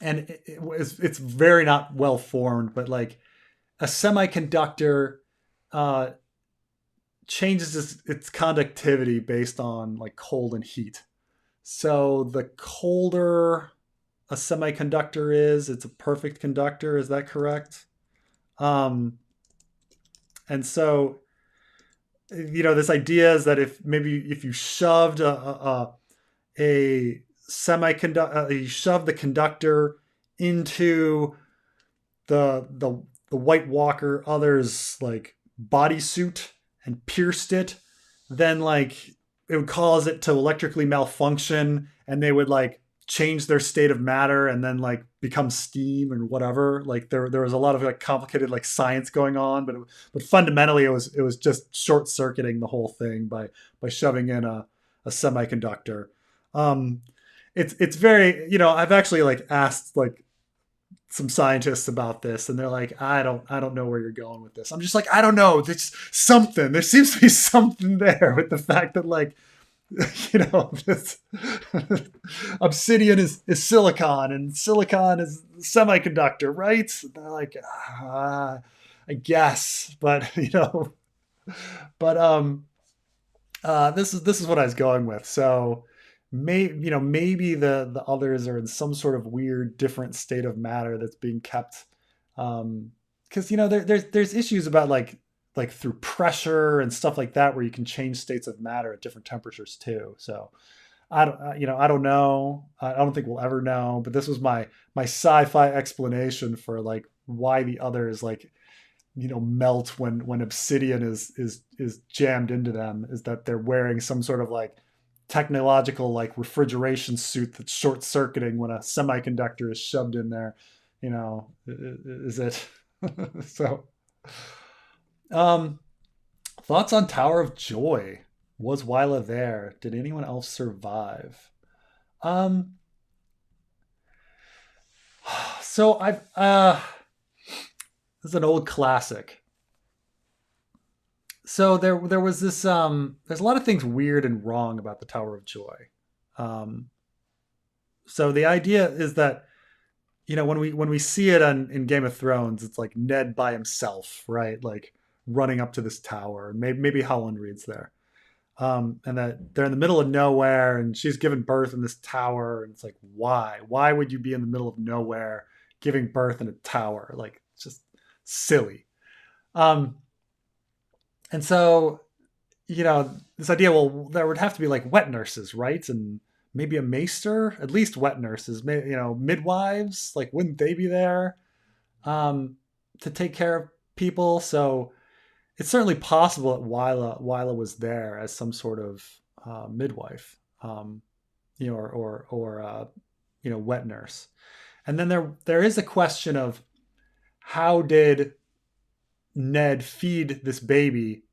S1: it's very not well formed, but like a semiconductor changes its conductivity based on like cold and heat. So the colder a semiconductor is, it's a perfect conductor. Is that correct? And so this idea is that if you shoved a semiconductor, you shoved the conductor into the White Walker others like bodysuit and pierced it, then like it would cause it to electrically malfunction, and they would like change their state of matter and then like become steam and whatever. Like there was a lot of like complicated like science going on, but fundamentally it was just short circuiting the whole thing by shoving in a semiconductor. It's very, I've actually like asked like some scientists about this, and they're like, I don't know where you're going with this. I'm just like, I don't know. There's something. There seems to be something there with the fact that like, this obsidian is silicon, and silicon is semiconductor, right? And they're like, I guess, but this is what I was going with. So maybe the others are in some sort of weird different state of matter that's being kept, because there's issues about like through pressure and stuff like that where you can change states of matter at different temperatures too. So I don't know. I don't think we'll ever know, but this was my sci-fi explanation for like why the others like melt when obsidian is jammed into them, is that they're wearing some sort of like technological like refrigeration suit that's short circuiting when a semiconductor is shoved in there. Is it? So thoughts on Tower of Joy? Was Wyla there? Did anyone else survive? So I've this is an old classic. So there was this there's a lot of things weird and wrong about the Tower of Joy. So the idea is that when we see it in Game of Thrones, it's like Ned by himself, right? Like running up to this tower. Maybe Howland Reed's there. And that they're in the middle of nowhere, and she's given birth in this tower, and it's like, why? Why would you be in the middle of nowhere giving birth in a tower? Like, it's just silly. Um, and so, this idea, well, there would have to be like wet nurses, right? And maybe a maester, at least wet nurses, midwives, like, wouldn't they be there to take care of people? So it's certainly possible that Wyla was there as some sort of midwife, or wet nurse. And then there is a question of how did Ned feed this baby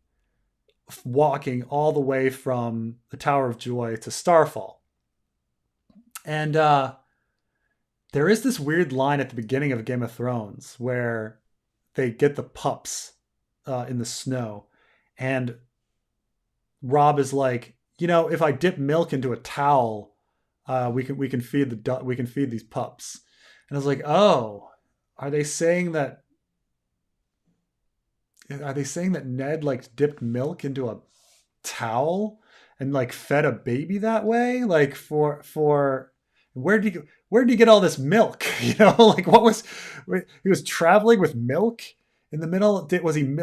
S1: walking all the way from the Tower of Joy to Starfall. And there is this weird line at the beginning of Game of Thrones where they get the pups in the snow, and Robb is like, if I dip milk into a towel, we can feed these pups. And I was like, oh, are they saying that Ned like dipped milk into a towel and like fed a baby that way? Like for where did he get all this milk? Like what was he was traveling with milk in the middle? Was he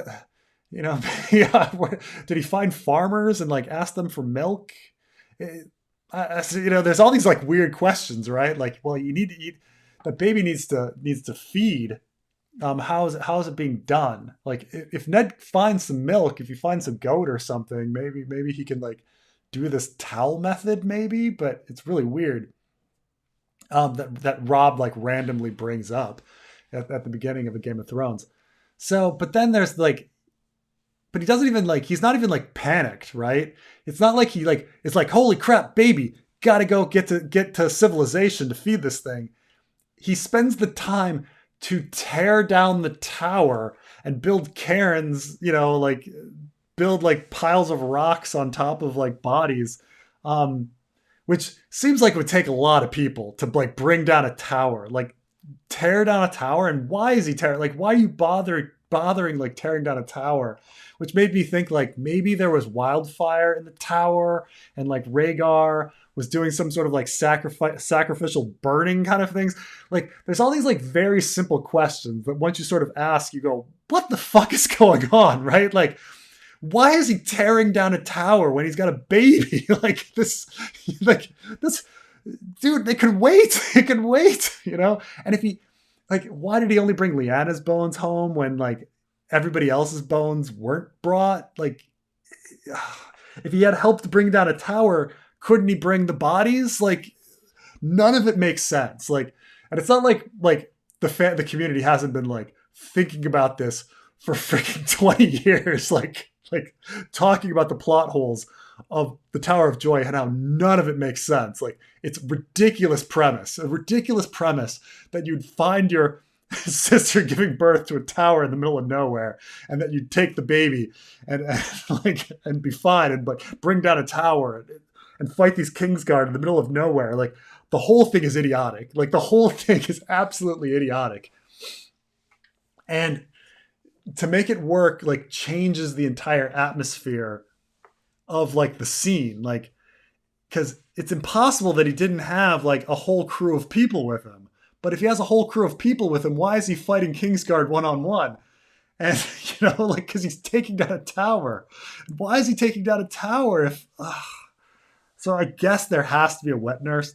S1: yeah, did he find farmers and like ask them for milk? There's all these like weird questions, right? Like, well, you need to eat. The baby needs to feed. How is it being done? Like, if Ned finds some milk, if he finds some goat or something, maybe he can like do this towel method, maybe. But it's really weird. That Robb like randomly brings up at the beginning of a Game of Thrones. So, but then there's like, but he doesn't even like, he's not even like panicked, right? It's not like it's like, holy crap, baby, gotta go get to civilization to feed this thing. He spends the time to tear down the tower and build cairns, like build like piles of rocks on top of like bodies, which seems like it would take a lot of people to like bring down a tower, like tear down a tower. And why is he tearing? Like, why are you bothering like tearing down a tower? Which made me think like maybe there was wildfire in the tower, and like Rhaegar was doing some sort of like sacrificial burning kind of things. Like, there's all these like very simple questions that once you sort of ask, you go, what the fuck is going on, right? Like, why is he tearing down a tower when he's got a baby? like this, dude, they could wait. It could wait, And if he, like, why did he only bring Lyanna's bones home when like everybody else's bones weren't brought? Like, if he had helped bring down a tower, couldn't he bring the bodies? Like, none of it makes sense. Like, and it's not like the community hasn't been like thinking about this for freaking 20 years, like talking about the plot holes of the Tower of Joy and how none of it makes sense. Like, it's a ridiculous premise that you'd find your sister giving birth to a tower in the middle of nowhere, and that you'd take the baby and be fine, but bring down a tower and fight these Kingsguard in the middle of nowhere. Like, the whole thing is idiotic. Like, the whole thing is absolutely idiotic. And to make it work, like, changes the entire atmosphere of like the scene. Like, because it's impossible that he didn't have like a whole crew of people with him. But if he has a whole crew of people with him, why is he fighting Kingsguard one-on-one? And, like, because he's taking down a tower. Why is he taking down a tower if... So I guess there has to be a wet nurse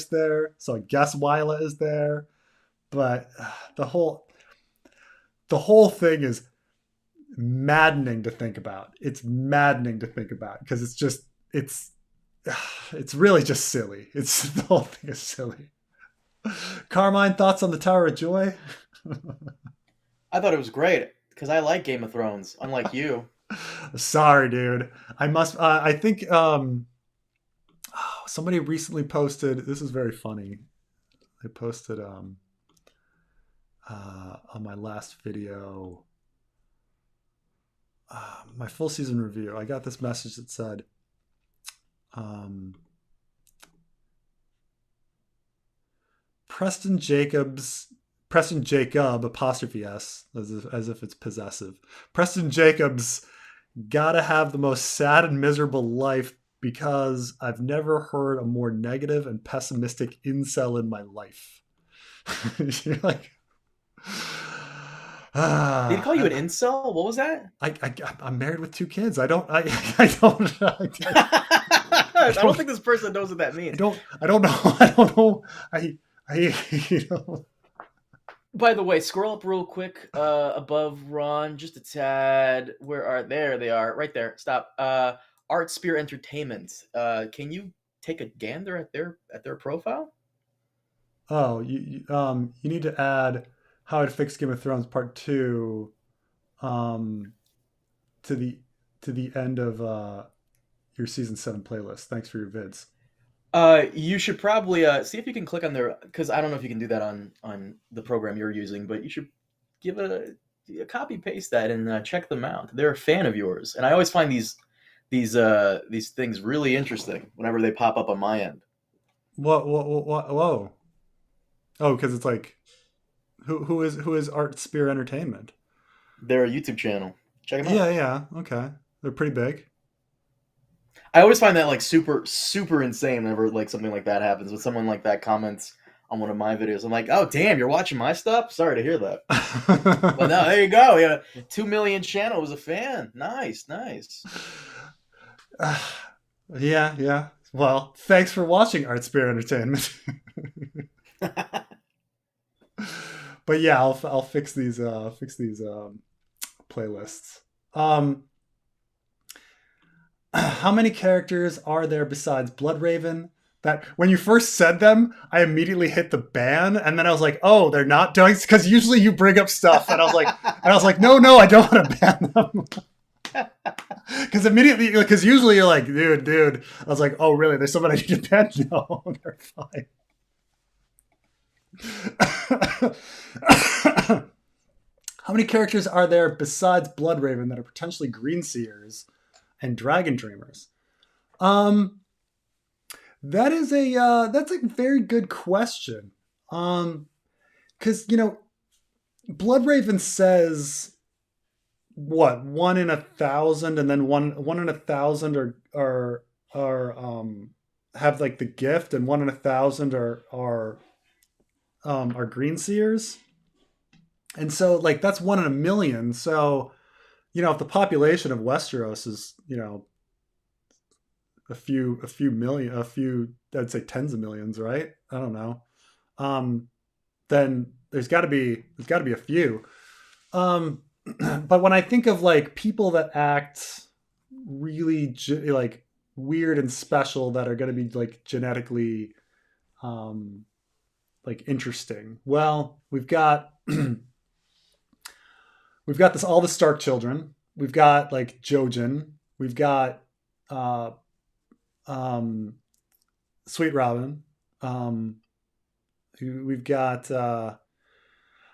S1: there. So I guess Wyla is there. But the whole thing is maddening to think about. It's maddening to think about because it's really just silly. The whole thing is silly. Carmine, thoughts on the Tower of Joy?
S2: I thought it was great because I like Game of Thrones, unlike you.
S1: Sorry, dude. I think somebody recently posted, this is very funny. They posted on my last video my full season review. I got this message that said Preston Jacob apostrophe S as if it's possessive. Preston Jacobs gotta have the most sad and miserable life because I've never heard a more negative and pessimistic incel in my life. You're like,
S2: Did he call you an incel? What was that?
S1: I'm married with 2 kids. I don't. I don't.
S2: I don't think this person knows what that means.
S1: I don't know. I don't know. You know.
S2: By the way, scroll up real quick above Ron, just a tad. Where are there? They are right there. Stop. Art Spear Entertainment. Can you take a gander at their profile?
S1: Oh, you need to add How I'd Fix Game of Thrones Part 2 to the end of your season 7 playlist. Thanks for your vids.
S2: You should probably see if you can click on their, because I don't know if you can do that on the program you're using, but you should give a copy paste that and check them out. They're a fan of yours, and I always find these things really interesting whenever they pop up on my end.
S1: Whoa. Oh, because it's like, who is Art Spear Entertainment?
S2: They're a YouTube channel. Check them out.
S1: Yeah. Okay, they're pretty big.
S2: I always find that like super super insane whenever like something like that happens. When someone like that comments on one of my videos, I'm like, oh damn, you're watching my stuff. Sorry to hear that. But no, there you go. Yeah, 2 million channel was a fan. Nice.
S1: Yeah. Well, thanks for watching Art Spear Entertainment. But yeah, I'll fix these playlists. How many characters are there besides Bloodraven? That when you first said them, I immediately hit the ban, and then I was like, "Oh, they're not doing," because usually you bring up stuff, and I was like, "No, I don't want to ban them." Because usually you're like, dude. I was like, "Oh, really? There's someone I need to ban?" No, they're fine. How many characters are there besides Bloodraven that are potentially Green Seers and Dragon Dreamers? That's a very good question. Because Bloodraven says what, 1 in 1,000, and then one in 1,000 are have like the gift, and 1 in 1,000 are Green Seers. And so like that's 1 in a million. So, if the population of Westeros is, a few million, I'd say tens of millions, right? I don't know. Then there's got to be a few. But when I think of like people that act really like weird and special, that are going to be like genetically like interesting, well, we've got all the Stark children. We've got like Jojen. We've got Sweet Robin. We've got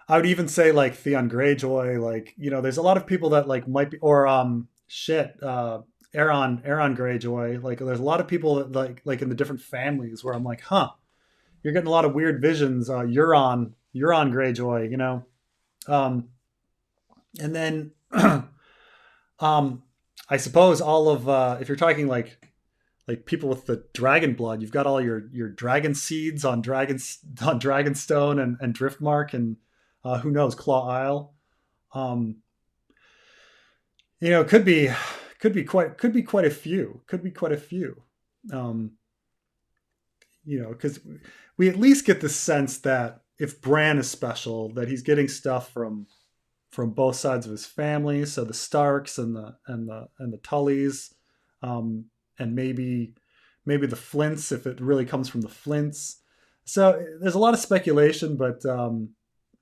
S1: I would even say like Theon Greyjoy. Like, there's a lot of people that like might be, or Aaron Greyjoy. Like, there's a lot of people that like in the different families where I'm like, you're getting a lot of weird visions. Euron Greyjoy, and then I suppose all of if you're talking like people with the dragon blood, you've got all your dragon seeds on Dragonstone and Driftmark, and who knows, Claw Isle. Could be quite a few. Because we at least get the sense that if Bran is special, that he's getting stuff from both sides of his family, so the Starks and the Tullys, and maybe the Flints, if it really comes from the Flints. So there's a lot of speculation, but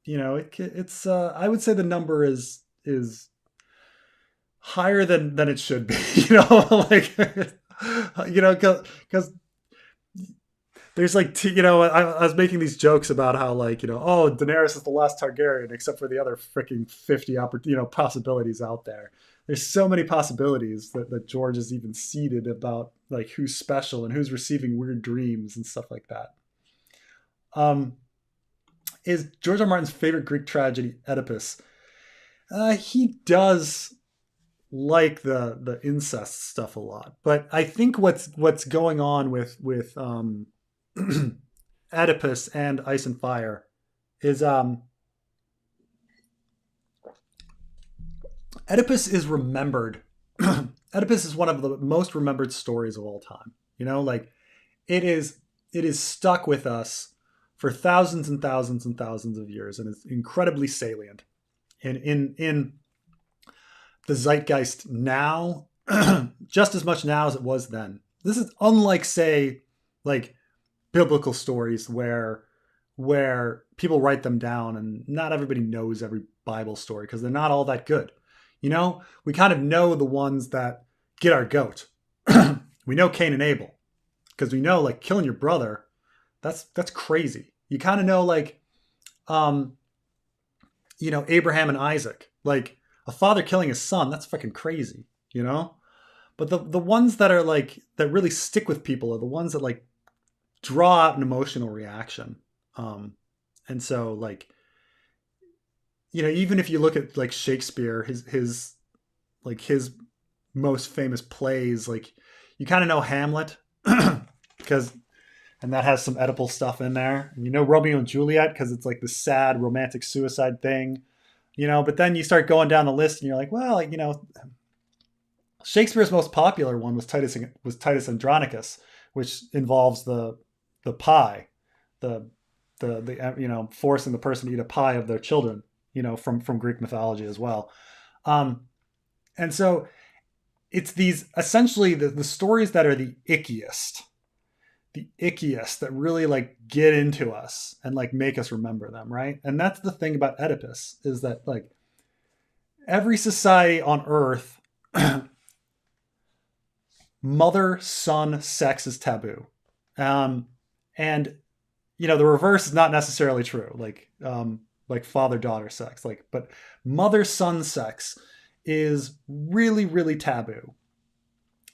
S1: it's I would say the number is higher than it should be. Because there's like I was making these jokes about how like Daenerys is the last Targaryen, except for the other freaking 50 possibilities out there. There's so many possibilities that George is even seeded about like who's special and who's receiving weird dreams and stuff like that. is George R. R. Martin's favorite Greek tragedy, Oedipus. He does like the incest stuff a lot, but I think what's going on with Oedipus and Ice and Fire is Oedipus is remembered. Oedipus is one of the most remembered stories of all time. You know, like it is stuck with us for thousands and thousands and thousands of years, and it's incredibly salient in the zeitgeist now, just as much now as it was then. This is unlike, say, like biblical stories where people write them down and not everybody knows every Bible story because they're not all that good. You know, we kind of know the ones that get our goat. We know Cain and Abel because we know like killing your brother, that's crazy. You kind of know like, Abraham and Isaac, like a father killing his son, that's fucking crazy, you know? But the ones that are like, that really stick with people are the ones that like draw out an emotional reaction. And so like, even if you look at like Shakespeare, his most famous plays, like you kind of know Hamlet because, and that has some Oedipal stuff in there. And Romeo and Juliet because it's like the sad romantic suicide thing, but then you start going down the list and you're like, well, like, Shakespeare's most popular one was Titus Andronicus, which involves the pie, the forcing the person to eat a pie of their children, from Greek mythology as well. And so it's these essentially the stories that are the ickiest that really like get into us and like make us remember them, right? And that's the thing about Oedipus, is that like every society on Earth, mother-son sex is taboo. And the reverse is not necessarily true, like father-daughter sex, but mother-son sex is really, really taboo.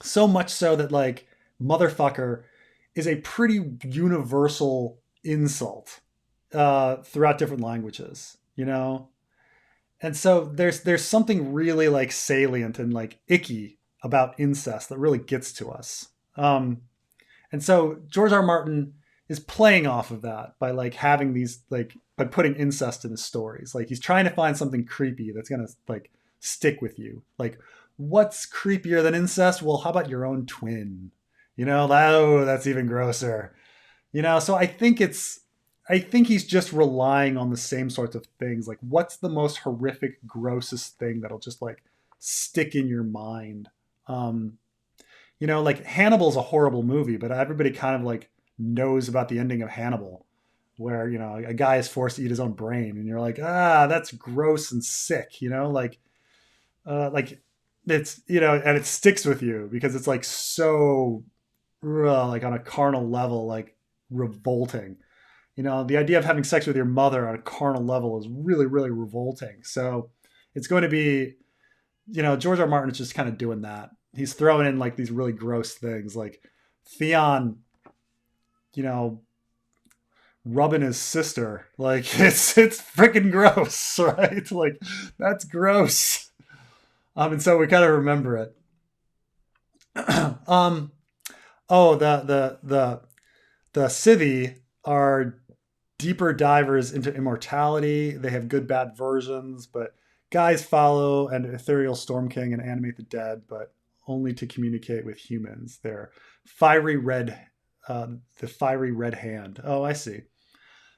S1: So much so that like motherfucker is a pretty universal insult throughout different languages, And so there's something really like salient and like icky about incest that really gets to us. And so George R. R. Martin is playing off of that by like having these like by putting incest in his stories. Like he's trying to find something creepy that's gonna like stick with you. Like, what's creepier than incest? Well, how about your own twin? That's even grosser. So I think he's just relying on the same sorts of things. Like, what's the most horrific, grossest thing that'll just like stick in your mind? Like Hannibal's a horrible movie, but everybody kind of like knows about the ending of Hannibal, where a guy is forced to eat his own brain, and you're like, that's gross and sick. Like it's and it sticks with you because it's like so like on a carnal level, like revolting. The idea of having sex with your mother on a carnal level is really, really revolting. So it's going to be, George R. R. Martin is just kind of doing that. He's throwing in like these really gross things, like Theon, rubbing his sister. Like it's freaking gross, right? Like that's gross. And so we kind of remember it. Oh, the Civi are deeper divers into immortality. They have good, bad versions, but guys follow an ethereal Storm King and animate the dead, but only to communicate with humans. They're the fiery red hand. Oh, I see.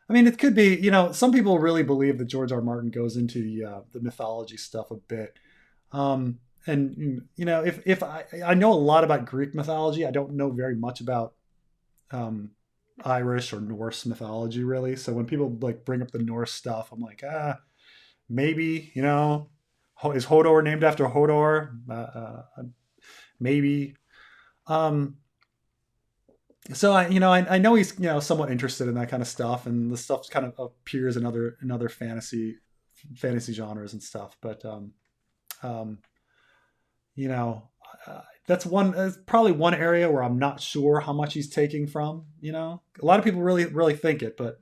S1: I mean, it could be, some people really believe that George R. R. Martin goes into the mythology stuff a bit. And if I know a lot about Greek mythology, I don't know very much about Irish or Norse mythology, really. So when people like bring up the Norse stuff, I'm like, maybe, is Hodor named after Hodor? Maybe. So I know he's somewhat interested in that kind of stuff, and the stuff kind of appears in other fantasy genres and stuff. But that's probably one area where I'm not sure how much he's taking from. A lot of people really think it, but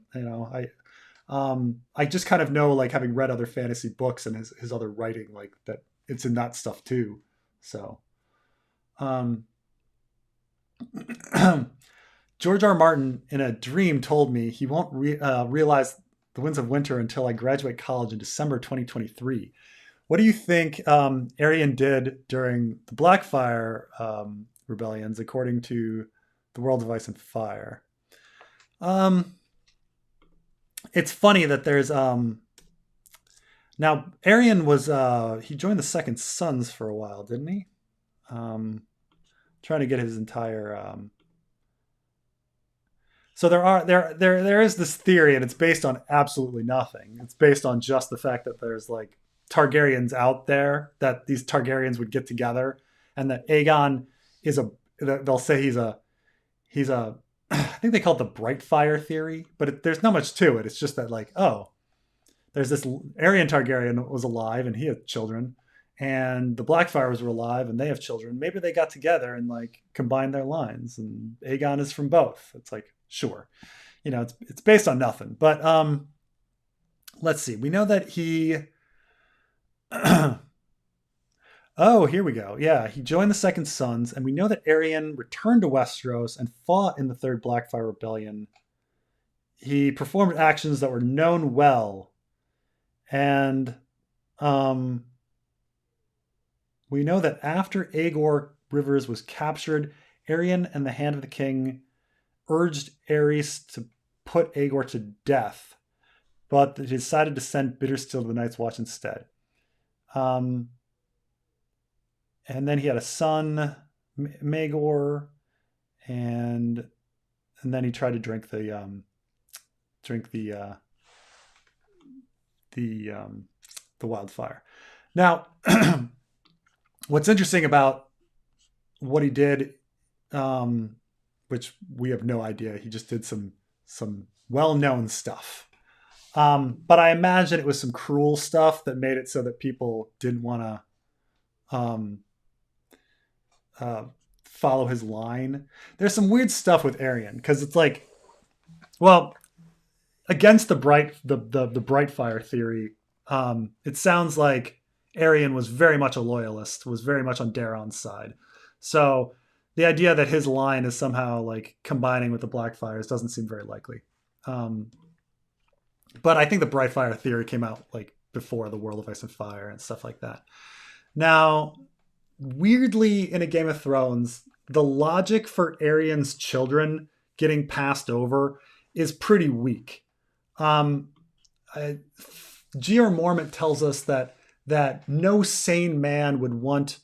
S1: I just kind of know, like, having read other fantasy books and his other writing, like, that it's in that stuff too. So, um, George R. R. Martin, in a dream, told me he won't realize the Winds of Winter until I graduate college in December 2023. What do you think Arian did during the Blackfyre rebellions, according to the World of Ice and Fire? Um, it's funny that there's now Arian was he joined the Second Sons for a while, didn't he? Trying to get his entire so there is this theory, and it's based on absolutely nothing. It's based on just the fact that there's like Targaryens out there, that these Targaryens would get together, and that Aegon is a. They'll say he's a. I think they call it the Brightfire theory, but there's not much to it. It's just that, like, oh, there's this Aryan Targaryen was alive and he had children, and the Blackfyres were alive and they have children. Maybe they got together and like combined their lines, and Aegon is from both. It's like, sure, it's based on nothing. But let's see. We know that he. Oh, here we go. Yeah, he joined the Second Sons, and we know that Arian returned to Westeros and fought in the Third Blackfyre Rebellion. He performed actions that were known well, and we know that after Aegor Rivers was captured, Arian and the Hand of the King urged Aerys to put Aegor to death, but they decided to send Bittersteel to the Night's Watch instead. And then he had a son, Maegor, and then he tried to drink the wildfire. Now, what's interesting about what he did, which we have no idea, he just did some well-known stuff. But I imagine it was some cruel stuff that made it so that people didn't want to follow his line. There's some weird stuff with Arian, because it's like, well, against the Brightfire theory, it sounds like Arian was very much a loyalist, was very much on Daeron's side. So the idea that his line is somehow like combining with the Blackfyres doesn't seem very likely. But I think the Brightfire theory came out like before the World of Ice and Fire and stuff like that. Now, weirdly, in a Game of Thrones, the logic for Arian's children getting passed over is pretty weak. G.R. Mormont tells us that no sane man would want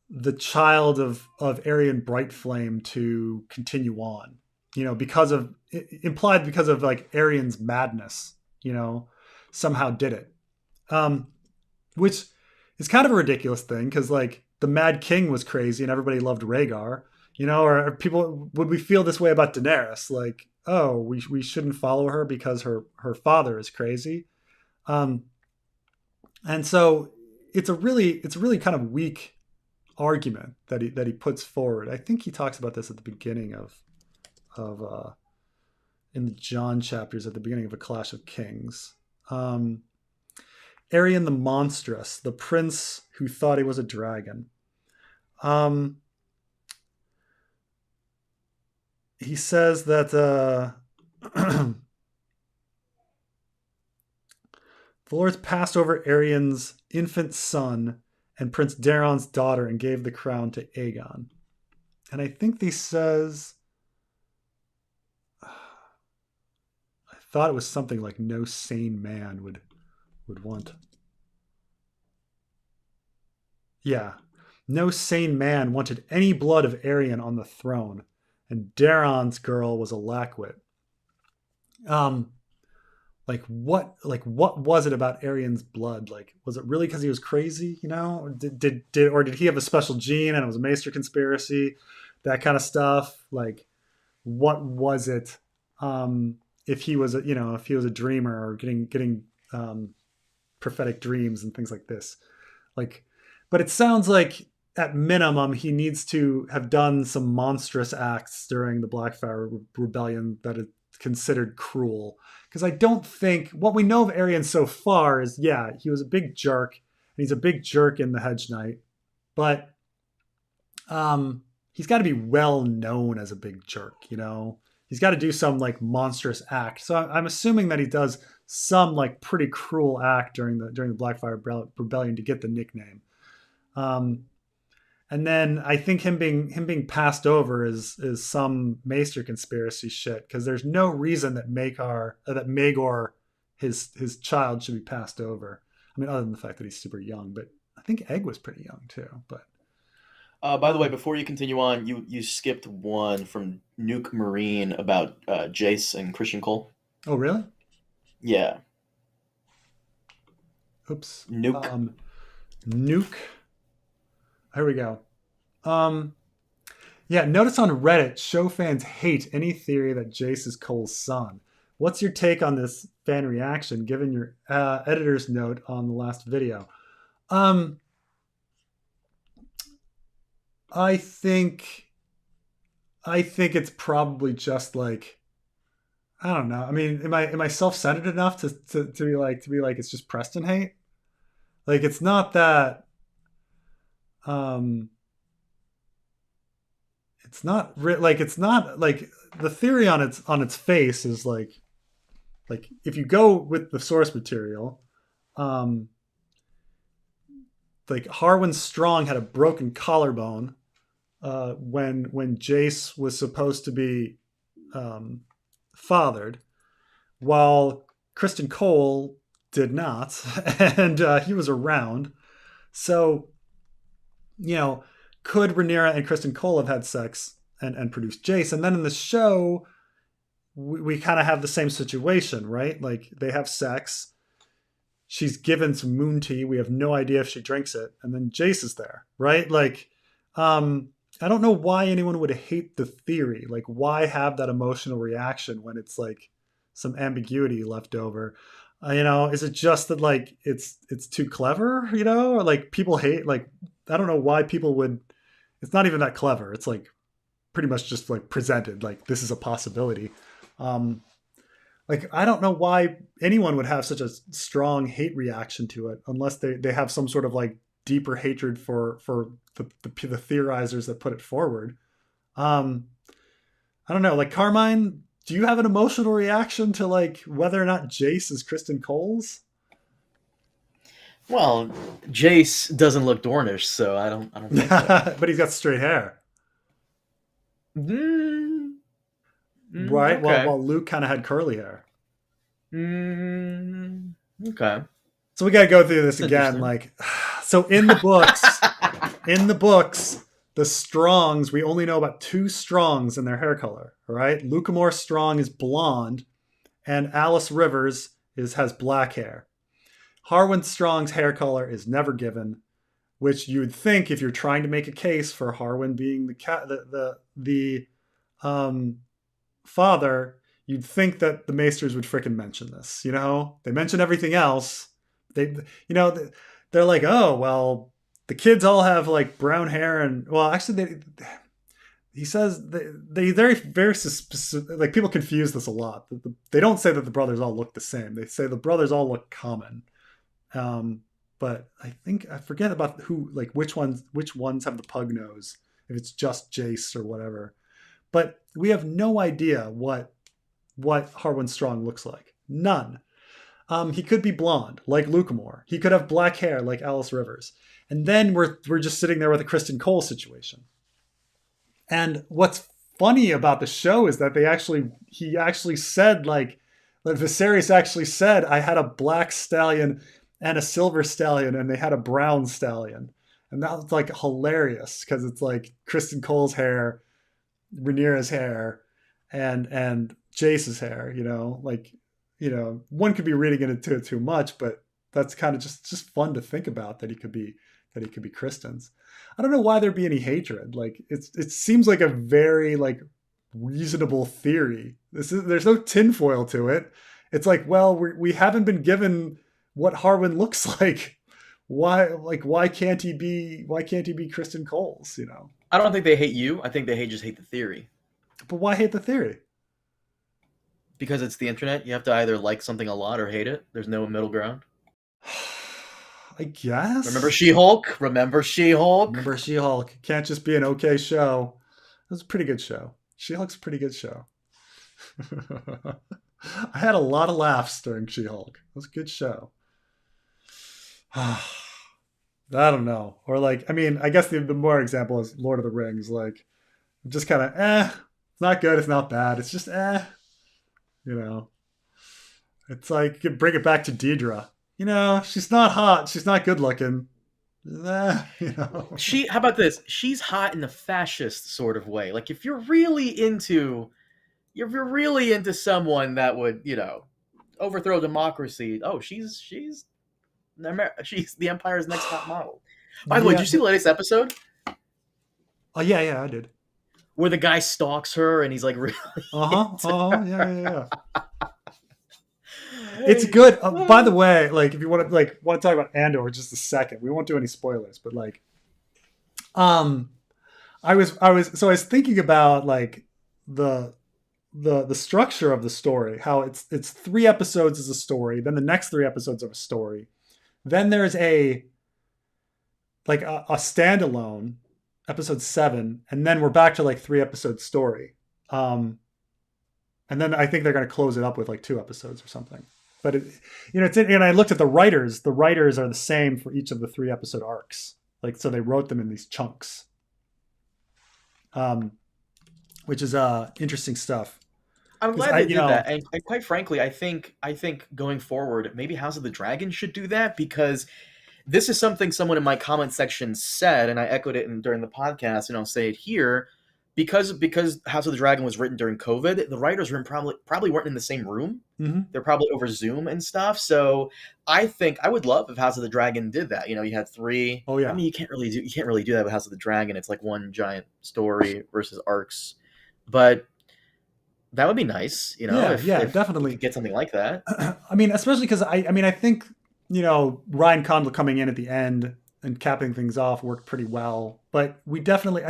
S1: the child of Arian Brightflame to continue on, because of like Arian's madness, somehow did it. Which is kind of a ridiculous thing, because like the Mad King was crazy and everybody loved Rhaegar, or would we feel this way about Daenerys? Like, oh, we shouldn't follow her because her father is crazy. And so it's a really kind of weak argument that he puts forward. I think he talks about this at the beginning of in the John chapters, at the beginning of A Clash of Kings. Arian the Monstrous, the prince who thought he was a dragon. He says that the Lords passed over Arian's infant son and Prince Daeron's daughter and gave the crown to Aegon. And I think he says, I thought it was something like no sane man would want. Yeah. No sane man wanted any blood of Arian on the throne, and Daeron's girl was a lackwit. Like what was it about Arian's blood? Like, was it really because he was crazy? Did he have a special gene and it was a Maester conspiracy? That kind of stuff. Like, what was it? If he was a dreamer or getting prophetic dreams and things like this, like, but it sounds like at minimum he needs to have done some monstrous acts during the Blackfyre Rebellion that is considered cruel. because I don't think what we know of Arian so far is, yeah, he was a big jerk, and he's a big jerk in the Hedge Knight, but he's got to be well known as a big jerk, you know. He's got to do some like monstrous act. So I'm assuming that he does some like pretty cruel act during the Blackfyre Rebellion to get the nickname. Um, and then I think him being passed over is some Maester conspiracy shit, because there's no reason that Magor, his child, should be passed over. I mean, other than the fact that he's super young, but I think Egg was pretty young too. But
S2: By the way, before you continue on, you skipped one from Nuke Marine about Jace and Christian Cole.
S1: oh really?
S2: Yeah.
S1: Oops.
S2: Nuke.
S1: Nuke. Here we go. Yeah, notice on Reddit, show fans hate any theory that Jace is Cole's son. What's your take on this fan reaction, given your editor's note on the last video? I think it's probably just like, I don't know. I mean, am I self-centered enough to be like it's just Preston hate? Like it's not that. It's not it's not like the theory on its face is like if you go with the source material, like Harwin Strong had a broken collarbone when Jace was supposed to be fathered, while Criston Cole did not, and he was around. So, you know, could Rhaenyra and Criston Cole have had sex and produced Jace? And then in the show, we kind of have the same situation, right? Like they have sex. She's given some moon tea. We have no idea if she drinks it. And then Jace is there, right? Like, I don't know why anyone would hate the theory. Like, why have that emotional reaction when it's like some ambiguity left over? You know, is it just that like it's too clever, you know, or like people hate, like, I don't know why people would. It's not even that clever. It's like pretty much just like presented like this is a possibility. Like I don't know why anyone would have such a strong hate reaction to it unless they have some sort of like deeper hatred for the theorizers that put it forward. I don't know. Like Carmine, do you have an emotional reaction to like whether or not Jace is Criston Cole's?
S2: Well, Jace doesn't look Dornish, so I don't think so.
S1: But he's got straight hair. Right?
S2: Okay.
S1: While Luke kind of had curly hair.
S2: Okay.
S1: So we got to go through this again. Like, so in the books, the Strongs, we only know about 2 Strongs and their hair color. All right. Lucamore Strong is blonde, and Alice Rivers has black hair. Harwin Strong's hair color is never given, which you would think if you're trying to make a case for Harwin being the father, you'd think that the Maesters would frickin' mention this. You know, they mention everything else. They're like, oh well, the kids all have like brown hair, and well, actually, he says they very very specific, like people confuse this a lot. They don't say that the brothers all look the same. They say the brothers all look common. But I think I forget about which ones have the pug nose, if it's just Jace or whatever. But we have no idea what Harwin Strong looks like. None. He could be blonde like Lucamore. He could have black hair like Alice Rivers. And then we're just sitting there with a Criston Cole situation. And what's funny about the show is that he actually said like Viserys actually said, I had a black stallion and a silver stallion, and they had a brown stallion. And that was like hilarious because it's like Criston Cole's hair, Rhaenyra's hair, and Jace's hair, you know, like, you know, one could be reading into it too much, but that's kind of just fun to think about that he could be Criston's. I don't know why there'd be any hatred. Like it seems like a very like reasonable theory. There's no tinfoil to it. It's like, well, we haven't been given what Harwin looks like. Why can't he be Criston Cole's, you know?
S2: I don't think they hate you. I think they just hate the theory.
S1: But why hate the theory?
S2: Because it's the internet, you have to either like something a lot or hate it. There's no middle ground.
S1: I guess.
S2: Remember She-Hulk? Remember She-Hulk?
S1: Remember She-Hulk. Can't just be an okay show. It was a pretty good show. She-Hulk's a pretty good show. I had a lot of laughs during She-Hulk. It was a good show. I don't know. Or like, I mean, I guess the more example is Lord of the Rings. Like, just kind of, it's not good, it's not bad. It's just, you know. It's like, you bring it back to Deidra. You know, she's not hot. She's not good looking. You know.
S2: How about this? She's hot in a fascist sort of way. Like if you're really into someone that would, overthrow democracy, oh, she's the Empire's next top model. By the way, did you see the latest episode?
S1: Oh yeah, I did.
S2: Where the guy stalks her and he's like really
S1: yeah. It's good. By the way, like if you want to talk about Andor just a second, we won't do any spoilers, but like, I was thinking about like the structure of the story, how it's 3 episodes as a story, then the next 3 episodes of a story, then there's a standalone episode 7, and then we're back to like 3 episode story, and then I think they're going to close it up with like 2 episodes or something. But and I looked at the writers. The writers are the same for each of the 3 episode arcs. Like, so they wrote them in these chunks, which is interesting stuff.
S2: I'm glad they did that, and quite frankly, I think going forward, maybe House of the Dragon should do that, because this is something someone in my comment section said, and I echoed it during the podcast, and I'll say it here. Because House of the Dragon was written during COVID, the writers were probably weren't in the same room.
S1: Mm-hmm.
S2: They're probably over Zoom and stuff. So I think I would love if House of the Dragon did that. You had 3.
S1: Oh yeah.
S2: I mean, you can't really do that with House of the Dragon. It's like one giant story versus arcs, but that would be nice. If
S1: definitely
S2: get something like that.
S1: I mean, especially because I think Ryan Condal coming in at the end and capping things off worked pretty well. But I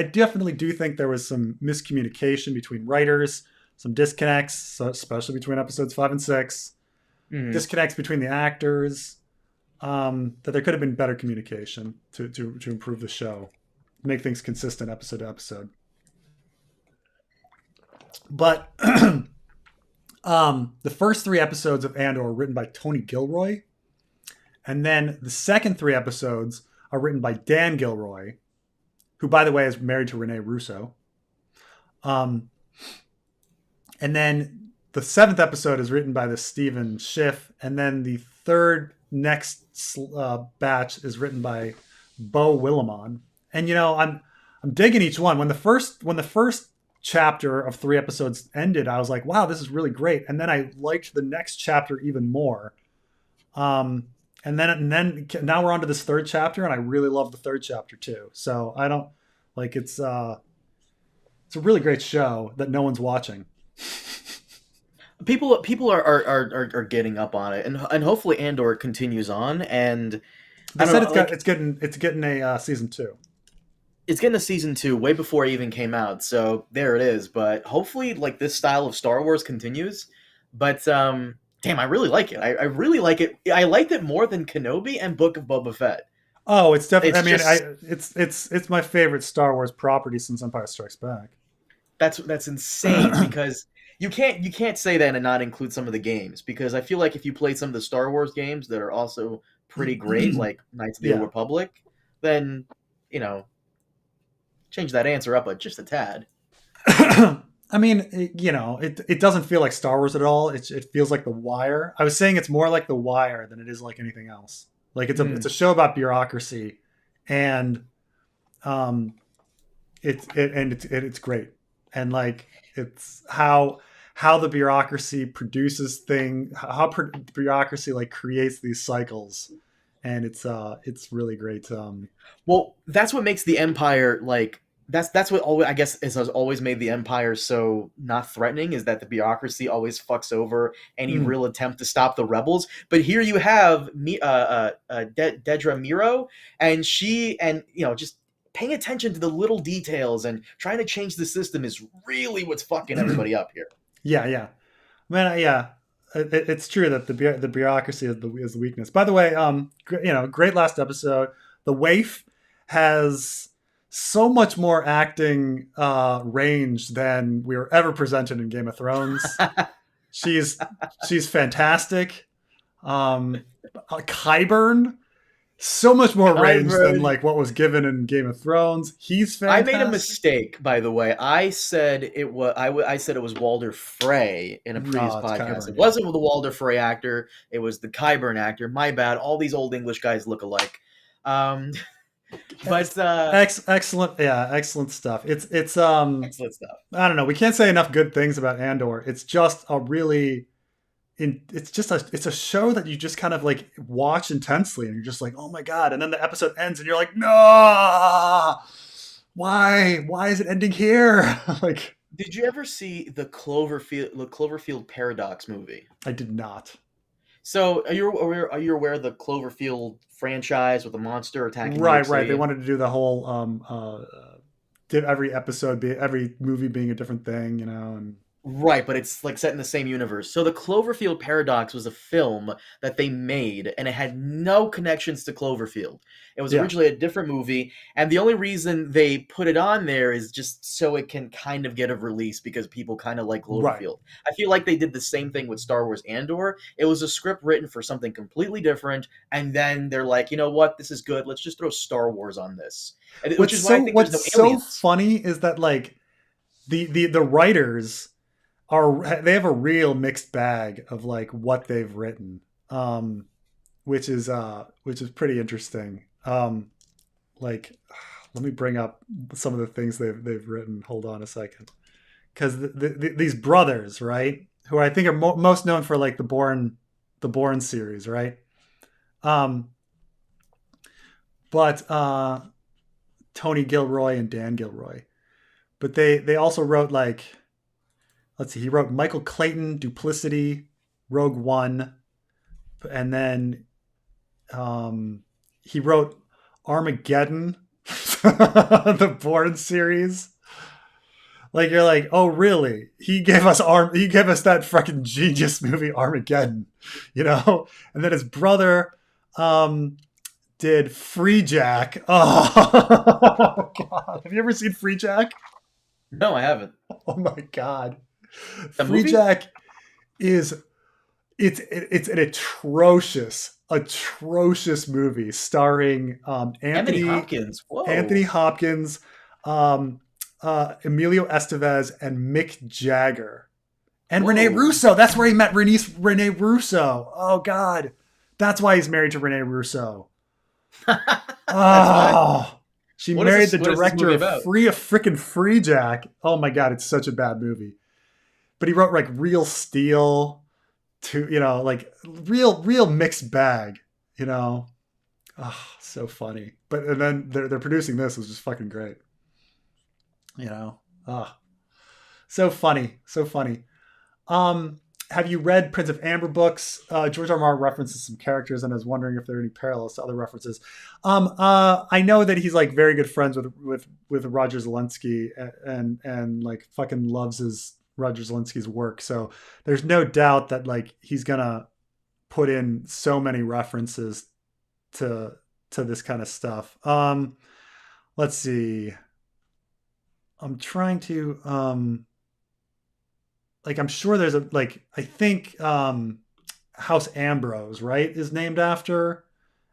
S1: definitely do think there was some miscommunication between writers, some disconnects, especially between episodes 5 and 6, disconnects between the actors, that there could have been better communication to improve the show, make things consistent episode to episode. But the first 3 episodes of Andor were written by Tony Gilroy. And then the second 3 episodes are written by Dan Gilroy, who, by the way, is married to Renee Russo. And then the 7th episode is written by this Stephen Schiff. And then the third next batch is written by Bo Willimon. And, I'm digging each one. When the first chapter of 3 episodes ended, I was like, wow, this is really great. And then I liked the next chapter even more. And then now we're on to this 3rd chapter, and I really love the 3rd chapter too. So I don't like it's a really great show that no one's watching.
S2: People are getting up on it, and hopefully Andor continues on. And
S1: they said it's getting a season 2.
S2: It's getting a season 2 way before it even came out. So there it is. But hopefully, like, this style of Star Wars continues. But damn, I really like it. I really like it. I liked it more than Kenobi and Book of Boba Fett.
S1: Oh, it's definitely. It's my favorite Star Wars property since Empire Strikes Back.
S2: That's insane because you can't say that and not include some of the games, because I feel like if you played some of the Star Wars games that are also pretty great, like Knights of the Old Republic, then change that answer up just a tad.
S1: I mean, it doesn't feel like Star Wars at all. It feels like The Wire. I was saying it's more like The Wire than it is like anything else. Like it's a show about bureaucracy, and it's great, and like it's how the bureaucracy produces bureaucracy like creates these cycles, and it's really great.
S2: Well, that's what makes the Empire like. That's what always, I guess, has always made the Empire so not threatening, is that the bureaucracy always fucks over any real attempt to stop the rebels. But here you have Deidra Miro, and just paying attention to the little details and trying to change the system is really what's fucking everybody up here.
S1: Yeah. Man, yeah, it's true that the bureaucracy is the weakness. By the way, great last episode. The waif has so much more acting range than we were ever presented in Game of Thrones. She's she's fantastic. Qyburn, so much more range than
S2: Kyber.
S1: like what was given in Game of Thrones. He's
S2: I made a
S1: fantastic.
S2: mistake, by the way. I said it was I said it was Walder Frey in a previous
S1: No, it's
S2: podcast.
S1: Qyburn.
S2: It
S1: Yeah.
S2: wasn't the Walder Frey actor. It was the Kyburn actor. My bad. All these old English guys look alike. Um, but
S1: Excellent, yeah, excellent stuff. It's
S2: excellent stuff.
S1: I don't know. We can't say enough good things about Andor. It's just a really it's a show that you just kind of like watch intensely and you're just like, "Oh my god." And then the episode ends and you're like, "No! Why is it ending here?" Like
S2: Did you ever see the Cloverfield Paradox movie?
S1: I did not.
S2: So are you aware of the Cloverfield franchise with the monster attacking New York
S1: Right. They
S2: City?
S1: wanted to do the whole did every episode be every movie being a different thing, and
S2: Right, but it's like set in the same universe. So the Cloverfield Paradox was a film that they made, and it had no connections to Cloverfield. It was
S1: yeah.
S2: originally a different movie, and the only reason they put it on there is just so it can kind of get a release because people kind of like
S1: Right.
S2: Cloverfield. I feel like they did the same thing with Star Wars Andor. It was a script written for something completely different, and then they're like, you know what, this is good. Let's just throw Star Wars on this, which is why I think there's no
S1: What's so
S2: aliens.
S1: funny is that like the writers they have a real mixed bag of like what they've written, um which is pretty interesting. Like let me bring up some of the things they've written. Hold on a second, because these brothers, right, who I think are most known for like the Born series, right? um but Tony Gilroy and Dan Gilroy, but they also wrote like, let's see, he wrote Michael Clayton, Duplicity, Rogue One, and then he wrote Armageddon, the Bourne series. Like you're like, oh really? He gave us that fucking genius movie Armageddon. And then his brother did Free Jack. Oh god. Have you ever seen Free Jack?
S2: No, I haven't.
S1: Oh my god.
S2: The
S1: Free
S2: movie?
S1: Jack is it's an atrocious movie starring
S2: Anthony
S1: Anthony
S2: Hopkins.
S1: Anthony
S2: Whoa.
S1: Hopkins, um, Emilio Estevez, and Mick Jagger, and Rene
S2: Whoa.
S1: Russo. That's where he met Rene Russo. Oh God, that's why he's married to Rene Russo.
S2: That's why.
S1: Oh, she
S2: What is
S1: married
S2: this?
S1: the
S2: What is this
S1: director
S2: movie
S1: of
S2: about?
S1: Free Jack. Oh my God, it's such a bad movie. But he wrote like Real Steel, to like real mixed bag. You know, oh, so funny. But and then they're producing this, which is fucking great. Oh, so funny, so funny. Have you read Prince of Amber books? George R. R. Martin references some characters, and I was wondering if there are any parallels to other references. I know that he's like very good friends with Roger Zelensky, and like fucking loves his Roger Zelensky's work. So there's no doubt that like he's gonna put in so many references to this kind of stuff. Let's see. I'm trying to like I'm sure there's a like I think House Ambrose, right, is named after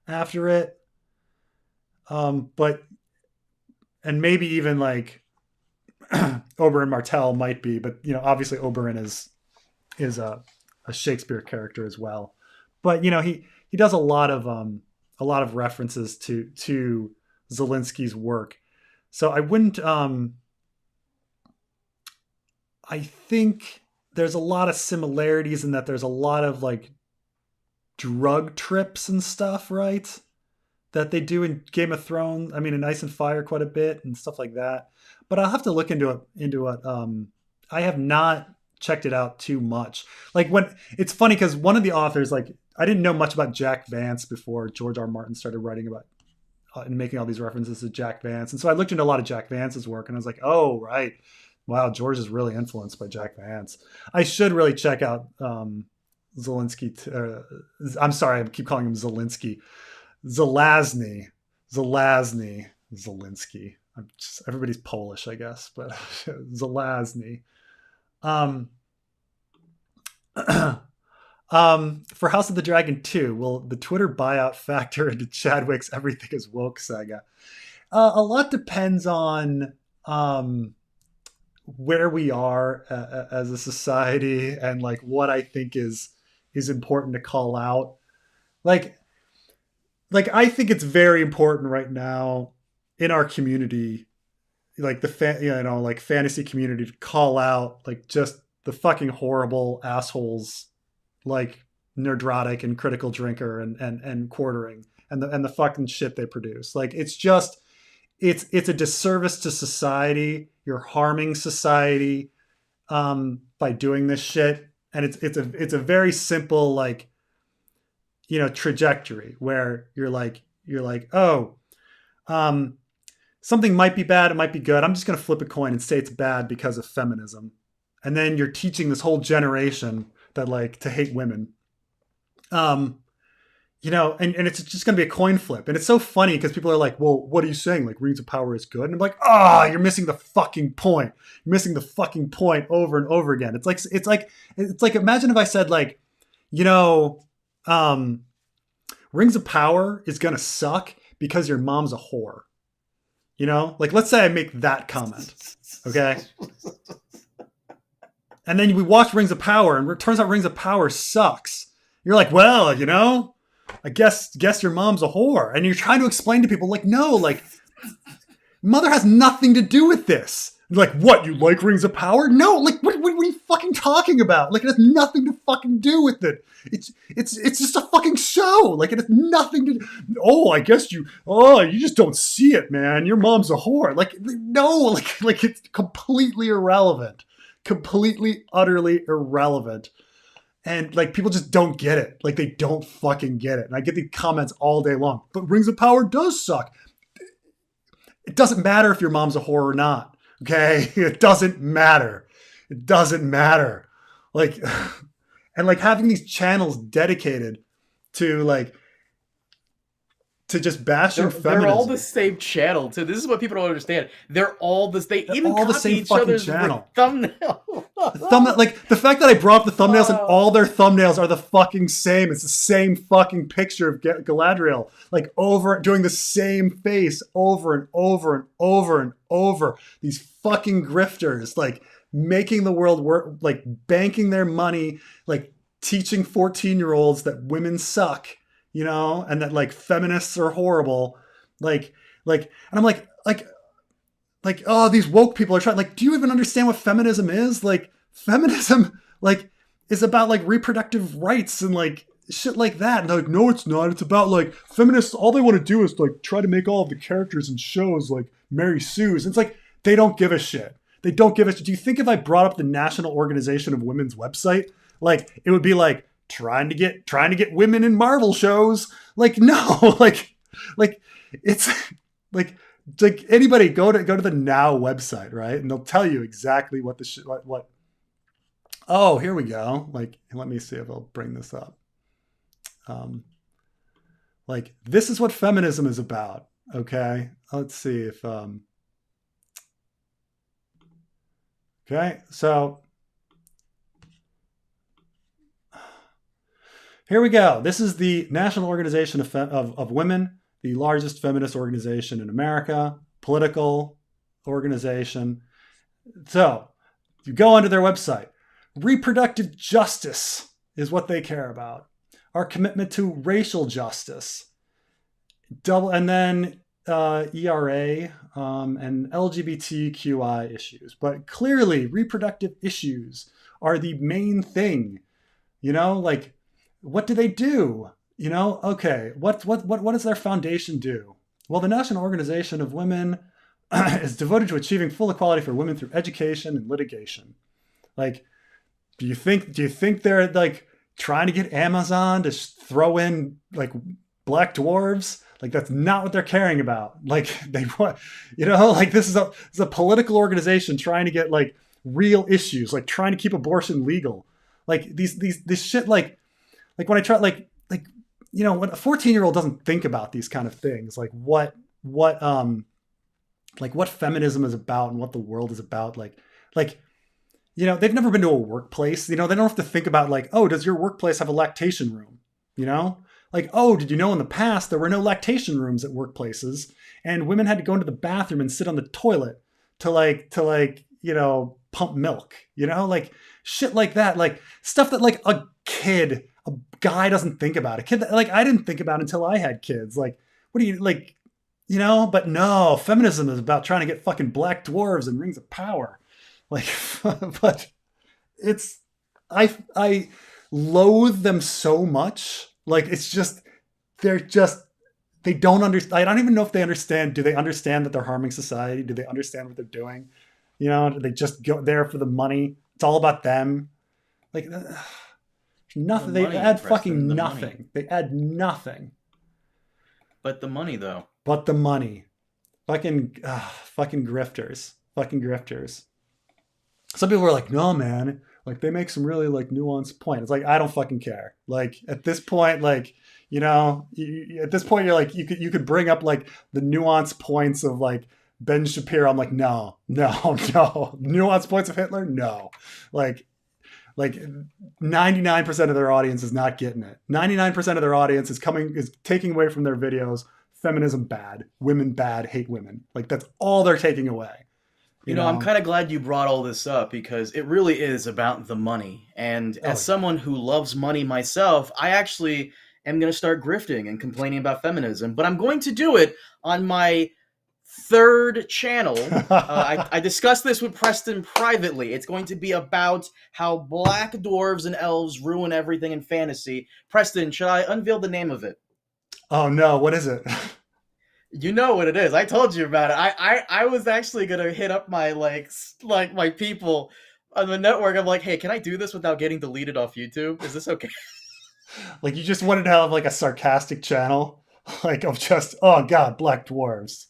S1: it. But and maybe even like Oberyn Martell might be, but obviously Oberyn is a Shakespeare character as well. But he does a lot of references to Zelensky's work. So I wouldn't I think there's a lot of similarities in that there's a lot of like drug trips and stuff, right? That they do in Game of Thrones. I mean, in Ice and Fire quite a bit and stuff like that. But I'll have to look into it. I have not checked it out too much. Like when it's funny because one of the authors, like I didn't know much about Jack Vance before George R. R. Martin started writing about and making all these references to Jack Vance. And so I looked into a lot of Jack Vance's work and I was like, oh, right. Wow, George is really influenced by Jack Vance. I should really check out Zelensky. I'm sorry, I keep calling him Zelensky. Zelazny. Zelensky. Everybody's Polish, I guess, but Zelazny. Um, for House of the Dragon 2, will the Twitter buyout factor into Chadwick's Everything is Woke saga? A lot depends on where we are as a society and like what I think is important to call out. Like I think it's very important right now in our community, like like fantasy community, to call out like just the fucking horrible assholes like Nerdrotic and Critical Drinker and Quartering and the fucking shit they produce. Like it's just it's a disservice to society. You're harming society by doing this shit, and it's a very simple like trajectory where you're like oh something might be bad, it might be good. I'm just gonna flip a coin and say it's bad because of feminism, and then you're teaching this whole generation that like to hate women. And it's just going to be a coin flip. And it's so funny because people are like, well, what are you saying? Like Rings of Power is good. And I'm like, you're missing the fucking point. You're missing the fucking point over and over again. It's like, imagine if I said like, Rings of Power is going to suck because your mom's a whore. Like, let's say I make that comment. Okay. And then we watch Rings of Power and it turns out Rings of Power sucks. You're like, well, I guess your mom's a whore. And you're trying to explain to people like, no, like mother has nothing to do with this. Like, what, you like Rings of Power? No, like what are you fucking talking about? Like it has nothing to fucking do with it. It's just a fucking show. Like it has nothing to do. I guess you just don't see it, man. Your mom's a whore. Like, no, like it's completely irrelevant. Completely, utterly irrelevant. And like people just don't get it. Like they don't fucking get it. And I get these comments all day long. But Rings of Power does suck. It doesn't matter if your mom's a whore or not. Okay? It doesn't matter. It doesn't matter. Like, and like having these channels dedicated to like to just bashing feminism.
S2: They're all the same channel too. This is what people don't understand. They're all They even all copy the same each other's channel. Thumbnail.
S1: Like the fact that I brought up the thumbnails and all their thumbnails are the fucking same. It's the same fucking picture of Galadriel, like doing the same face over and over and over and over. These fucking grifters, like making the world work, like banking their money, like teaching 14-year-olds that women suck. And that like feminists are horrible, and I'm like, oh, these woke people are trying. Like, do you even understand what feminism is? Like, feminism, like, is about like reproductive rights and like shit like that. And they're like, no, it's not. It's about like feminists. All they want to do is like try to make all of the characters in shows like Mary Sue's. And it's like they don't give a shit. They don't give a shit. Do you think if I brought up the National Organization of Women's website, like it would be like, trying to get women in Marvel shows? Like, no, like it's like anybody go to the Now website, right? And they'll tell you exactly what the shit, what. Oh, here we go. Like, let me see if I'll bring this up. Like, this is what feminism is about. Okay. Let's see if, okay. So, here we go. This is the National Organization of Women, the largest feminist organization in America, political organization. So you go onto their website. Reproductive justice is what they care about. Our commitment to racial justice. And then ERA and LGBTQI issues. But clearly, reproductive issues are the main thing. Like, what do they do? Okay, what does their foundation do? Well, the National Organization of Women is devoted to achieving full equality for women through education and litigation. Like, do you think they're like trying to get Amazon to throw in like black dwarves? Like that's not what they're caring about. Like they want, like this is a political organization trying to get like real issues, like trying to keep abortion legal. Like this shit, like when I try, when a 14-year-old doesn't think about these kind of things, like what feminism is about and what the world is about, they've never been to a workplace. They don't have to think about like, oh, does your workplace have a lactation room? Like, oh, did you know in the past there were no lactation rooms at workplaces and women had to go into the bathroom and sit on the toilet to pump milk, like shit like that, like stuff that like a guy doesn't think about. A kid that like I didn't think about until I had kids. Like, what do you like, but no, feminism is about trying to get fucking black dwarves and rings of power. Like, but it's, I loathe them so much. Like, it's just, they don't understand. I don't even know if they understand. Do they understand that they're harming society? Do they understand what they're doing? Do they just go there for the money? It's all about them. Like, nothing.
S2: The money,
S1: they add
S2: Preston,
S1: fucking
S2: the
S1: nothing.
S2: money.
S1: They add nothing.
S2: But the money, though.
S1: But the money. Fucking grifters. Fucking grifters. Some people are like, no, man. Like, they make some really, like, nuanced point. It's like, I don't fucking care. Like, at this point, like, at this point, you're like, you could bring up, like, the nuanced points of, like, Ben Shapiro. I'm like, no. Nuanced points of Hitler? No. Like 99% of their audience is not getting it. 99% of their audience is taking away from their videos, feminism bad, women bad, hate women. Like, that's all they're taking away.
S2: I'm kind of glad you brought all this up because it really is about the money. And as someone who loves money myself, I actually am going to start grifting and complaining about feminism, but I'm going to do it on my third channel. I discussed this with Preston privately. It's going to be about how black dwarves and elves ruin everything in fantasy. Preston, should I unveil the name of it?
S1: Oh no, what is it?
S2: You know what it is. I told you about it. I was actually gonna hit up my my people on the network. I'm like, hey, can I do this without getting deleted off YouTube? Is this okay?
S1: Like, you just wanted to have like a sarcastic channel, like of just, oh god, black dwarves.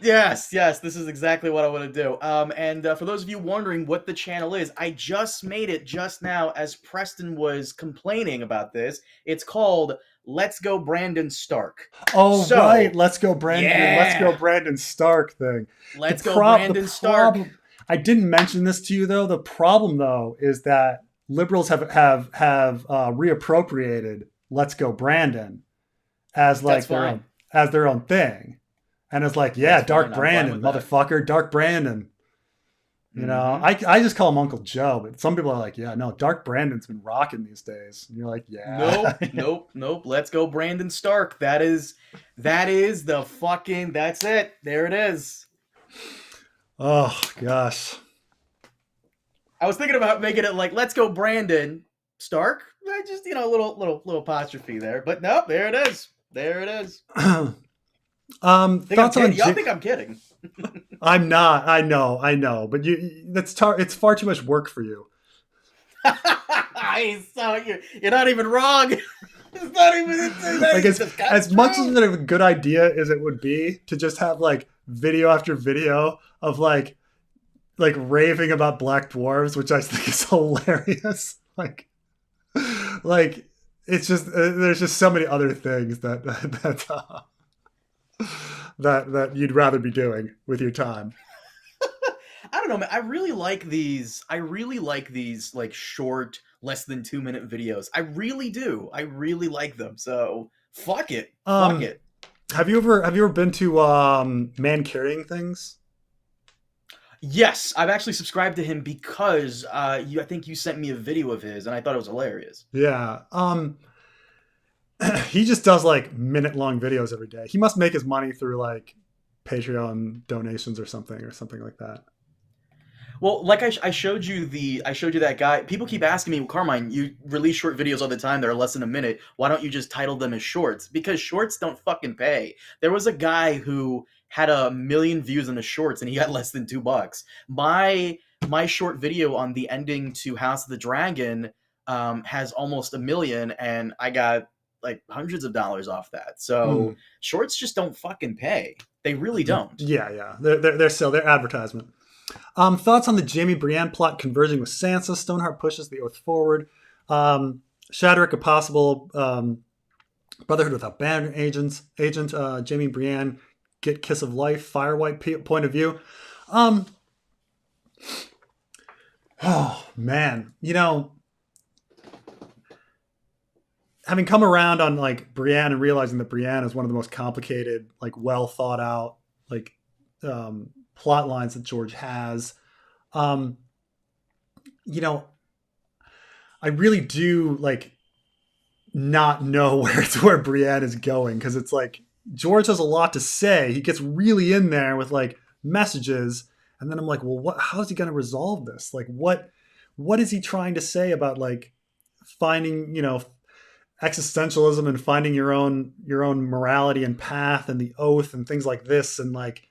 S2: Yes, this is exactly what I want to do. And for those of you wondering what the channel is, I just made it just now as Preston was complaining about this. It's called Let's Go Brandon Stark.
S1: Oh, so, right. Let's Go Brandon. Yeah. Let's Go Brandon Stark thing.
S2: Let's go Brandon Stark.
S1: I didn't mention this to you, though. The problem, though, is that liberals have reappropriated Let's Go Brandon as like their own thing. And it's like, yeah, that's Dark Brandon, motherfucker, Dark Brandon. I just call him Uncle Joe, but some people are like, yeah, no, Dark Brandon's been rocking these days. And you're like, yeah.
S2: Nope. Let's go Brandon Stark. That is the fucking, that's it. There it is.
S1: Oh, gosh.
S2: I was thinking about making it like, Let's Go Brandon Stark. I just, a little apostrophe there. But nope, there it is. There it is.
S1: Thoughts on
S2: y'all think I'm kidding.
S1: I'm not. I know, but it's far too much work for you.
S2: You're not even wrong. It's not even
S1: like as much as a good idea as it would be to just have like video after video of like raving about black dwarves, which I think is hilarious. Like it's just there's just so many other things that you'd rather be doing with your time.
S2: I don't know, man. I really like these like short, less than 2-minute videos. I really do. I really like them. So fuck it. Fuck it.
S1: Have you ever been to Man Carrying Things?
S2: Yes, I've actually subscribed to him because I think you sent me a video of his and I thought it was hilarious.
S1: Yeah. He just does like minute-long videos every day. He must make his money through like Patreon donations or something like that.
S2: Well, like I showed you that guy. People keep asking me, Carmine, you release short videos all the time that are less than a minute. Why don't you just title them as shorts? Because shorts don't fucking pay. There was a guy who had 1 million views on the shorts and he got less than $2. My short video on the ending to House of the Dragon has almost 1 million and I got like hundreds of dollars off that. So
S1: Mm.
S2: shorts just don't fucking pay. They really don't.
S1: Yeah. They're still their advertisement. Thoughts on the Jaime Brienne plot converging with Sansa? Stoneheart pushes the oath forward. Shadrick, a possible Brotherhood without banner agent. Jaime Brienne get kiss of life. Firewhite point of view. Oh man, having come around on like Brienne and realizing that Brienne is one of the most complicated, like well thought out, like plot lines that George has. I really do like not know where Brienne is going, because it's like George has a lot to say. He gets really in there with like messages, and then I'm like, well, how is he going to resolve this? Like, what is he trying to say about like finding, existentialism and finding your own morality and path and the oath and things like this? And like,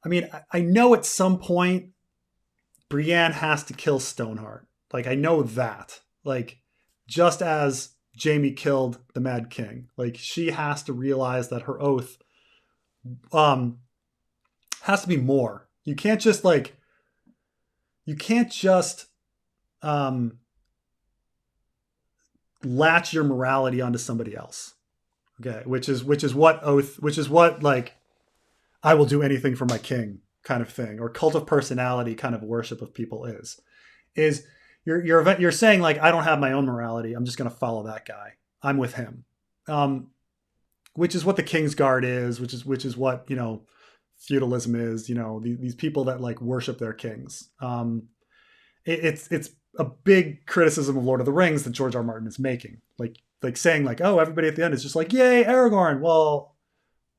S1: I mean, I know at some point Brienne has to kill Stoneheart. Like, I know that. Like, just as Jaime killed the Mad King, like she has to realize that her oath has to be more. You can't just latch your morality onto somebody else. Okay, which is what like I will do anything for my king kind of thing, or cult of personality kind of worship of people is you're saying like, I don't have my own morality, I'm just going to follow that guy, I'm with him, which is what the King's Guard is, which is what feudalism is. These people that like worship their kings. It's a big criticism of Lord of the Rings that George R. R. Martin is making, like saying like, oh, everybody at the end is just like, yay, Aragorn. Well,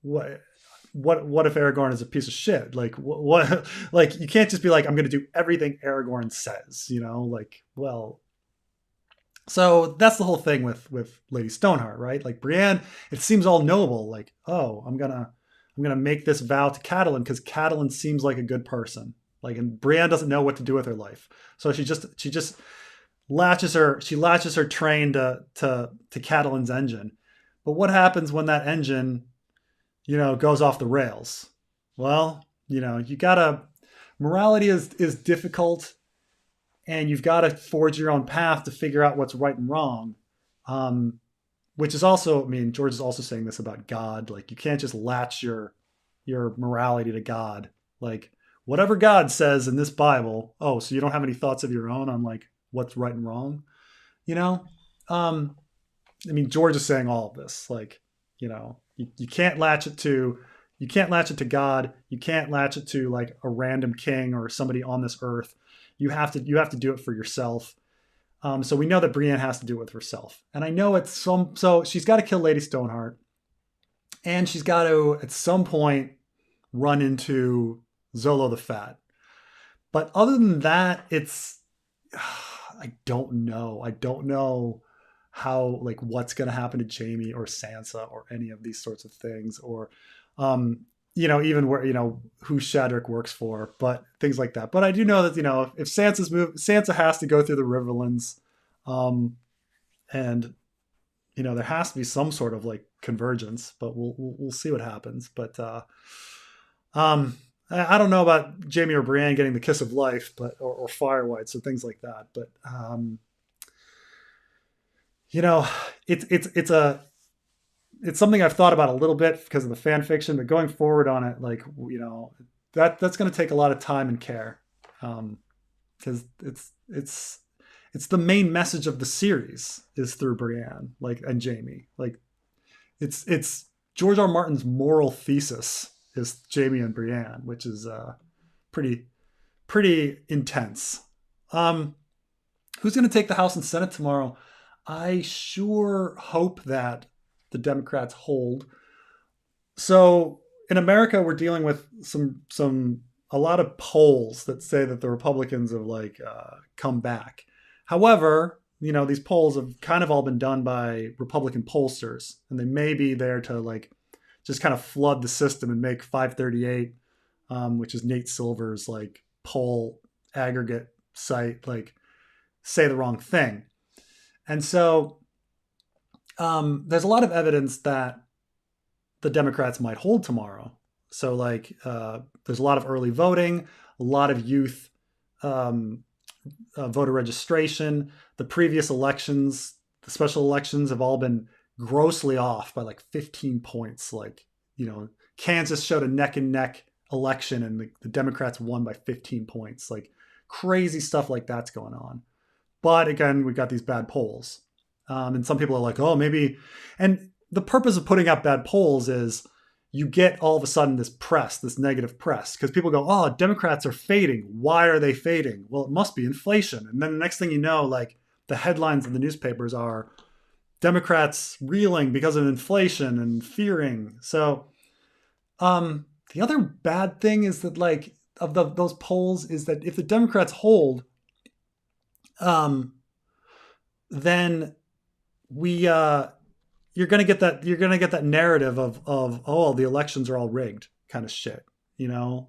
S1: what if Aragorn is a piece of shit? Like what like you can't just be like, I'm going to do everything Aragorn says, like, well, so that's the whole thing with Lady Stoneheart, right? Like Brienne, it seems all noble, like, oh, I'm gonna make this vow to Catelyn because Catelyn seems like a good person, like, and Brienne doesn't know what to do with her life, so she just latches her train to Catelyn's engine. But what happens when that engine goes off the rails? Well, you gotta, morality is difficult, and you've got to forge your own path to figure out what's right and wrong. Which is also, I mean, George is also saying this about God. Like, you can't just latch your morality to God. Like, whatever God says in this Bible, oh, so you don't have any thoughts of your own on like what's right and wrong, I mean, George is saying all of this, like, you can't latch it to God. You can't latch it to like a random king or somebody on this earth. You have to do it for yourself. So we know that Brienne has to do it with herself, and I know so she's got to kill Lady Stoneheart, and she's got to at some point run into Zolo the Fat. But other than that, it's I don't know how, like, what's going to happen to Jaime or Sansa or any of these sorts of things, or even where who Shadrick works for, but things like that. But I do know that if Sansa has to go through the Riverlands, and there has to be some sort of like convergence, but we'll see what happens. But I don't know about Jaime or Brienne getting the kiss of life, but or Firewhites or things like that. But it's something I've thought about a little bit because of the fan fiction, but going forward on it, like, that's going to take a lot of time and care, because it's the main message of the series is through Brienne, like, and Jaime. Like, it's George R. R. Martin's moral thesis is Jaime and Brienne, which is pretty intense. Who's going to take the House and Senate tomorrow? I sure hope that the Democrats hold. So in America, we're dealing with a lot of polls that say that the Republicans have like come back. However, these polls have kind of all been done by Republican pollsters, and they may be there to like just kind of flood the system and make 538, which is Nate Silver's like poll aggregate site, like say the wrong thing. And so there's a lot of evidence that the Democrats might hold tomorrow. So like, there's a lot of early voting, a lot of youth um, voter registration. The previous elections, the special elections, have all been grossly off by like 15 points. Like, Kansas showed a neck and neck election, and the Democrats won by 15 points. Like, crazy stuff like that's going on. But again, we've got these bad polls. And some people are like, oh, maybe. And the purpose of putting out bad polls is you get all of a sudden this press, this negative press, because people go, oh, Democrats are fading. Why are they fading? Well, it must be inflation. And then the next thing you know, like the headlines in the newspapers are Democrats reeling because of inflation and fearing. So the other bad thing is that like those polls is that if the Democrats hold, then we you're gonna get that narrative of oh, the elections are all rigged kind of shit. The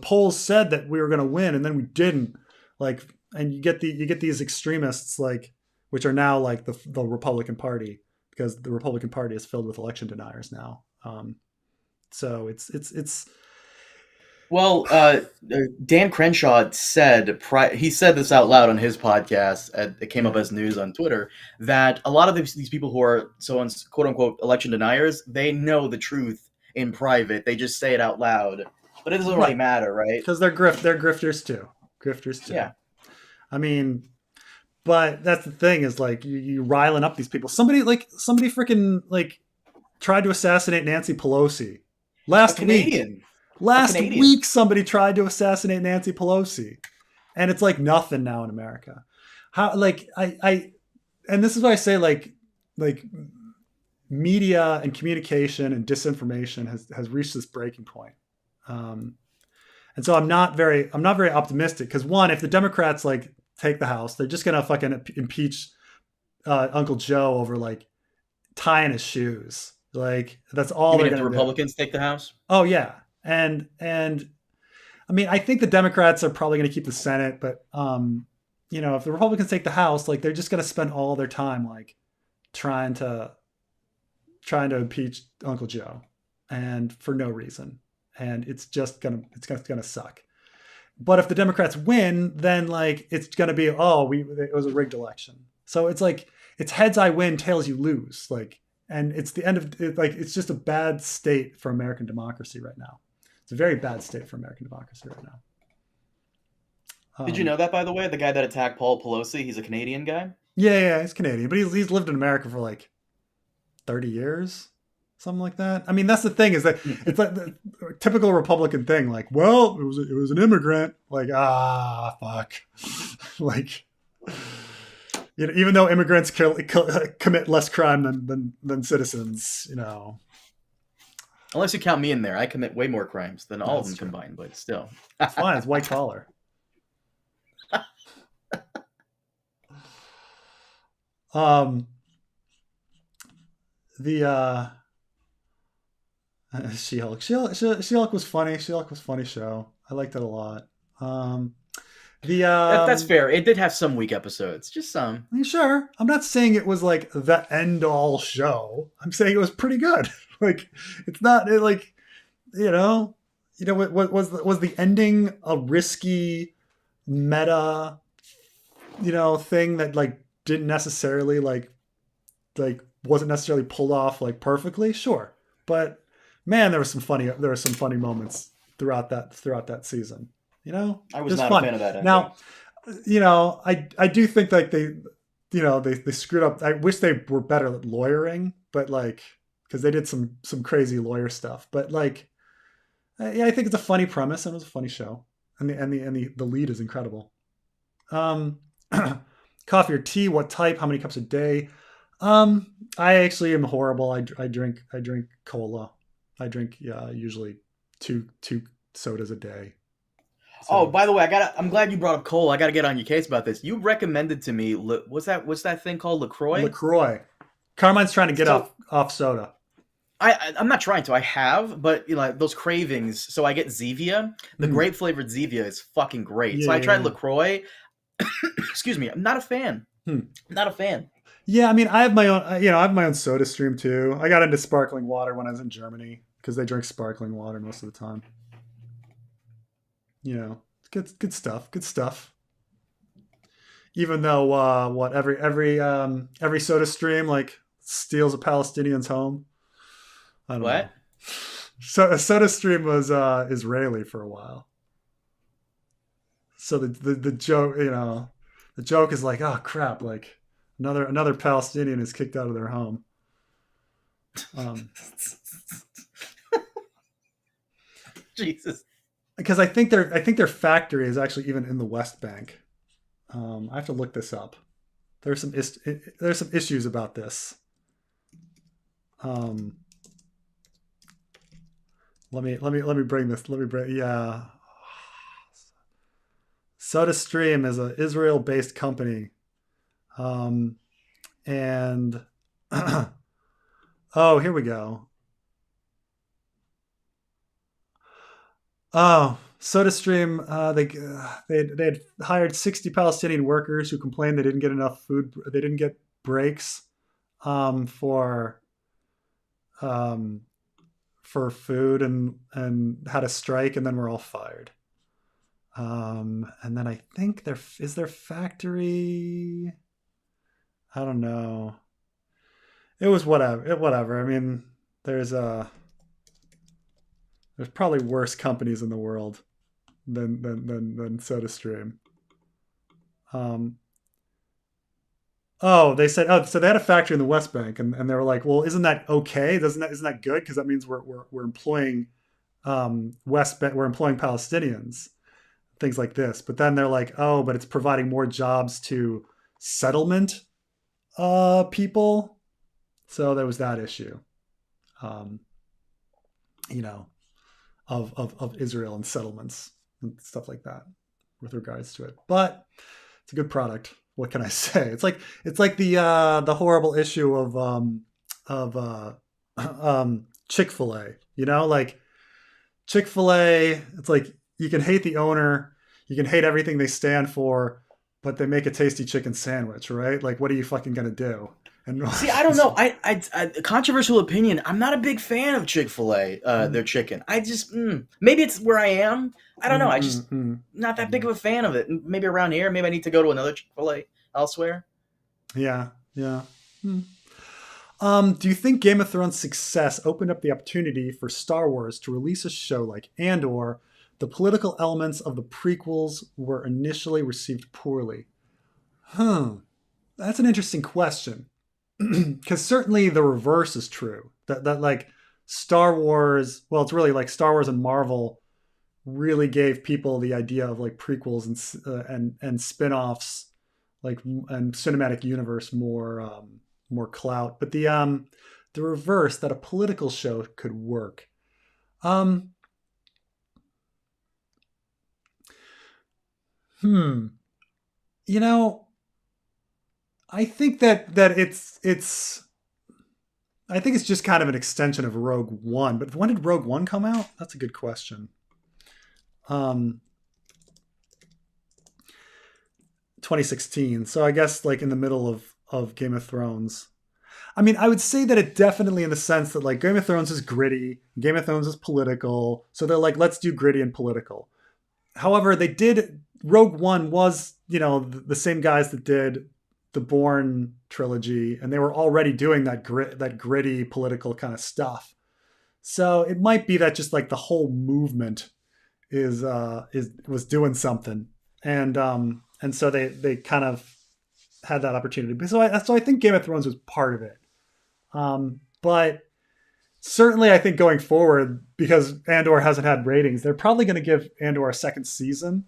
S1: polls said that we were gonna win and then we didn't. Like, and you get these extremists like, which are now like the Republican Party, because the Republican Party is filled with election deniers now. So it's
S2: Well, Dan Crenshaw said he said this out loud on his podcast. It came up as news on Twitter that a lot of these people who are quote unquote election deniers, they know the truth in private. They just say it out loud, but it doesn't really matter, right?
S1: Because they're grifters too.
S2: Yeah.
S1: I mean, but that's the thing is like you riling up these people. Somebody freaking like tried to assassinate Nancy Pelosi last week. Last week, somebody tried to assassinate Nancy Pelosi, and it's like nothing now in America. How like and this is why I say like media and communication and disinformation has reached this breaking point. And so I'm not very optimistic, because one, if the Democrats like take the House, they're just gonna fucking impeach Uncle Joe over like tying his shoes. Like, that's all.
S2: You mean if the Republicans take the House?
S1: Oh yeah. And I mean, I think the Democrats are probably going to keep the Senate, but if the Republicans take the House, like they're just going to spend all their time like trying to impeach Uncle Joe, and for no reason, and it's gonna suck. But if the Democrats win, then like it's gonna be, it was a rigged election. So it's like it's heads I win, tails you lose. Like, and it's the end of it. Like, it's just a bad state for American democracy right now. It's a very bad state for American democracy right now.
S2: Did you know that, by the way? The guy that attacked Paul Pelosi, he's a Canadian guy?
S1: Yeah, he's Canadian, but he's lived in America for like 30 years, something like that. I mean, that's the thing, is that it's like the typical Republican thing, like, well, it was an immigrant. Like, fuck. Like, even though immigrants commit less crime than citizens,
S2: Unless you count me in there, I commit way more crimes than all of them combined, but still.
S1: Fine, it's white collar. The She-Hulk. She-Hulk was funny. She-Hulk was a funny show. I liked it a lot.
S2: That's fair. It did have some weak episodes, just some.
S1: Sure, I'm not saying it was like the end all show. I'm saying it was pretty good. Like, it's not like, what was the ending a risky meta, thing that like didn't necessarily like wasn't necessarily pulled off like perfectly. Sure, but man, there were some funny moments throughout that season.
S2: I was not a fan of that ending.
S1: Now, I do think like they screwed up. I wish they were better at lawyering, but like, because they did some crazy lawyer stuff. But like, I think it's a funny premise, and it was a funny show, and the lead is incredible. Coffee or tea? What type? How many cups a day? I actually am horrible. I drink cola. I drink usually two sodas a day.
S2: So, oh, by the way, I'm glad you brought up cola. I got to get on your case about this. You recommended to me, what's that thing called, LaCroix?
S1: LaCroix. Carmine's trying to get off soda.
S2: I'm not trying to. I have, but those cravings. So I get Zevia. The grape flavored Zevia is fucking great. So I tried LaCroix. Excuse me. I'm not a fan. Not a fan.
S1: Yeah, I mean, I have my own. I have my own Soda Stream too. I got into sparkling water when I was in Germany because they drink sparkling water most of the time. Good stuff. Good stuff. Even though what every Soda Stream like steals a Palestinian's home. I don't know.
S2: What?
S1: So a Soda Stream was Israeli for a while. So the joke, the joke is like, oh crap, like another Palestinian is kicked out of their home. Um,
S2: Jesus.
S1: because I think their factory is actually even in the West Bank. I have to look this up. There's some issues about this. Um, let me bring this. Let me bring yeah. SodaStream is an Israel-based company, um, and oh, here we go. Oh, SodaStream, they had hired 60 Palestinian workers who complained they didn't get enough food. They didn't get breaks for um, food and had a strike, and then we're all fired. And then I think their factory. I don't know. It was whatever. Whatever. I mean, there's there's probably worse companies in the world than SodaStream. Um, oh, they said, oh, so they had a factory in the West Bank, and they were like, well, isn't that okay? Isn't that good? Because that means we're employing West Bank, we're employing Palestinians, things like this. But then they're like, oh, but it's providing more jobs to settlement people. So there was that issue, um, you know, of Israel and settlements and stuff like that with regards to it. But it's a good product. What can I say? It's like the horrible issue of Chick-fil-A. Like Chick-fil-A. It's like you can hate the owner, you can hate everything they stand for, but they make a tasty chicken sandwich, right? Like, what are you fucking gonna do? And
S2: See, I don't know. I controversial opinion. I'm not a big fan of Chick-fil-A. Their chicken. I just maybe it's where I am. I don't know. I just not that big of a fan of it. Maybe around here. Maybe I need to go to another Chick-fil-A elsewhere.
S1: yeah, yeah. Hmm. Do you think Game of Thrones' success opened up the opportunity for Star Wars to release a show like Andor? The political elements of the prequels were initially received poorly. Huh. That's an interesting question. Because certainly the reverse is true. That like Star Wars, well, it's really like Star Wars and Marvel really gave people the idea of like prequels and spin-offs, like, and cinematic universe more clout. But the reverse, that a political show could work. Um, hmm. You know, I think that it's I think it's just kind of an extension of Rogue One. But when did Rogue One come out? That's a good question. Um, 2016. So I guess like in the middle of Game of Thrones. I mean, I would say that it definitely, in the sense that like Game of Thrones is gritty, Game of Thrones is political. So they're like, let's do gritty and political. However, they did Rogue One was, the same guys that did the Bourne trilogy, and they were already doing that gritty political kind of stuff. So it might be that just like the whole movement was doing something, and so they kind of had that opportunity. So I think Game of Thrones was part of it. But certainly, I think going forward, because Andor hasn't had ratings, they're probably going to give Andor a second season,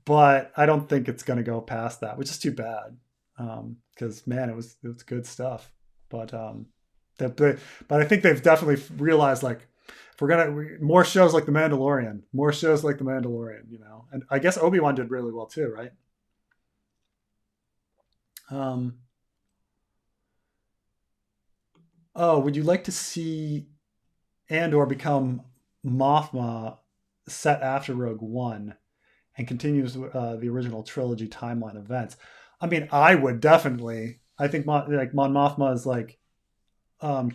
S1: but I don't think it's going to go past that, which is too bad. Because man, it was good stuff. But but I think they've definitely realized, like, if we're gonna more shows like The Mandalorian, and I guess Obi-Wan did really well too, right? Um, oh, would you like to see Andor become Mothma set after Rogue One and continues the original trilogy timeline events? I mean, I would definitely. I think like Mon Mothma's like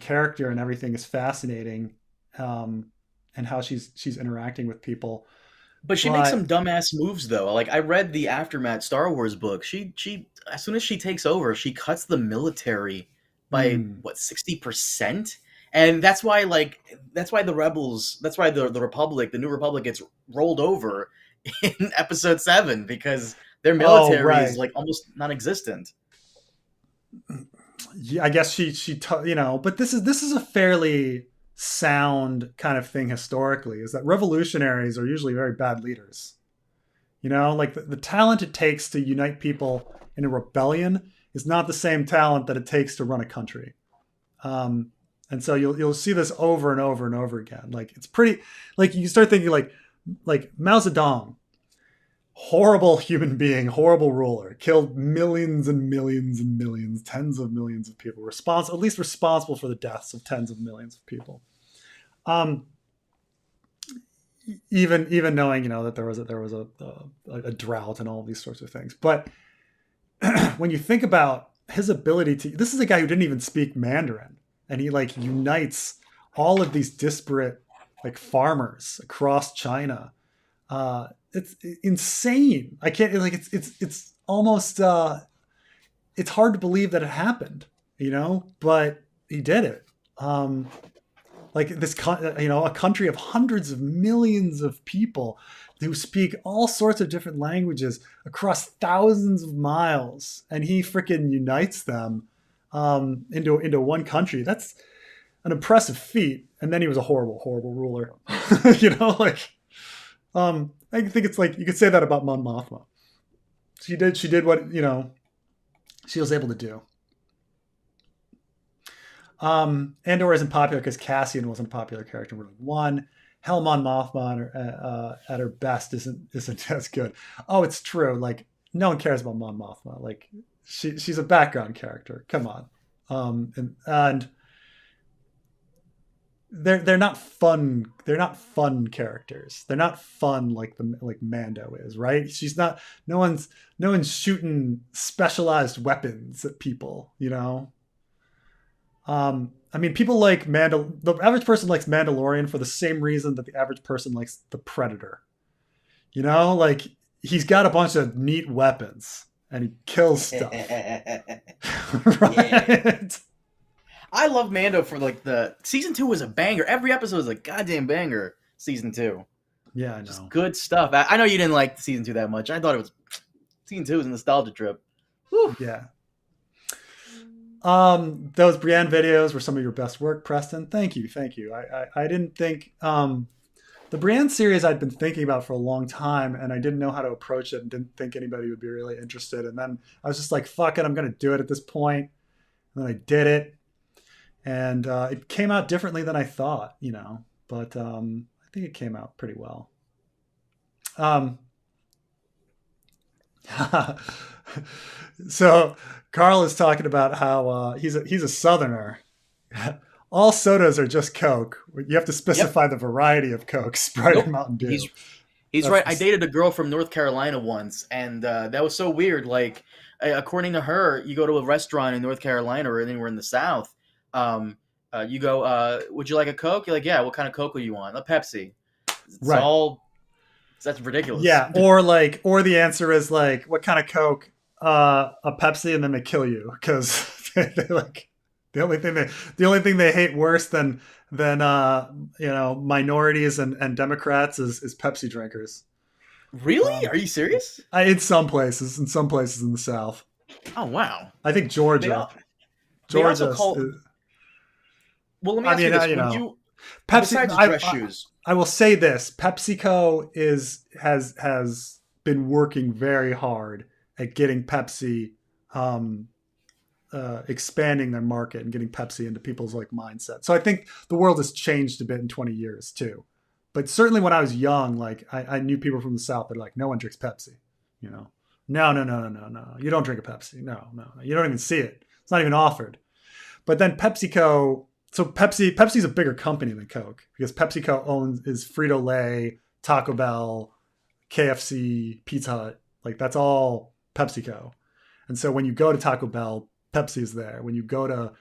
S1: character and everything is fascinating, and how she's interacting with people.
S2: But she makes
S1: But
S2: some dumbass moves though. Like I read the Aftermath Star Wars book. She as soon as she takes over, she cuts the military by
S1: mm,
S2: what 60%, and that's why the rebels, that's why the Republic, the New Republic, gets rolled over in Episode 7 because their
S1: oh
S2: military is
S1: right,
S2: like almost non-existent.
S1: yeah, I guess you know, but this is a fairly sound kind of thing historically. Is that revolutionaries are usually very bad leaders. You know, like the talent it takes to unite people in a rebellion is not the same talent that it takes to run a country. Um, and so you'll see this over and over and over again. Like it's pretty, like you start thinking like Mao Zedong, horrible human being, horrible ruler, killed millions and millions and millions, tens of millions of people, at least responsible for the deaths of tens of millions of people. Um, even knowing that there was a drought and all these sorts of things, but when you think about his ability to, this is a guy who didn't even speak Mandarin, and he like unites all of these disparate like farmers across China. It's insane. I can't like it's almost it's hard to believe that it happened, but he did it. Like this, a country of hundreds of millions of people who speak all sorts of different languages across thousands of miles, and he freaking unites them into one country. That's an impressive feat. And then he was a horrible, horrible ruler. Like I think it's like you could say that about Mon Mothma. She did what she was able to do. Andor isn't popular because Cassian wasn't a popular character in Rogue One. Hell, Mon Mothma at her best isn't as good. Oh, it's true. Like no one cares about Mon Mothma. Like she's a background character. Come on. And they're not fun. They're not fun characters. They're not fun like Mando is, right? She's not. No one's shooting specialized weapons at people. I mean, people like the average person likes Mandalorian for the same reason that the average person likes the Predator. Like he's got a bunch of neat weapons and he kills stuff. Right?
S2: I love Mando for like the season 2 was a banger. Every episode was a goddamn banger. Season 2,
S1: Yeah, I know.
S2: just good stuff. I know you didn't like season 2 that much. I thought it was season 2 was a nostalgia trip. Whew.
S1: Yeah. Those Brienne videos were some of your best work, Preston. Thank you. I didn't think the Brienne series I'd been thinking about for a long time, and I didn't know how to approach it, and didn't think anybody would be really interested. And then I was just like, "Fuck it, I'm going to do it at this point." And then I did it, and it came out differently than I thought, But I think it came out pretty well. So Carl is talking about how he's a Southerner. All sodas are just Coke. You have to specify the variety of Coke, Sprite or Mountain Dew.
S2: He's right. I dated a girl from North Carolina once, and that was so weird. Like, according to her, you go to a restaurant in North Carolina or anywhere in the South, you go, would you like a Coke? You're like, yeah, what kind of Coke would you want? A Pepsi. It's
S1: Right.
S2: That's ridiculous.
S1: Yeah, or the answer is like, what kind of Coke? A Pepsi, and then they kill you because they like the only thing they hate worse than minorities and Democrats is Pepsi drinkers.
S2: Really? Are you serious?
S1: In some places in the South.
S2: Oh wow!
S1: I think Georgia.
S2: Well, let me ask you this:
S1: Pepsi,
S2: besides dress shoes,
S1: I will say this: PepsiCo has been working very hard at getting Pepsi, expanding their market and getting Pepsi into people's like mindset. So I think the world has changed a bit in 20 years too. But certainly when I was young, like I knew people from the South that are like, no one drinks Pepsi. No. You don't drink a Pepsi. No. You don't even see it. It's not even offered. But then PepsiCo, so Pepsi's a bigger company than Coke because PepsiCo is Frito-Lay, Taco Bell, KFC, Pizza Hut. Like that's all PepsiCo. And so when you go to Taco Bell, Pepsi's there. When you go to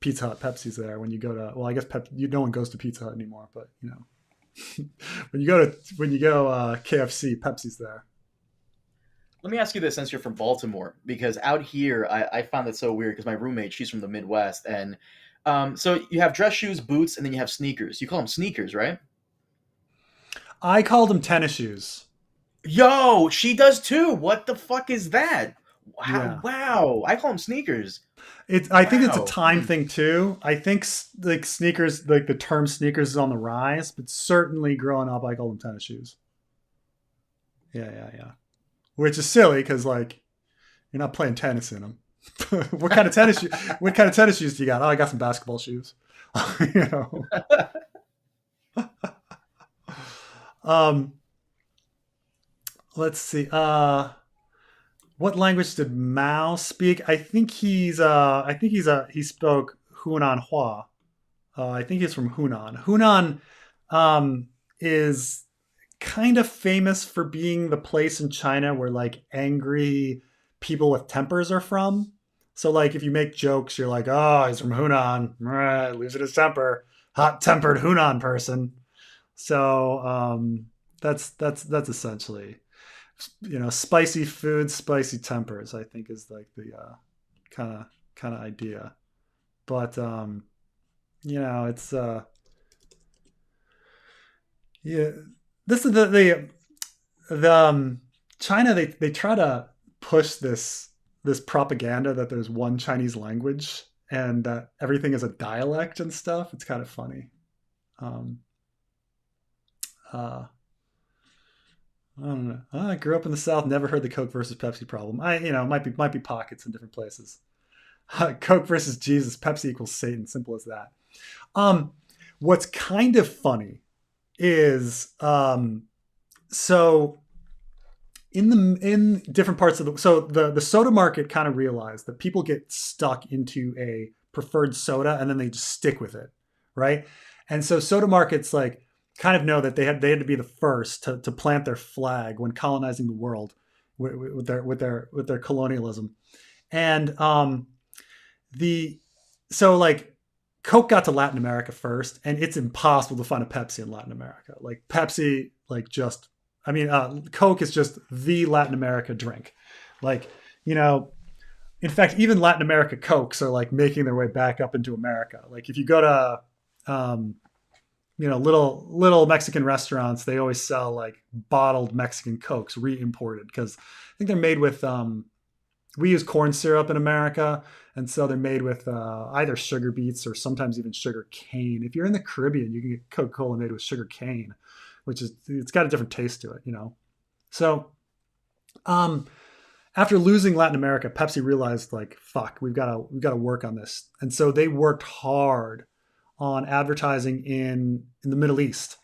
S1: Pizza Hut, Pepsi's there. When you go to, well, I guess no one goes to Pizza Hut anymore, but you know, when you go KFC, Pepsi's there.
S2: Let me ask you this, since you're from Baltimore, because out here I found that so weird because my roommate, she's from the Midwest, and so you have dress shoes, boots, and then you have sneakers. You call them sneakers, right?
S1: I called them tennis shoes.
S2: Yo, she does too. What the fuck is that? Wow,
S1: Yeah.
S2: wow. I call them sneakers.
S1: I think it's a
S2: Wow.
S1: time thing too. I think like sneakers, like the term sneakers is on the rise, but certainly growing up, I called them tennis shoes. Yeah. Which is silly because like you're not playing tennis in them. What kind of tennis? What kind of tennis shoes do you got? Oh, I got some basketball shoes. You know. Um, let's see. What language did Mao speak? I think he spoke Hunan Hua. I think he's from Hunan. Hunan is kind of famous for being the place in China where like angry people with tempers are from. So like if you make jokes, you're like, oh, he's from Hunan, losing his temper, hot tempered Hunan person. So that's essentially, you know, spicy food, spicy tempers. I think is like the kind of idea. But you know, it's yeah. This is the China. They try to push this propaganda that there's one Chinese language and that everything is a dialect and stuff. It's kind of funny. Um, uh, I don't know. I grew up in the South, never heard the Coke versus Pepsi problem. You know, might be pockets in different places. Coke versus Jesus, Pepsi equals Satan. Simple as that. Um, what's kind of funny is so in different parts of the soda market kind of realized that people get stuck into a preferred soda and then they just stick with it, right? And so soda markets like kind of know that they had to be the first to plant their flag when colonizing the world with their colonialism. And the so like Coke got to Latin America first, and it's impossible to find a Pepsi in Latin America. Like Pepsi, like just, I mean, Coke is just the Latin America drink. Like, you know, in fact, even Latin America Cokes are like making their way back up into America. Like if you go to, you know, little Mexican restaurants, they always sell like bottled Mexican Cokes, re-imported, because I think they're made with we use corn syrup in America, and so they're made with either sugar beets or sometimes even sugar cane. If you're in the Caribbean, you can get Coca-Cola made with sugar cane, which is it's got a different taste to it, you know. So, after losing Latin America, Pepsi realized like, fuck, we've got to work on this, and so they worked hard on advertising in the Middle East,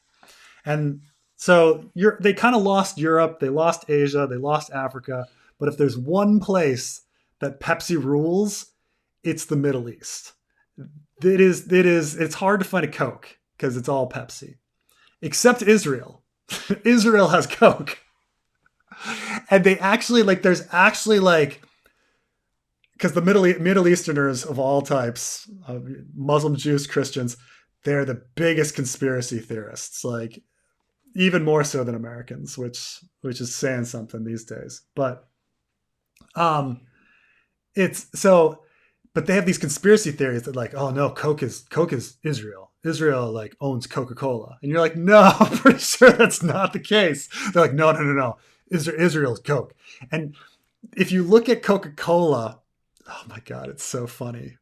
S1: and so they kind of lost Europe, they lost Asia, they lost Africa. But if there's one place that Pepsi rules, it's the Middle East. It's hard to find a Coke because it's all Pepsi. Except Israel. Israel has Coke. And they actually like there's actually like because the Middle Easterners of all types, Muslim, Jews, Christians, they're the biggest conspiracy theorists, like even more so than Americans, which is saying something these days. But it's so, but they have these conspiracy theories that like, oh no, Coke is Israel. Israel like owns Coca-Cola, and you're like, no, I'm pretty sure that's not the case. They're like, no. Israel's Coke. And if you look at Coca-Cola, oh my god, it's so funny.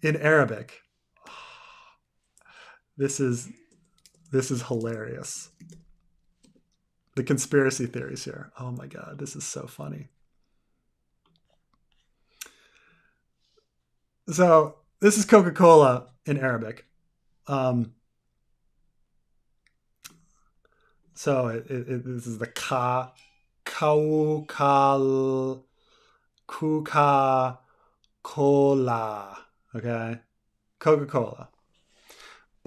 S1: In Arabic, this is hilarious. The conspiracy theories here. Oh my god, this is so funny. So this is Coca-Cola in Arabic. So this is the Coca Cola. Okay, Coca-Cola.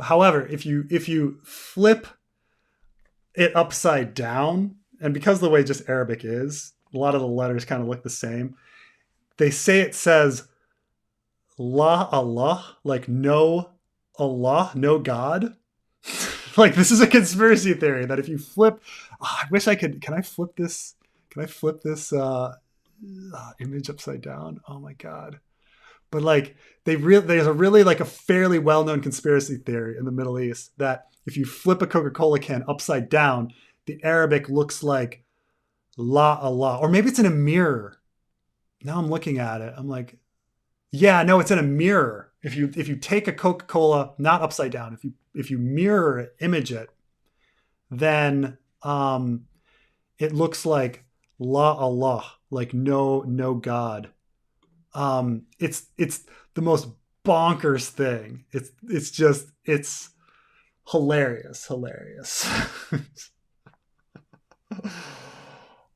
S1: However, if you flip it upside down, and because of the way just Arabic is, a lot of the letters kind of look the same. They say it says La Allah, like no Allah, no God. Like this is a conspiracy theory that if you flip, I wish I could. Can I flip this? Can I flip this image upside down? Oh my god! But like there's a really like a fairly well known conspiracy theory in the Middle East that if you flip a Coca-Cola can upside down, the Arabic looks like La Allah, or maybe it's in a mirror. Now I'm looking at it. I'm like, yeah, no, it's in a mirror. If you take a Coca-Cola not upside down, if you mirror it, image it, then it looks like La Allah, like no God. It's the most bonkers thing. It's hilarious.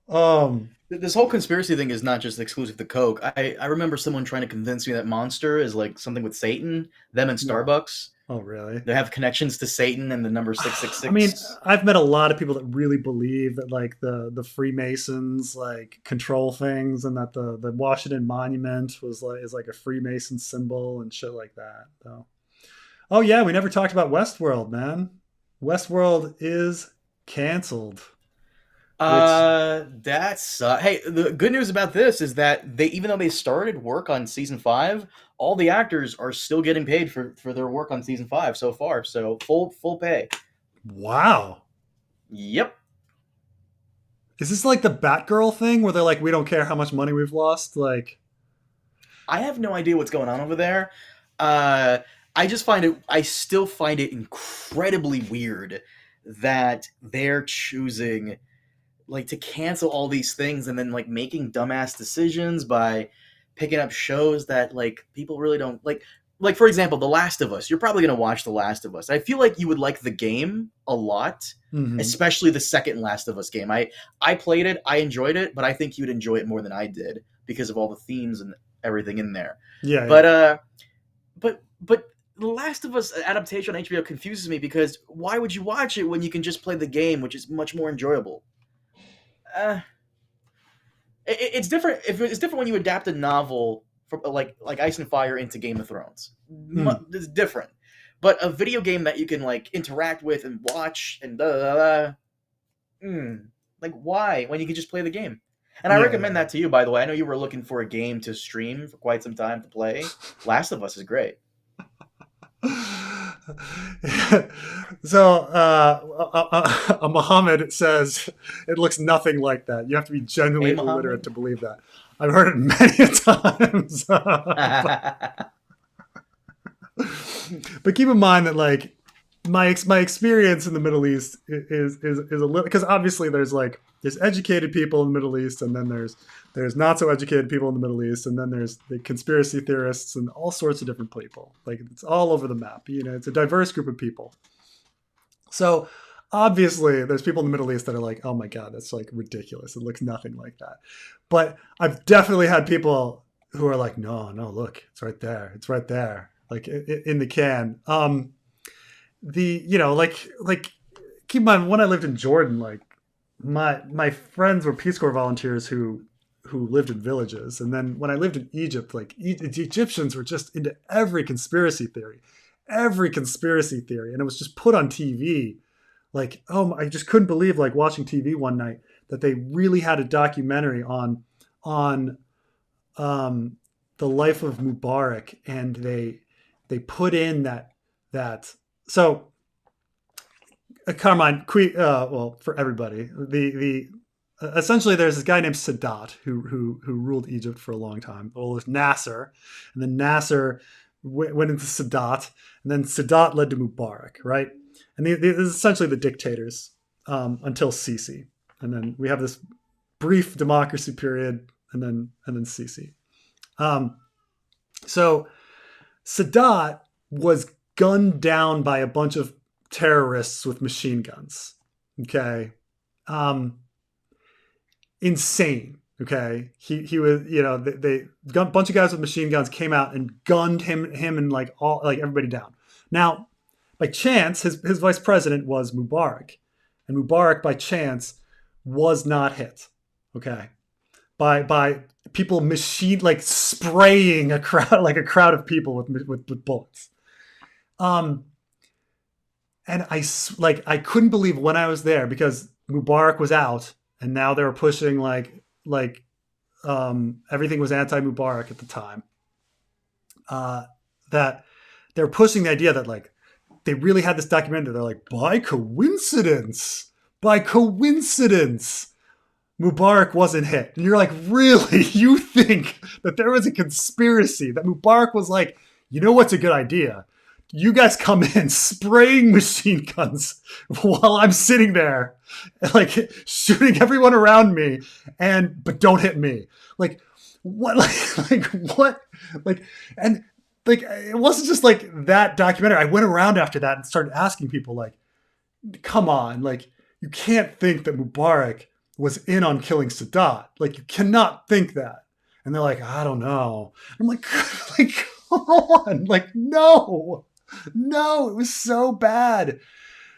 S1: um
S2: This whole conspiracy thing is not just exclusive to Coke. I remember someone trying to convince me that Monster is like something with Satan. Them and
S1: no.
S2: Starbucks.
S1: Oh really?
S2: They have connections to Satan and the number
S1: I mean,
S2: 666.
S1: I've met a lot of people that really believe that like the Freemasons like control things, and that the Washington Monument is like a Freemason symbol and shit like that. So, oh yeah, we never talked about Westworld, man. Westworld is canceled. Which
S2: That's hey. The good news about this is that they, even though they started work on season 5, all the actors are still getting paid for their work on season 5 so far. So full pay.
S1: wow.
S2: Yep.
S1: Is this like the Batgirl thing where they're like, we don't care how much money we've lost? Like,
S2: I have no idea what's going on over there. I still find it incredibly weird that they're choosing like to cancel all these things and then like making dumbass decisions by picking up shows that like people really don't like. Like for example, The Last of Us. You're probably gonna watch The Last of Us. I feel like you would like the game a lot,
S1: mm-hmm.
S2: especially the second Last of Us game. I played it, I enjoyed it, but I think you'd enjoy it more than I did because of all the themes and everything in there.
S1: Yeah, yeah.
S2: But the Last of Us adaptation on HBO confuses me because why would you watch it when you can just play the game, which is much more enjoyable? Uh, it's different. If it's different when you adapt a novel from like Ice and Fire into Game of Thrones.
S1: Mm.
S2: It's different. But a video game that you can like interact with and watch and like why when you can just play the game? And I
S1: Yeah,
S2: recommend
S1: yeah.
S2: that to you, by the way. I know you were looking for a game to stream for quite some time to play. Last of Us is great.
S1: So Muhammad says it looks nothing like that. You have to be
S2: Hey,
S1: genuinely illiterate
S2: Muhammad.
S1: to believe that. I've heard it many times. But keep in mind that like my experience in the Middle East is a little, because obviously there's educated people in the Middle East, and then there's not so educated people in the Middle East, and then there's the conspiracy theorists and all sorts of different people. Like it's all over the map. You know, it's a diverse group of people. So obviously there's people in the Middle East that are like, oh my god, that's like ridiculous. It looks nothing like that. But I've definitely had people who are like, no, look, it's right there. It's right there, like in the can. Like keep in mind when I lived in Jordan, like my friends were Peace Corps volunteers who lived in villages, and then when I lived in Egypt, like the Egyptians were just into every conspiracy theory, and it was just put on TV. Like, oh, I just couldn't believe like watching TV one night that they really had a documentary on the life of Mubarak, and they put in that so Carmine, well, for everybody, the essentially there's this guy named Sadat who ruled Egypt for a long time. Well, there's Nasser, and then Nasser went into Sadat, and then Sadat led to Mubarak, right? And this is essentially the dictators until Sisi, and then we have this brief democracy period, and then Sisi. So Sadat was gunned down by a bunch of terrorists with machine guns. Okay. Insane. Okay. He was, they a bunch of guys with machine guns came out and gunned him and like everybody down. Now, by chance, his vice president was Mubarak, and Mubarak by chance was not hit. Okay. by people machine like spraying a crowd of people with bullets. And I couldn't believe when I was there, because Mubarak was out and now they were pushing everything was anti-Mubarak at the time. That they're pushing the idea that like they really had this documentary. They're like, by coincidence, Mubarak wasn't hit. And you're like, really? You think that there was a conspiracy that Mubarak was like, you know what's a good idea? You guys come in spraying machine guns while I'm sitting there, like shooting everyone around me, but don't hit me. Like what? What? And it wasn't just like that documentary. I went around after that and started asking people, like, come on, like you can't think that Mubarak was in on killing Sadat. Like you cannot think that. And they're like, I don't know. I'm like come on, like no, it was so bad.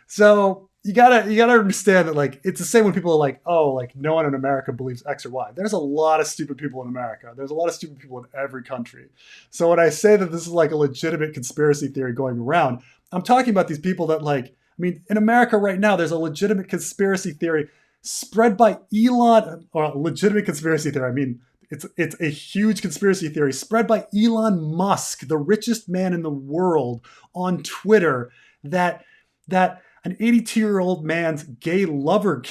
S1: So you gotta understand that like it's the same when people are like, oh, like no one in America believes X or Y. There's a lot of stupid people in America. There's a lot of stupid people in every country. So when I say that this is like a legitimate conspiracy theory going around, I'm talking about these people that like, I mean, in America right now, there's a legitimate conspiracy theory spread by Elon, or legitimate conspiracy theory. I mean, it's a huge conspiracy theory spread by Elon Musk, the richest man in the world, on Twitter, that an 82-year-old man's gay lover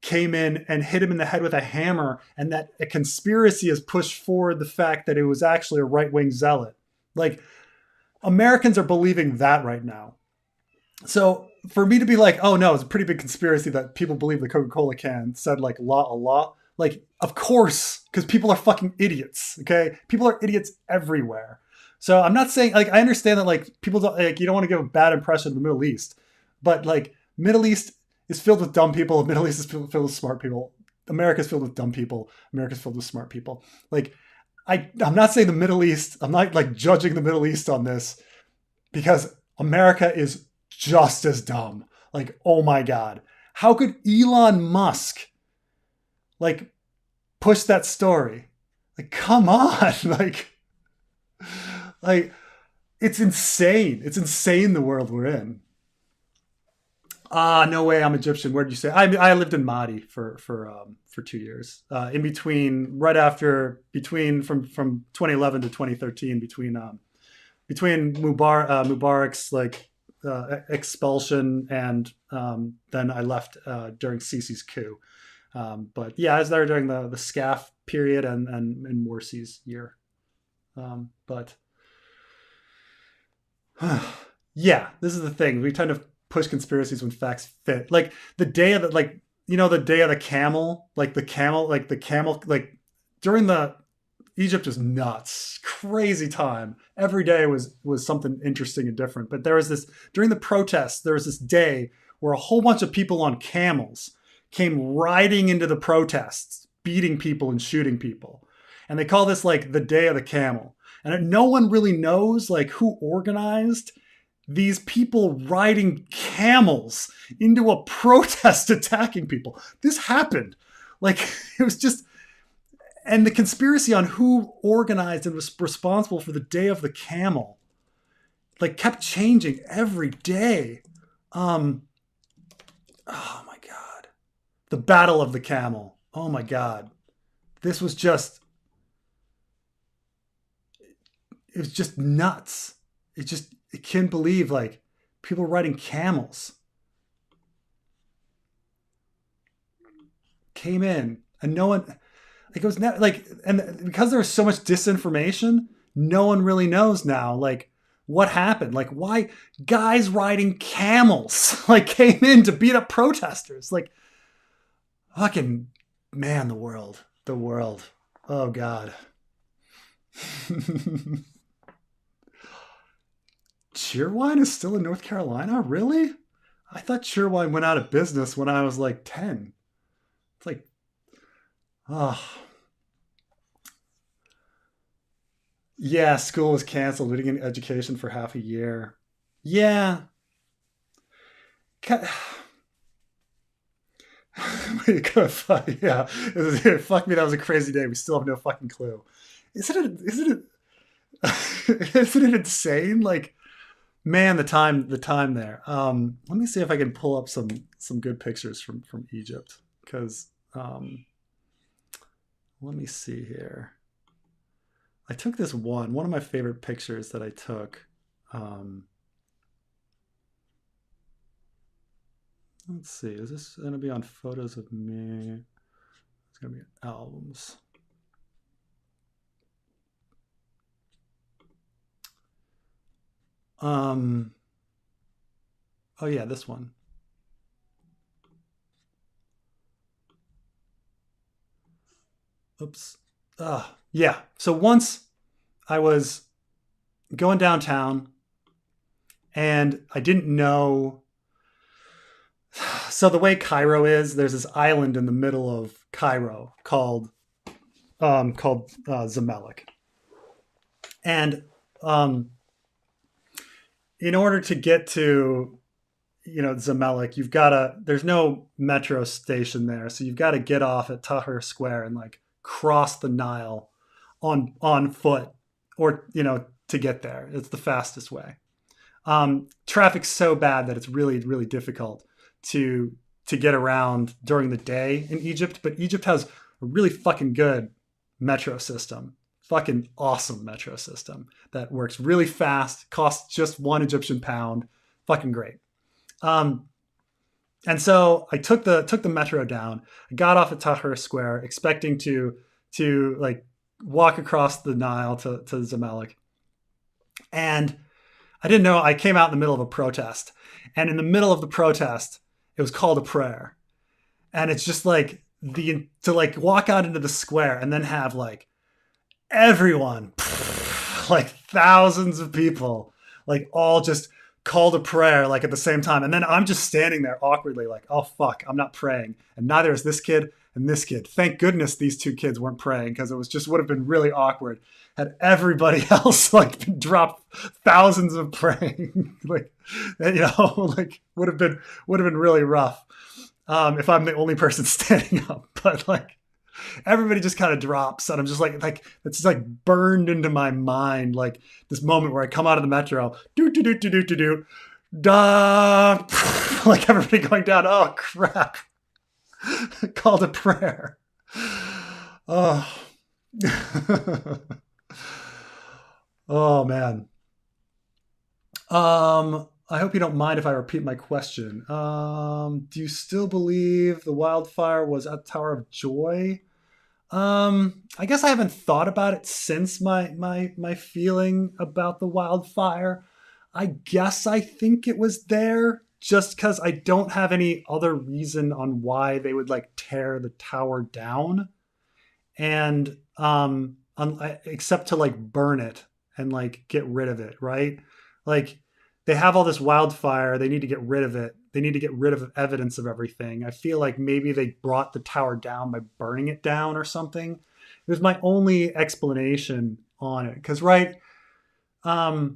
S1: came in and hit him in the head with a hammer, and that a conspiracy has pushed forward the fact that it was actually a right-wing zealot. Like, Americans are believing that right now. So for me to be like, oh no, it's a pretty big conspiracy that people believe the Coca-Cola can said like Allah, like of course, because people are fucking idiots. Okay, people are idiots everywhere. So I'm not saying, like, I understand that like people don't, like, you don't want to give a bad impression of the Middle East, but like Middle East is filled with dumb people. Middle East is filled with smart people. America's filled with dumb people. America's filled with smart people. Like I'm not saying the Middle East, I'm not like judging the Middle East on this, because America is just as dumb. Like, oh my God. How could Elon Musk like push that story? Like, come on. like it's insane. It's insane the world we're in. No way, I'm Egyptian. Where did you say? I lived in Mahdi for 2 years. In between, from 2011 to 2013, between Mubarak's like expulsion and then I left during Sisi's coup. But yeah, I was there during the SCAF period and Morsi's year. But yeah, this is the thing. We tend to push conspiracies when facts fit. Like the day of the, like, you know, the day of the camel, like during the Egypt was nuts, crazy time. Every day was something interesting and different. But there was this, during the protests, there was this day where a whole bunch of people on camels came riding into the protests, beating people and shooting people. And they call this like the day of the camel. And no one really knows like who organized these people riding camels into a protest attacking people. This happened. Like, it was just, and the conspiracy on who organized and was responsible for the day of the camel, like, kept changing every day. Oh my God. The Battle of the Camel. Oh my God. This was just, it was just nuts. I can't believe like people riding camels came in and no one, like, it was not like, and because there was so much disinformation, no one really knows now like what happened. Like, why guys riding camels like came in to beat up protesters. Like, fucking man, the world. Oh God. Cheerwine is still in North Carolina? Really? I thought Cheerwine went out of business when I was like 10. It's like, oh. Yeah, school was canceled. We didn't get education for half a year. Yeah. Yeah, fuck me. That was a crazy day. We still have no fucking clue. Isn't it insane? Like, man, the time there. Let me see if I can pull up some good pictures from Egypt because let me see here. I took this one of my favorite pictures that I took. Um, let's see, is this going to be on photos of me? It's going to be albums. Oh yeah, this one. Oops. Yeah. So once I was going downtown and I didn't know. So the way Cairo is, there's this island in the middle of Cairo called Zamalek, and um, in order to get to Zamalek, you've got to. There's no metro station there, so you've got to get off at Tahrir Square and like cross the Nile on foot, or to get there. It's the fastest way. Traffic's so bad that it's really really difficult to get around during the day in Egypt. But Egypt has a really fucking good metro system, fucking awesome metro system that works really fast, costs just £1 Egyptian, fucking great. Um, and so I took the metro down. I got off at Tahrir Square, expecting to like walk across the Nile to Zamalek, and I didn't know. I came out in the middle of a protest, and in the middle of the protest, it was called a prayer, and it's just like to like walk out into the square and then have like everyone, like thousands of people, like all just called a prayer like at the same time, and then I'm just standing there awkwardly, like, oh fuck, I'm not praying, and neither is this kid and this kid. Thank goodness these two kids weren't praying because it was just would have been really awkward had everybody else like dropped thousands of praying, like like would have been really rough if I'm the only person standing up. But like everybody just kind of drops, and I'm just like it's just like burned into my mind, like this moment where I come out of the metro, do do do do do do do, da, like everybody going down. Oh crap! Called a prayer. Oh. Oh man. I hope you don't mind if I repeat my question. Do you still believe the wildfire was at the Tower of Joy? I guess I haven't thought about it since my feeling about the wildfire. I guess I think it was there just because I don't have any other reason on why they would like tear the tower down, and except to like burn it and like get rid of it, right? Like they have all this wildfire, they need to get rid of it. They need to get rid of evidence of everything. I feel like maybe they brought the tower down by burning it down or something. It was my only explanation on it. Because, right, I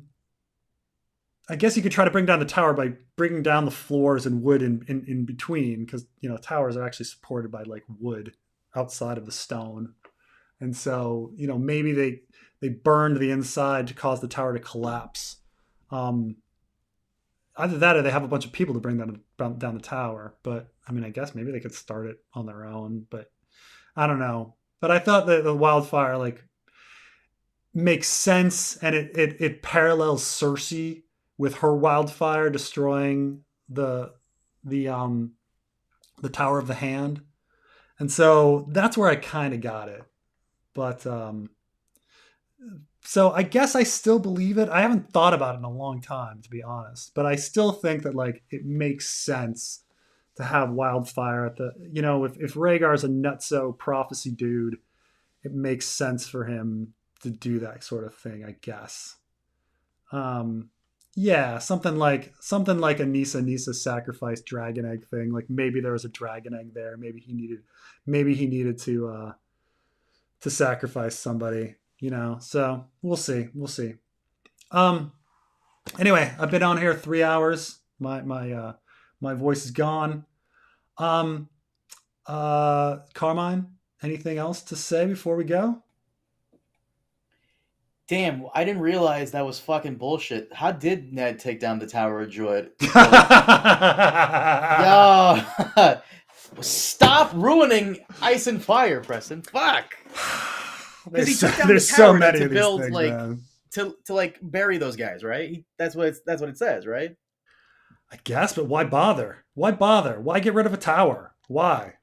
S1: guess you could try to bring down the tower by bringing down the floors and wood in between. Because, towers are actually supported by like wood outside of the stone. And so, maybe they burned the inside to cause the tower to collapse. Either that or they have a bunch of people to bring down the tower. But I mean, I guess maybe they could start it on their own. But I don't know. But I thought that the wildfire like makes sense, and it parallels Cersei with her wildfire destroying the the Tower of the Hand, and so that's where I kind of got it. But so I guess I still believe it. I haven't thought about it in a long time, to be honest, but I still think that like it makes sense to have wildfire at the if Rhaegar's a nutso prophecy dude, it makes sense for him to do that sort of thing, I guess. Yeah, something like a Nisa sacrificed dragon egg thing. Like maybe there was a dragon egg there. Maybe he needed to sacrifice somebody. So we'll see. We'll see. Um. Anyway, I've been on here 3 hours. My voice is gone. Um. Carmine, anything else to say before we go?
S2: Damn, I didn't realize that was fucking bullshit. How did Ned take down the Tower of Joy? Yo, stop ruining Ice and Fire, Preston. Fuck. Because he took down the
S1: There's so
S2: tower
S1: many
S2: to
S1: of these
S2: build
S1: things,
S2: like
S1: man.
S2: to like bury those guys, right? That's what it says, right?
S1: I guess, but why bother? Why bother? Why get rid of a tower? Why?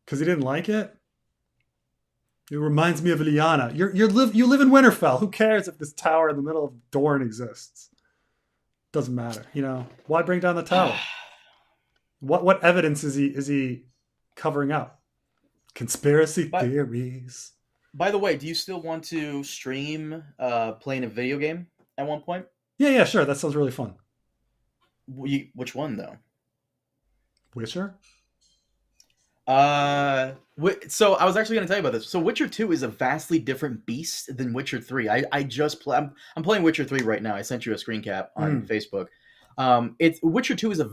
S1: Because he didn't like it? It reminds me of Lyanna. You live in Winterfell. Who cares if this tower in the middle of Dorne exists? Doesn't matter. Why bring down the tower? What evidence is he covering up? Conspiracy
S2: But
S1: theories.
S2: by the way, do you still want to stream playing a video game at one point?
S1: Yeah, sure. That sounds really fun.
S2: Which one though?
S1: Witcher?
S2: So I was actually going to tell you about this. So Witcher 2 is a vastly different beast than Witcher 3. I just play. I'm playing Witcher 3 right now. I sent you a screen cap on Facebook. It's Witcher 2 is a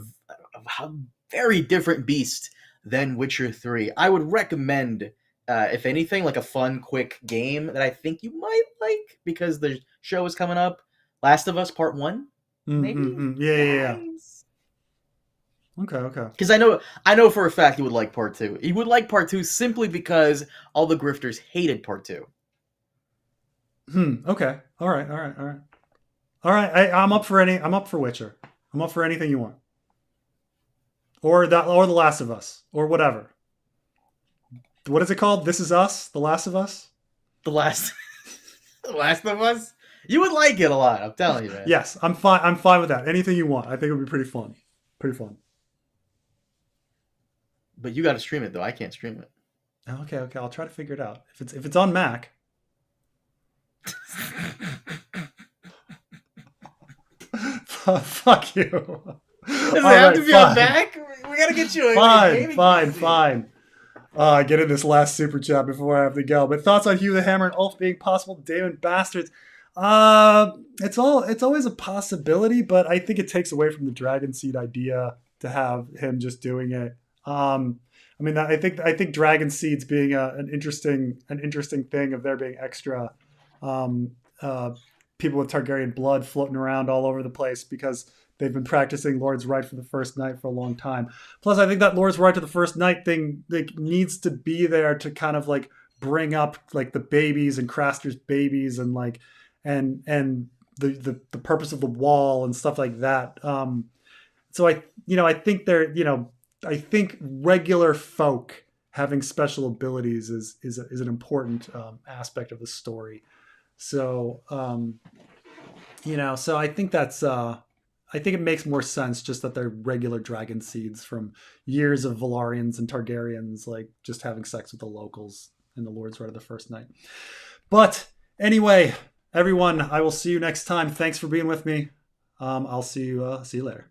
S2: very different beast than Witcher 3. I would recommend, if anything, like a fun, quick game that I think you might like because the show is coming up. Last of Us Part 1, maybe.
S1: Yeah. Okay.
S2: Because I know for a fact he would like Part 2. He would like Part 2 simply because all the grifters hated Part 2.
S1: Okay. All right. I'm up for I'm up for Witcher. I'm up for anything you want. Or The Last of Us, or whatever. What is it called? This Is Us? The Last of Us?
S2: The Last of Us? You would like it a lot, I'm telling you, man.
S1: Yes, I'm fine with that. Anything you want. I think it would be pretty fun.
S2: But you got to stream it though. I can't stream it.
S1: Okay. I'll try to figure it out. If it's on Mac. Fuck you.
S2: Does it have to be on Mac? We gotta get you a
S1: fine. Get in this last super chat before I have to go. But thoughts on Hugh the Hammer and Ulf being possible Daemon bastards? It's always a possibility, but I think it takes away from the Dragon Seed idea to have him just doing it. I think Dragon Seeds being an interesting thing of there being extra people with Targaryen blood floating around all over the place because they've been practicing Lord's Right for the First Night for a long time. Plus, I think that Lord's Right to the First Night thing needs to be there to kind of bring up the babies and Craster's babies and and the purpose of the wall and stuff like that. So I think I think regular folk having special abilities is an important aspect of the story. So so I think I think it makes more sense just that they're regular dragon seeds from years of Valarians and Targaryens just having sex with the locals in the Lord's Right of the First Night. But anyway, everyone, I will see you next time. Thanks for being with me. I'll see you later.